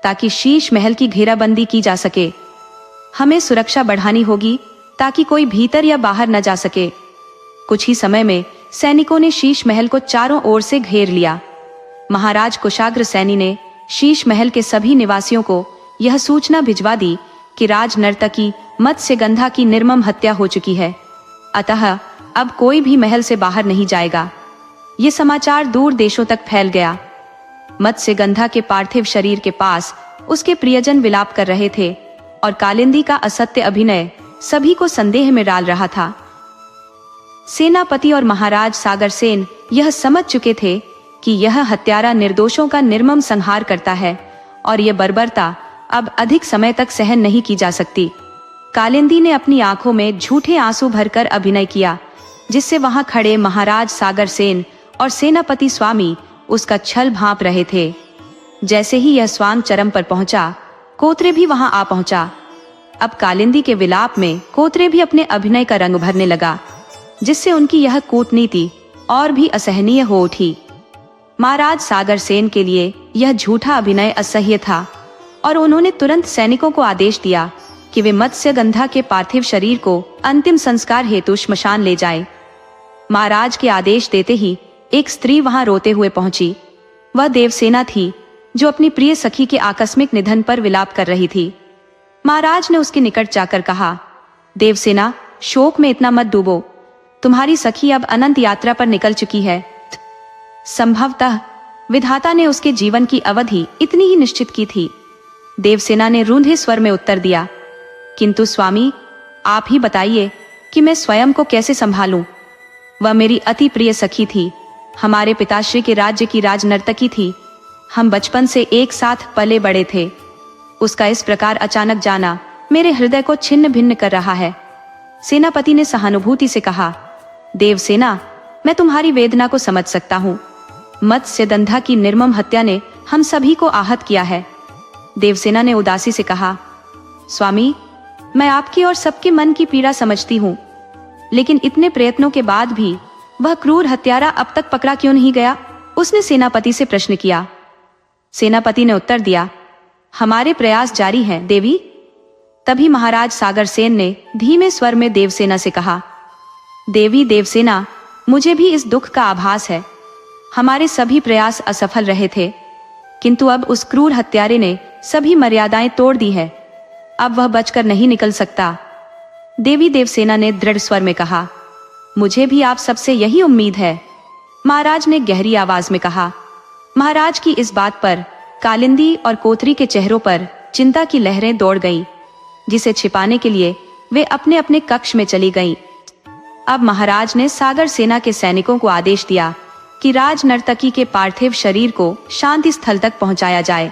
ताकि शीश महल की घेराबंदी की जा सके। हमें सुरक्षा बढ़ानी होगी ताकि कोई भीतर या बाहर न जा सके। कुछ ही समय में सैनिकों ने शीश महल को चारों ओर से घेर लिया। महाराज कुशाग्र सैनी ने शीश महल के सभी निवासियों को यह सूचना भिजवा दी कि राज नर्तकी मत्स्यगंधा की निर्मम हत्या हो चुकी है, अतः अब कोई भी महल से बाहर नहीं जाएगा। ये समाचार दूर देशों तक फैल गया। मत्स्यगंधा के पार्थिव शरीर के पास उसके प्रियजन विलाप कर रहे थे और कालिंदी का असत्य अभिनय सभी को संदेह में डाल रहा था। सेनापति और महाराज सागर सेन यह समझ चुके थे कि यह हत्यारा निर्दोषों का निर्मम संहार करता है और यह बर्बरता अब अधिक समय तक सहन नहीं की जा सकती। कालिंदी ने अपनी आंखों में झूठे आंसू भरकर अभिनय किया, जिससे वहां खड़े महाराज सागर सेन और सेनापति स्वामी उसका छल भांप रहे थे। जैसे ही यह स्वांग चरम पर पहुंचा, कोतरे भी वहां आ पहुंचा। अब कालिंदी के विलाप में कोतरे भी अपने अभिनय का रंग भरने लगा, जिससे उनकी यह कूटनीति और भी असहनीय हो उठी। महाराज सागर सेन के लिए यह झूठा अभिनय असह्य था और उन्होंने तुरंत सैनिकों को आदेश दिया कि वे मत्स्यगंधा के पार्थिव शरीर को अंतिम संस्कार हेतु श्मशान ले जाएं। महाराज के आदेश देते ही एक स्त्री वहां रोते हुए पहुंची। वह देवसेना थी, जो अपनी प्रिय सखी के आकस्मिक निधन पर विलाप कर रही थी। महाराज ने उसके निकट जाकर कहा, देवसेना, शोक में इतना मत डूबो। तुम्हारी सखी अब अनंत यात्रा पर निकल चुकी है। संभवतः विधाता ने उसके जीवन की अवधि इतनी ही निश्चित की थी। देवसेना ने रूंधे स्वर में उत्तर दिया, किंतु स्वामी, आप ही बताइए कि मैं स्वयं को कैसे संभालूं। वह मेरी अति प्रिय सखी थी, हमारे पिताश्री के राज्य की राजनर्तकी थी। हम बचपन से एक साथ पले बड़े थे। उसका इस प्रकार अचानक जाना मेरे हृदय को छिन्न भिन्न कर रहा है। सेनापति ने सहानुभूति से कहा, देवसेना, मैं तुम्हारी वेदना को समझ सकता हूँ। मत्स्यगंधा की निर्मम हत्या ने हम सभी को आहत किया है। देवसेना ने उदासी से कहा, स्वामी, मैं आपकी और सबके मन की पीड़ा समझती हूँ, लेकिन इतने प्रयत्नों के बाद भी वह क्रूर हत्यारा अब तक पकड़ा क्यों नहीं गया? उसने सेनापति से प्रश्न किया। सेनापति ने उत्तर दिया, हमारे प्रयास जारी हैं देवी। तभी महाराज सागर सेन ने धीमे स्वर में देवसेना से कहा, देवी देवसेना, मुझे भी इस दुख का आभास है। हमारे सभी प्रयास असफल रहे थे, किंतु अब उस क्रूर हत्यारे ने सभी मर्यादाएं तोड़ दी है। अब वह बचकर नहीं निकल सकता। देवी देवसेना ने दृढ़ स्वर में कहा। मुझे भी आप सबसे यही उम्मीद है, महाराज ने गहरी आवाज में कहा। महाराज की इस बात पर कालिंदी और कोतरी के चेहरों पर चिंता की लहरें दौड़ गईं, जिसे छिपाने के लिए वे अपने अपने कक्ष में चली गईं। अब महाराज ने सागर सेना के सैनिकों को आदेश दिया कि राज नर्तकी के पार्थिव शरीर को शांति स्थल तक पहुंचाया जाए।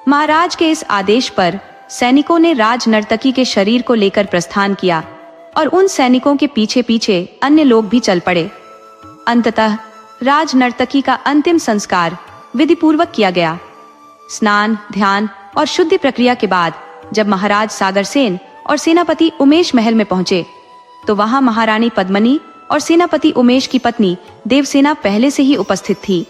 महाराज के इस आदेश पर सैनिकों ने राज नर्तकी के शरीर को लेकर प्रस्थान किया और उन सैनिकों के पीछे पीछे अन्य लोग भी चल पड़े। अंततः राज नर्तकी का अंतिम संस्कार विधिपूर्वक किया गया। स्नान, ध्यान और शुद्धि प्रक्रिया के बाद जब महाराज सागरसेन और सेनापति उमेश महल में पहुंचे, तो वहां महारानी पद्मिनी और सेनापति उमेश की पत्नी देवसेना पहले से ही उपस्थित थी।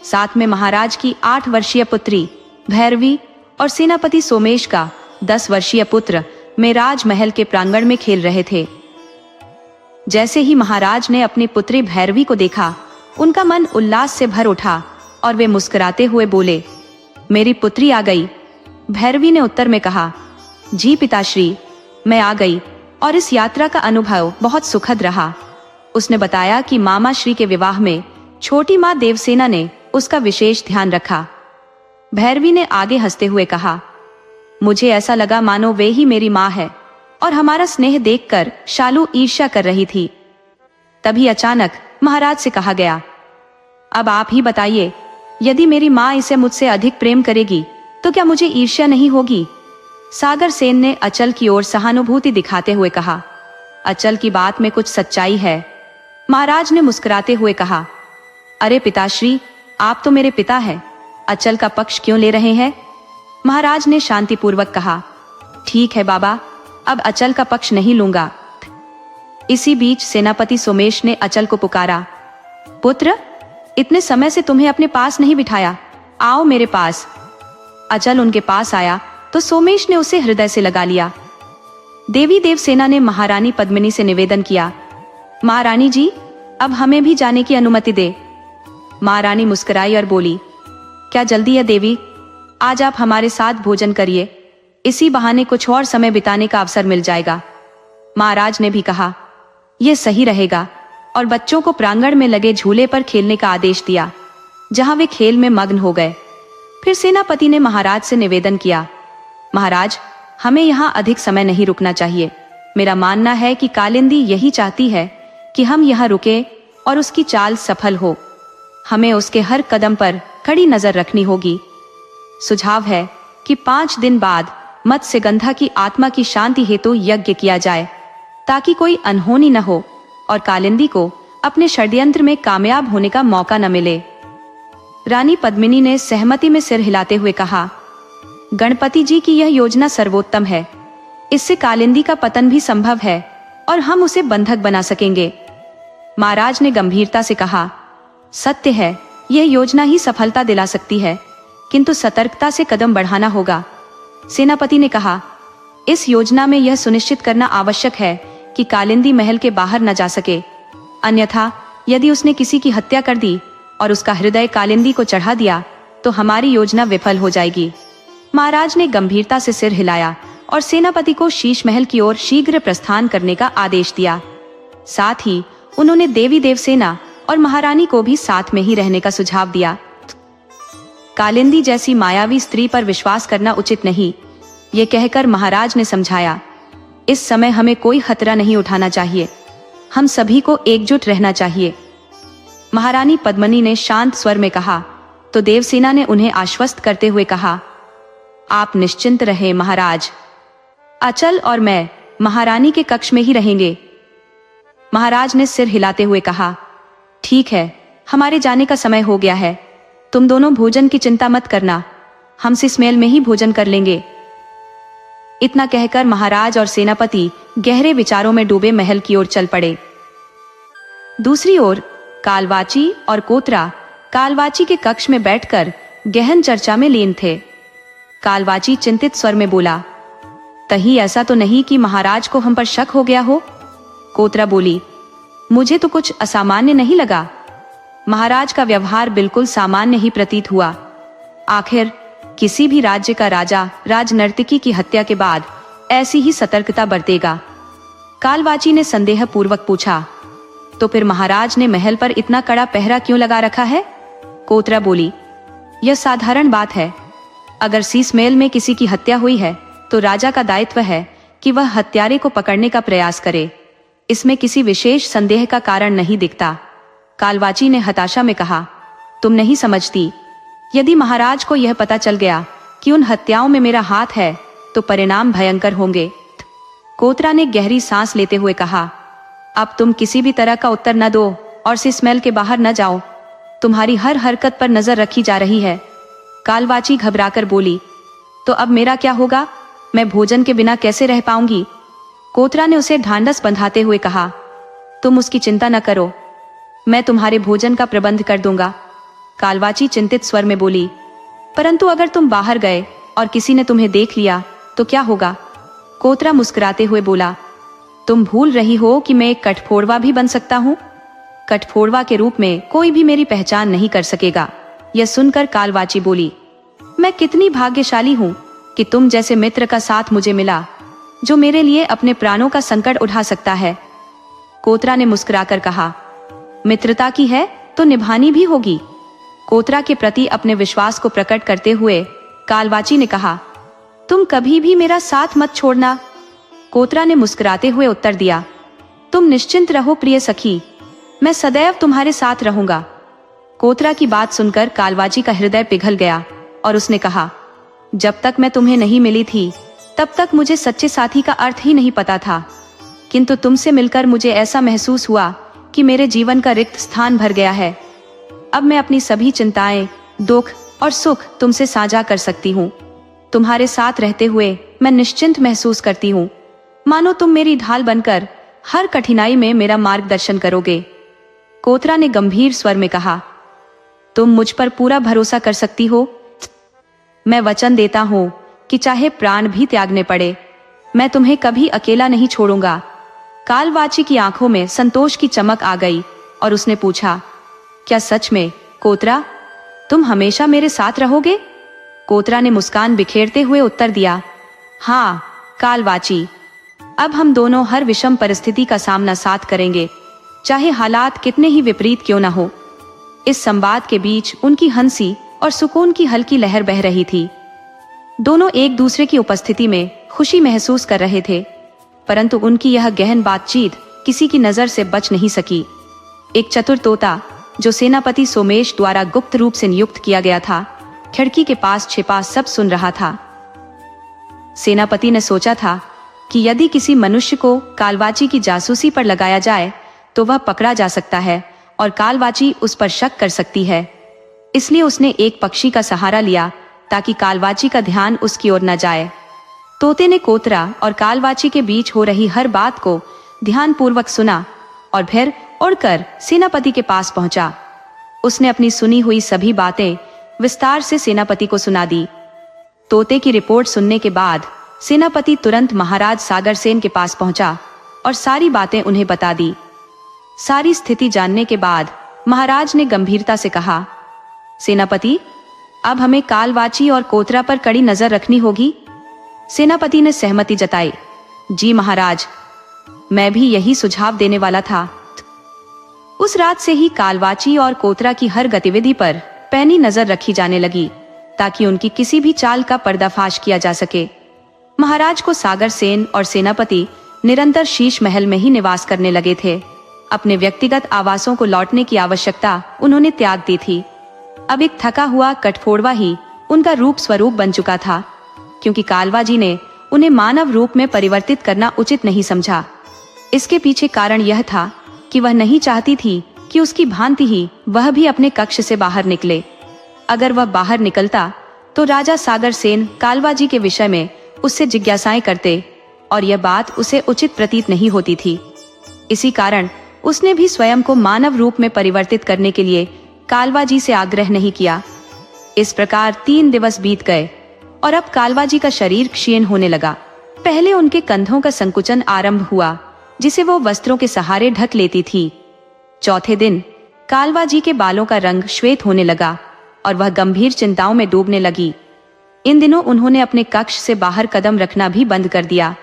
साथ में महाराज की 8 वर्षीय पुत्री भैरवी और सेनापति सोमेश का 10 वर्षीय पुत्र मेराज महल के प्रांगण में खेल रहे थे। जैसे ही महाराज ने अपनी पुत्री भैरवी को देखा, उनका मन उल्लास से भर उठा और वे मुस्कुराते हुए बोले, मेरी पुत्री आ गई। भैरवी ने उत्तर में कहा, जी पिताश्री, मैं आ गई और इस यात्रा का अनुभव बहुत सुखद रहा। उसने बताया कि मामा श्री के विवाह में छोटी माँ देवसेना ने उसका विशेष ध्यान रखा। भैरवी ने आगे हंसते हुए कहा, मुझे ऐसा लगा मानो वे ही मेरी माँ है और हमारा स्नेह देखकर शालू ईर्ष्या कर रही थी। तभी अचानक महाराज से कहा गया, अब आप ही बताइए, यदि मेरी माँ इसे मुझसे अधिक प्रेम करेगी तो क्या मुझे ईर्ष्या नहीं होगी? सागर सेन ने अचल की ओर सहानुभूति दिखाते हुए कहा, अचल की बात में कुछ सच्चाई है। महाराज ने मुस्कुराते हुए कहा, अरे पिताश्री, आप तो मेरे पिता हैं, अचल का पक्ष क्यों ले रहे हैं? महाराज ने शांतिपूर्वक कहा, ठीक है बाबा, अब अचल का पक्ष नहीं लूंगा। इसी बीच सेनापति सोमेश ने अचल को पुकारा, पुत्र, इतने समय से तुम्हें अपने पास नहीं बिठाया, आओ मेरे पास। अचल उनके पास आया तो सोमेश ने उसे हृदय से लगा लिया। देवी देवसेना ने महारानी पद्मिनी से निवेदन किया, महारानी जी, अब हमें भी जाने की अनुमति दे। महारानी मुस्कुराई और बोली, क्या जल्दी है देवी, आज आप हमारे साथ भोजन करिए, इसी बहाने कुछ और समय बिताने का अवसर मिल जाएगा। महाराज ने भी कहा, यह सही रहेगा, और बच्चों को प्रांगण में लगे झूले पर खेलने का आदेश दिया, जहां वे खेल में मग्न हो गए। फिर सेनापति ने महाराज से निवेदन किया, महाराज, हमें यहाँ अधिक समय नहीं रुकना चाहिए। मेरा मानना है कि कालिंदी यही चाहती है कि हम यहाँ रुके और उसकी चाल सफल हो। हमें उसके हर कदम पर कड़ी नजर रखनी होगी। सुझाव है कि 5 दिन बाद मत्स्यगंधा की आत्मा की शांति हेतु यज्ञ किया जाए, ताकि कोई अनहोनी न हो और कालिंदी को अपने षड्यंत्र में कामयाब होने का मौका न मिले। रानी पद्मिनी ने सहमति में सिर हिलाते हुए कहा, गणपति जी की यह योजना सर्वोत्तम है। इससे कालिंदी का पतन भी संभव है और हम उसे बंधक बना सकेंगे। महाराज ने गंभीरता से कहा, सत्य है, यह योजना ही सफलता दिला सकती है, किंतु सतर्कता से कदम बढ़ाना होगा। सेनापति ने कहा, इस योजना में यह सुनिश्चित करना आवश्यक है कि कालिंदी महल के बाहर न जा सके, अन्यथा यदि उसने किसी की हत्या कर दी और उसका हृदय कालिंदी को चढ़ा दिया तो हमारी योजना विफल हो जाएगी। महाराज ने गंभीरता से सिर हिलाया और सेनापति को शीश महल की ओर शीघ्र प्रस्थान करने का आदेश दिया। साथ ही उन्होंने देवी देवसेना और महारानी को भी साथ में ही रहने का सुझाव दिया। कालिंदी जैसी मायावी स्त्री पर विश्वास करना उचित नहीं, ये कहकर महाराज ने समझाया, इस समय हमें कोई खतरा नहीं उठाना चाहिए, हम सभी को एकजुट रहना चाहिए। महारानी पद्मिनी ने शांत स्वर में कहा तो देवसेना ने उन्हें आश्वस्त करते हुए कहा, आप निश्चिंत रहें महाराज, अचल और मैं महारानी के कक्ष में ही रहेंगे। महाराज ने सिर हिलाते हुए कहा, ठीक है, हमारे जाने का समय हो गया है, तुम दोनों भोजन की चिंता मत करना, हम इस मेल में ही भोजन कर लेंगे। इतना कहकर महाराज और सेनापति गहरे विचारों में डूबे महल की ओर चल पड़े। दूसरी ओर कालवाची और कोतरा कालवाची के कक्ष में बैठकर गहन चर्चा में लीन थे। कालवाची चिंतित स्वर में बोला, कहीं ऐसा तो नहीं कि महाराज को हम पर शक हो गया हो? कोतरा बोली, मुझे तो कुछ असामान्य नहीं लगा। महाराज का व्यवहार बिल्कुल सामान्य ही प्रतीत हुआ। आखिर किसी भी राज्य का राजा राजनर्तकी की हत्या के बाद ऐसी ही सतर्कता बरतेगा। कालवाची ने संदेह पूर्वक पूछा, तो फिर महाराज ने महल पर इतना कड़ा पहरा क्यों लगा रखा है? कोतरा बोली, यह साधारण बात है। अगर सीसमेल में किसी की हत्या हुई है तो राजा का दायित्व है कि वह हत्यारे को पकड़ने का प्रयास करे। इसमें किसी विशेष संदेह का कारण नहीं दिखता। कालवाची ने हताशा में कहा, तुम नहीं समझती। यदि महाराज को यह पता चल गया कि उन हत्याओं में मेरा हाथ है तो परिणाम भयंकर होंगे। कोतरा ने गहरी सांस लेते हुए कहा, अब तुम किसी भी तरह का उत्तर न दो और सीसमेल के बाहर न जाओ। तुम्हारी हर हरकत पर नजर रखी जा रही है। कालवाची घबराकर बोली, तो अब मेरा क्या होगा? मैं भोजन के बिना कैसे रह पाऊंगी? कोतरा ने उसे ढांढस बंधाते हुए कहा, तुम उसकी चिंता न करो, मैं तुम्हारे भोजन का प्रबंध कर दूंगा। कालवाची चिंतित स्वर में बोली, परंतु अगर तुम बाहर गए और किसी ने तुम्हें देख लिया तो क्या होगा? कोतरा मुस्कुराते हुए बोला, तुम भूल रही हो कि मैं एक कठफोड़वा भी बन सकता हूँ। कठफोड़वा के रूप में कोई भी मेरी पहचान नहीं कर सकेगा। यह सुनकर कालवाची बोली, मैं कितनी भाग्यशाली हूँ कि तुम जैसे मित्र का साथ मुझे मिला, जो मेरे लिए अपने प्राणों का संकट उठा सकता है। कोतरा ने मुस्कुराकर कहा, मित्रता की है तो निभानी भी होगी। कोतरा के प्रति अपने विश्वास को प्रकट करते हुए कालवाची ने कहा, तुम कभी भी मेरा साथ मत छोड़ना। कोतरा ने मुस्कुराते हुए उत्तर दिया, तुम निश्चिंत रहो प्रिय सखी, मैं सदैव तुम्हारे साथ रहूंगा। कोतरा की बात सुनकर कालवाची का हृदय पिघल गया और उसने कहा, जब तक मैं तुम्हें नहीं मिली थी तब तक मुझे सच्चे साथी का अर्थ ही नहीं पता था, किंतु तुमसे मिलकर मुझे ऐसा महसूस हुआ कि मेरे जीवन का रिक्त स्थान भर गया है। अब मैं अपनी सभी चिंताएं, दुख और सुख तुमसे साझा कर सकती हूँ। तुम्हारे साथ रहते हुए मैं निश्चिंत महसूस करती हूँ, मानो तुम मेरी ढाल बनकर हर कठिनाई में मेरा मार्गदर्शन करोगे। कोतरा ने गंभीर स्वर में कहा, तुम मुझ पर पूरा भरोसा कर सकती हो। मैं वचन देता हूँ कि चाहे प्राण भी त्यागने पड़े, मैं तुम्हें कभी अकेला नहीं छोड़ूंगा। कालवाची की आंखों में संतोष की चमक आ गई और उसने पूछा, क्या सच में कोतरा, तुम हमेशा मेरे साथ रहोगे? कोतरा ने मुस्कान बिखेरते हुए उत्तर दिया, हाँ कालवाची, अब हम दोनों हर विषम परिस्थिति का सामना साथ करेंगे, चाहे हालात कितने ही विपरीत क्यों न हो। इस संवाद के बीच उनकी हंसी और सुकून की हल्की लहर बह रही थी। दोनों एक दूसरे की उपस्थिति में खुशी महसूस कर रहे थे, परंतु उनकी यह गहन बातचीत किसी की नजर से बच नहीं सकी। एक चतुर तोता, जो सेनापति सोमेश द्वारा गुप्त रूप से नियुक्त किया गया था, खिड़की के पास छिपा सब सुन रहा था। सेनापति ने सोचा था कि यदि किसी मनुष्य को कालवाची की जासूसी पर लगाया जाए तो वह पकड़ा जा सकता है और कालवाची उस पर शक कर सकती है। इसलिए उसने एक पक्षी का सहारा लिया ताकि कालवाची का ध्यान उसकी ओर न जाए। तोते ने कोतरा और कालवाची के बीच हो रही हर बात को ध्यानपूर्वक सुना और फिर उड़कर सेनापति के पास पहुंचा। उसने अपनी सुनी हुई सभी बातें विस्तार से सेनापति को सुना दी। तोते की रिपोर्ट सुनने के बाद सेनापति तुरंत महाराज सागरसेन के पास पहुंचा और सारी बातें उन्हें बता दी। सारी स्थिति जानने के बाद महाराज ने गंभीरता से कहा, सेनापति, अब हमें कालवाची और कोतरा पर कड़ी नजर रखनी होगी। सेनापति ने सहमति जताई। जी महाराज, मैं भी यही सुझाव देने वाला था। उस रात से ही कालवाची और कोतरा की हर गतिविधि पर पैनी नजर रखी जाने लगी ताकि उनकी किसी भी चाल का पर्दाफाश किया जा सके। महाराज को सागरसेन और सेनापति निरंतर शीश महल में ही निवास करने लगे थे। अपने व्यक्तिगत आवासों को लौटने की आवश्यकता उन्होंने त्याग दी थी। अब एक थका हुआ कठफोड़वा ही उनका रूप स्वरूप बन चुका था, क्योंकि कालवाजी ने उन्हें मानव रूप में परिवर्तित करना उचित नहीं समझा। इसके पीछे कारण यह था कि वह नहीं चाहती थी कि उसकी भांति ही वह भी अपने कक्ष से बाहर निकले। अगर वह बाहर निकलता तो राजा सागरसेन कालवाजी के विषय में उससे जिज्ञासाएं करते और यह बात उसे उचित प्रतीत नहीं होती थी। इसी कारण उसने भी स्वयं को मानव रूप में परिवर्तित करने के लिए कालवाजी से आग्रह नहीं किया। इस प्रकार 3 दिवस बीत गए और अब कालवाजी का शरीर क्षीण होने लगा। पहले उनके कंधों का संकुचन आरंभ हुआ, जिसे वो वस्त्रों के सहारे ढक लेती थी, चौथे दिन कालवा जी के बालों का रंग श्वेत होने लगा और वह गंभीर चिंताओं में डूबने लगी। इन दिनों उन्होंने अपने कक्ष से बाहर कदम रखना भी बंद कर दिया।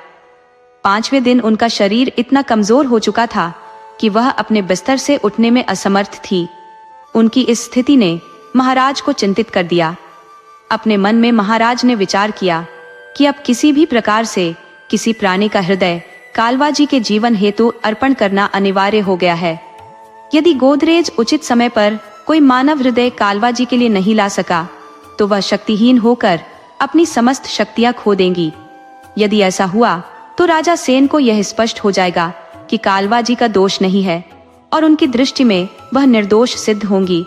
5वें दिन उनका शरीर इतना कमजोर हो चुका था कि वह अपने बिस्तर से उठने में असमर्थ थी। उनकी इस स्थिति ने महाराज को चिंतित कर दिया। अपने मन में महाराज ने विचार किया कि अब किसी भी प्रकार से किसी प्राणी का हृदय कालवा जी के जीवन हेतु अर्पण करना अनिवार्य हो गया है। यदि गोदरेज उचित समय पर कोई मानव हृदय कालवा जी के लिए नहीं ला सका तो वह शक्तिहीन होकर अपनी समस्त शक्तियां खो देंगी। यदि ऐसा हुआ तो राजा सेन को यह स्पष्ट हो जाएगा कि कालवा जी का दोष नहीं है और उनकी दृष्टि में वह निर्दोष सिद्ध होंगी।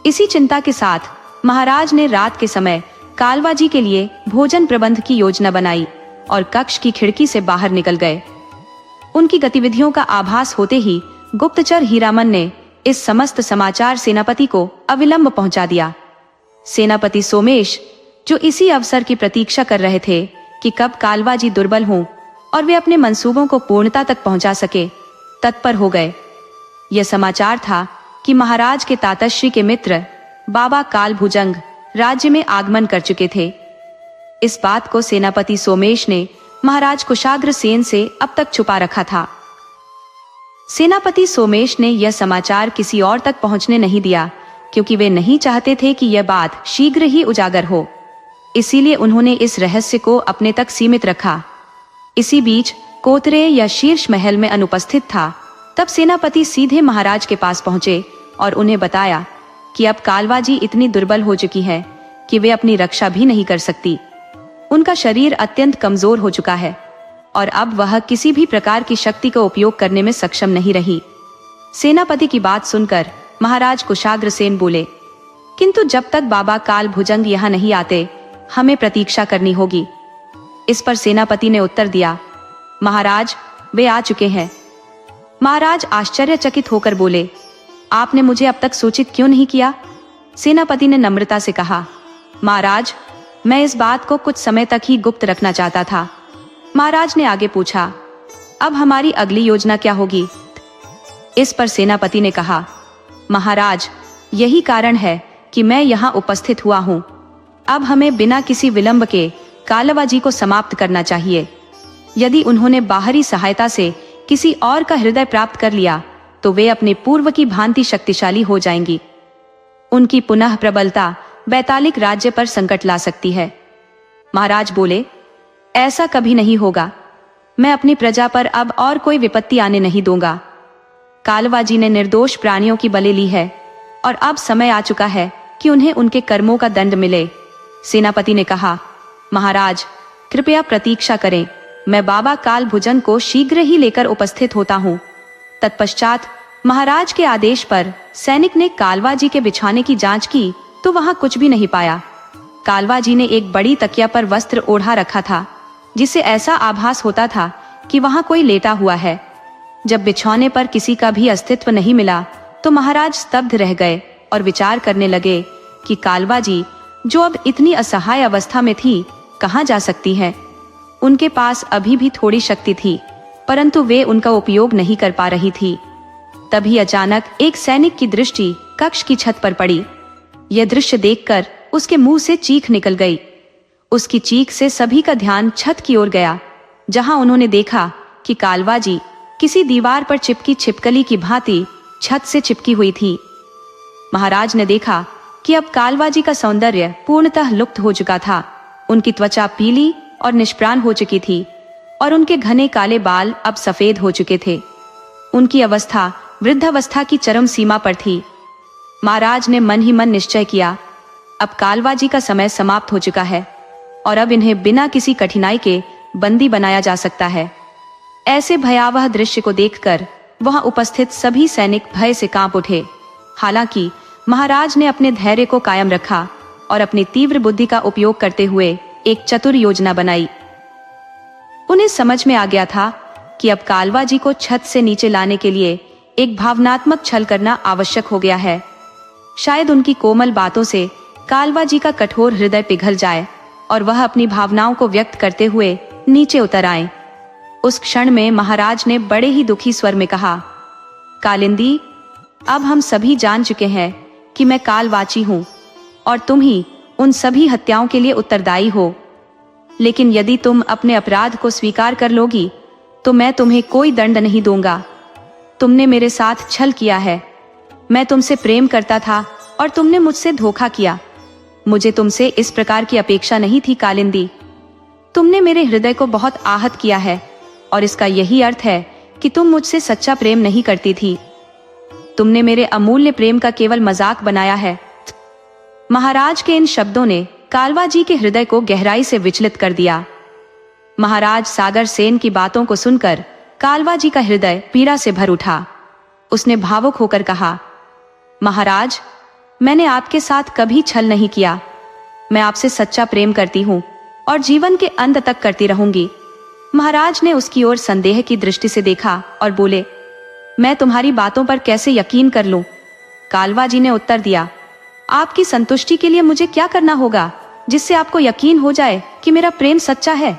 इसी चिंता के साथ महाराज ने रात के समय कालवा जी के लिए भोजन प्रबंध की योजना बनाई और कक्ष की खिड़की से बाहर निकल गए। उनकी गतिविधियों का आभास होते ही गुप्तचर हीरामन ने इस समस्त समाचार सेनापति को अविलंब पहुंचा दिया। सेनापति सोमेश, जो इसी अवसर की प्रतीक्षा कर रहे थे कि कब कालवा जी दुर्बल हों और वे अपने मंसूबों को पूर्णता तक पहुंचा सके, तत्पर हो गए। यह समाचार था कि महाराज के तातश्री के मित्र बाबा काल भुजंग राज्य में आगमन कर चुके थे। इस बात को सेनापति सोमेश ने महाराज कुशाग्र सेन से अब तक छुपा रखा था। सेनापति सोमेश ने यह समाचार किसी और तक पहुंचने नहीं दिया, क्योंकि वे नहीं चाहते थे कि यह बात शीघ्र ही उजागर हो। इसीलिए उन्होंने इस रहस्य को अपने तक सीमित रखा। इसी बीच कोतरे या शीर्ष महल में अनुपस्थित था। तब सेनापति सीधे महाराज के पास पहुंचे और उन्हें बताया कि अब कालवा जी इतनी दुर्बल हो चुकी है कि वे अपनी रक्षा भी नहीं कर सकती। उनका शरीर अत्यंत कमजोर हो चुका है और अब वह किसी भी प्रकार की शक्ति का उपयोग करने में सक्षम नहीं रही। सेनापति की बात सुनकर महाराज कुशाग्र सेन बोले, किंतु जब तक बाबा काल भुजंग यहाँ नहीं आते हमें प्रतीक्षा करनी होगी। इस पर सेनापति ने उत्तर दिया, महाराज वे आ चुके हैं। महाराज आश्चर्यचकित होकर बोले, आपने मुझे अब तक सूचित क्यों नहीं किया? सेनापति ने नम्रता से कहा, महाराज मैं इस बात को कुछ समय तक ही गुप्त रखना चाहता था। महाराज ने आगे पूछा, अब हमारी अगली योजना क्या होगी? इस पर सेनापति ने कहा, महाराज यही कारण है कि मैं यहाँ उपस्थित हुआ हूँ। अब हमें बिना किसी विलंब के कालवा जी को समाप्त करना चाहिए। यदि उन्होंने बाहरी सहायता से किसी और का हृदय प्राप्त कर लिया तो वे अपने पूर्व की भांति शक्तिशाली हो जाएंगी। उनकी पुनः प्रबलता बैतालिक राज्य पर संकट ला सकती है। महाराज बोले, ऐसा कभी नहीं होगा। मैं अपनी प्रजा पर अब और कोई विपत्ति आने नहीं दूंगा। कालवा जी ने निर्दोष प्राणियों की बलि ली है और अब समय आ चुका है कि उन्हें उनके कर्मों का दंड मिले। सेनापति ने कहा, महाराज कृपया प्रतीक्षा करें, मैं बाबा काल भुजंग को शीघ्र ही लेकर उपस्थित होता हूँ। तत्पश्चात महाराज के आदेश पर सैनिक ने कालवा जी के बिछाने की जांच की तो वहां कुछ भी नहीं पाया। कालवा जी ने एक बड़ी तकिया पर वस्त्र ओढ़ा रखा था, जिससे ऐसा आभास होता था कि वहां कोई लेटा हुआ है। जब बिछौने पर किसी का भी अस्तित्व नहीं मिला तो महाराज स्तब्ध रह गए और विचार करने लगे कि कालवा जी, जो अब इतनी असहाय अवस्था में थी, कहाँ जा सकती है। उनके पास अभी भी थोड़ी शक्ति थी, परंतु वे उनका उपयोग नहीं कर पा रही थी। तभी अचानक एक सैनिक की दृष्टि कक्ष की छत पर पड़ी। यह दृश्य देखकर उसके मुंह से चीख निकल गई। उसकी चीख से सभी का ध्यान छत की ओर गया, जहां उन्होंने देखा कि कालवा जी किसी दीवार पर चिपकी छिपकली की भांति छत से चिपकी हुई थी। महाराज ने देखा कि अब कालवा जी का सौंदर्य पूर्णतः लुप्त हो चुका था। उनकी त्वचा पीली और निष्प्राण हो चुकी थी और उनके घने काले बाल अब सफेद हो चुके थे। उनकी अवस्था वृद्धावस्था की चरम सीमा पर थी। महाराज ने मन ही मन निश्चय किया, अब कालवा जी का समय समाप्त हो चुका है और अब इन्हें बिना किसी कठिनाई के बंदी बनाया जा सकता है। ऐसे भयावह दृश्य को देखकर वहां उपस्थित सभी सैनिक भय से कांप उठे। हालांकि महाराज ने अपने धैर्य को कायम रखा और अपनी तीव्र बुद्धि का उपयोग करते हुए एक चतुर योजना बनाई। उन्हें समझ में आ गया था कि अब कालवा जी को छत से नीचे लाने के लिए एक भावनात्मक छल करना आवश्यक हो गया है। शायद उनकी कोमल बातों से कालवा जी का कठोर हृदय पिघल जाए और वह अपनी भावनाओं को व्यक्त करते हुए नीचे उतर आए। उस क्षण में महाराज ने बड़े ही दुखी स्वर में कहा, कालिंदी, अब हम सभी जान चुके हैं कि मैं कालवाची हूँ और तुम ही उन सभी हत्याओं के लिए उत्तरदायी हो। लेकिन यदि तुम अपने अपराध को स्वीकार कर लोगी तो मैं तुम्हें कोई दंड नहीं दूंगा। तुमने मेरे साथ छल किया है। मैं तुमसे प्रेम करता था और तुमने मुझसे धोखा किया। मुझे तुमसे इस प्रकार की अपेक्षा नहीं थी कालिंदी। तुमने मेरे हृदय को बहुत आहत किया है और इसका यही अर्थ है कि तुम मुझसे सच्चा प्रेम नहीं करती थी। तुमने मेरे अमूल्य प्रेम का केवल मजाक बनाया है। महाराज के इन शब्दों ने कालवा जी के हृदय को गहराई से विचलित कर दिया। महाराज सागर सेन की बातों को सुनकर कालवा जी का हृदय पीड़ा से भर उठा। उसने भावुक होकर कहा, महाराज, मैंने आपके साथ कभी छल नहीं किया। मैं आपसे सच्चा प्रेम करती हूँ और जीवन के अंत तक करती रहूंगी। महाराज ने उसकी ओर संदेह की दृष्टि से देखा और बोले, मैं तुम्हारी बातों पर कैसे यकीन कर लूं? कालवा जी ने उत्तर दिया, आपकी संतुष्टि के लिए मुझे क्या करना होगा जिससे आपको यकीन हो जाए कि मेरा प्रेम सच्चा है?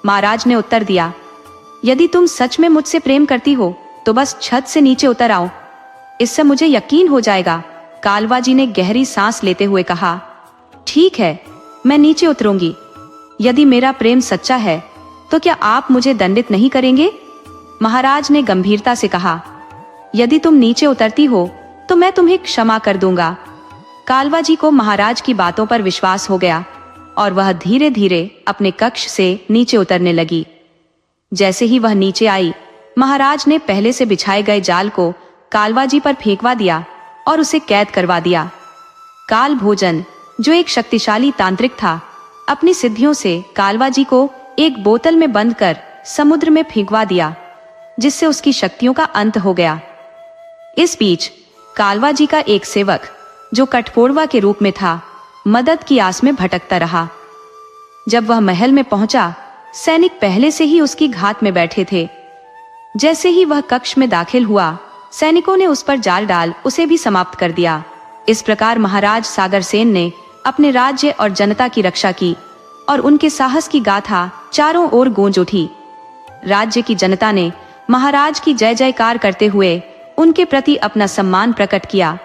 महाराज ने उत्तर दिया, यदि तुम सच में मुझसे प्रेम करती हो तो बस छत से नीचे उतर आओ, इससे मुझे यकीन हो जाएगा। कालवा जी ने गहरी सांस लेते हुए कहा, ठीक है, मैं नीचे उतरूंगी। यदि मेरा प्रेम सच्चा है तो क्या आप मुझे दंडित नहीं करेंगे? महाराज ने गंभीरता से कहा, यदि तुम नीचे उतरती हो तो मैं तुम्हें क्षमा कर दूंगा। कालवा जी को महाराज की बातों पर विश्वास हो गया और वह धीरे धीरे अपने कक्ष से नीचे उतरने लगी। जैसे ही वह नीचे आई, महाराज ने पहले से बिछाए गए जाल को कालवा जी पर फेंकवा दिया और उसे कैद करवा दिया। काल भोजन, जो एक शक्तिशाली तांत्रिक था, अपनी सिद्धियों से कालवा जी को एक बोतल में बंद कर समुद्र में फेंकवा दिया, जिससे उसकी शक्तियों का अंत हो गया। इस बीच कालवा जी का एक सेवक, जो कठफोड़वा के रूप में था, मदद की आस में भटकता रहा। जब वह महल में पहुंचा, सैनिक पहले से ही उसकी घात में बैठे थे। जैसे ही वह कक्ष में दाखिल हुआ, सैनिकों ने उस पर जाल डाल उसे भी समाप्त कर दिया। इस प्रकार महाराज सागर सेन ने अपने राज्य और जनता की रक्षा की और उनके साहस की गाथा चारों ओर गूंज उठी। राज्य की जनता ने महाराज की जय जयकार करते हुए उनके प्रति अपना सम्मान प्रकट किया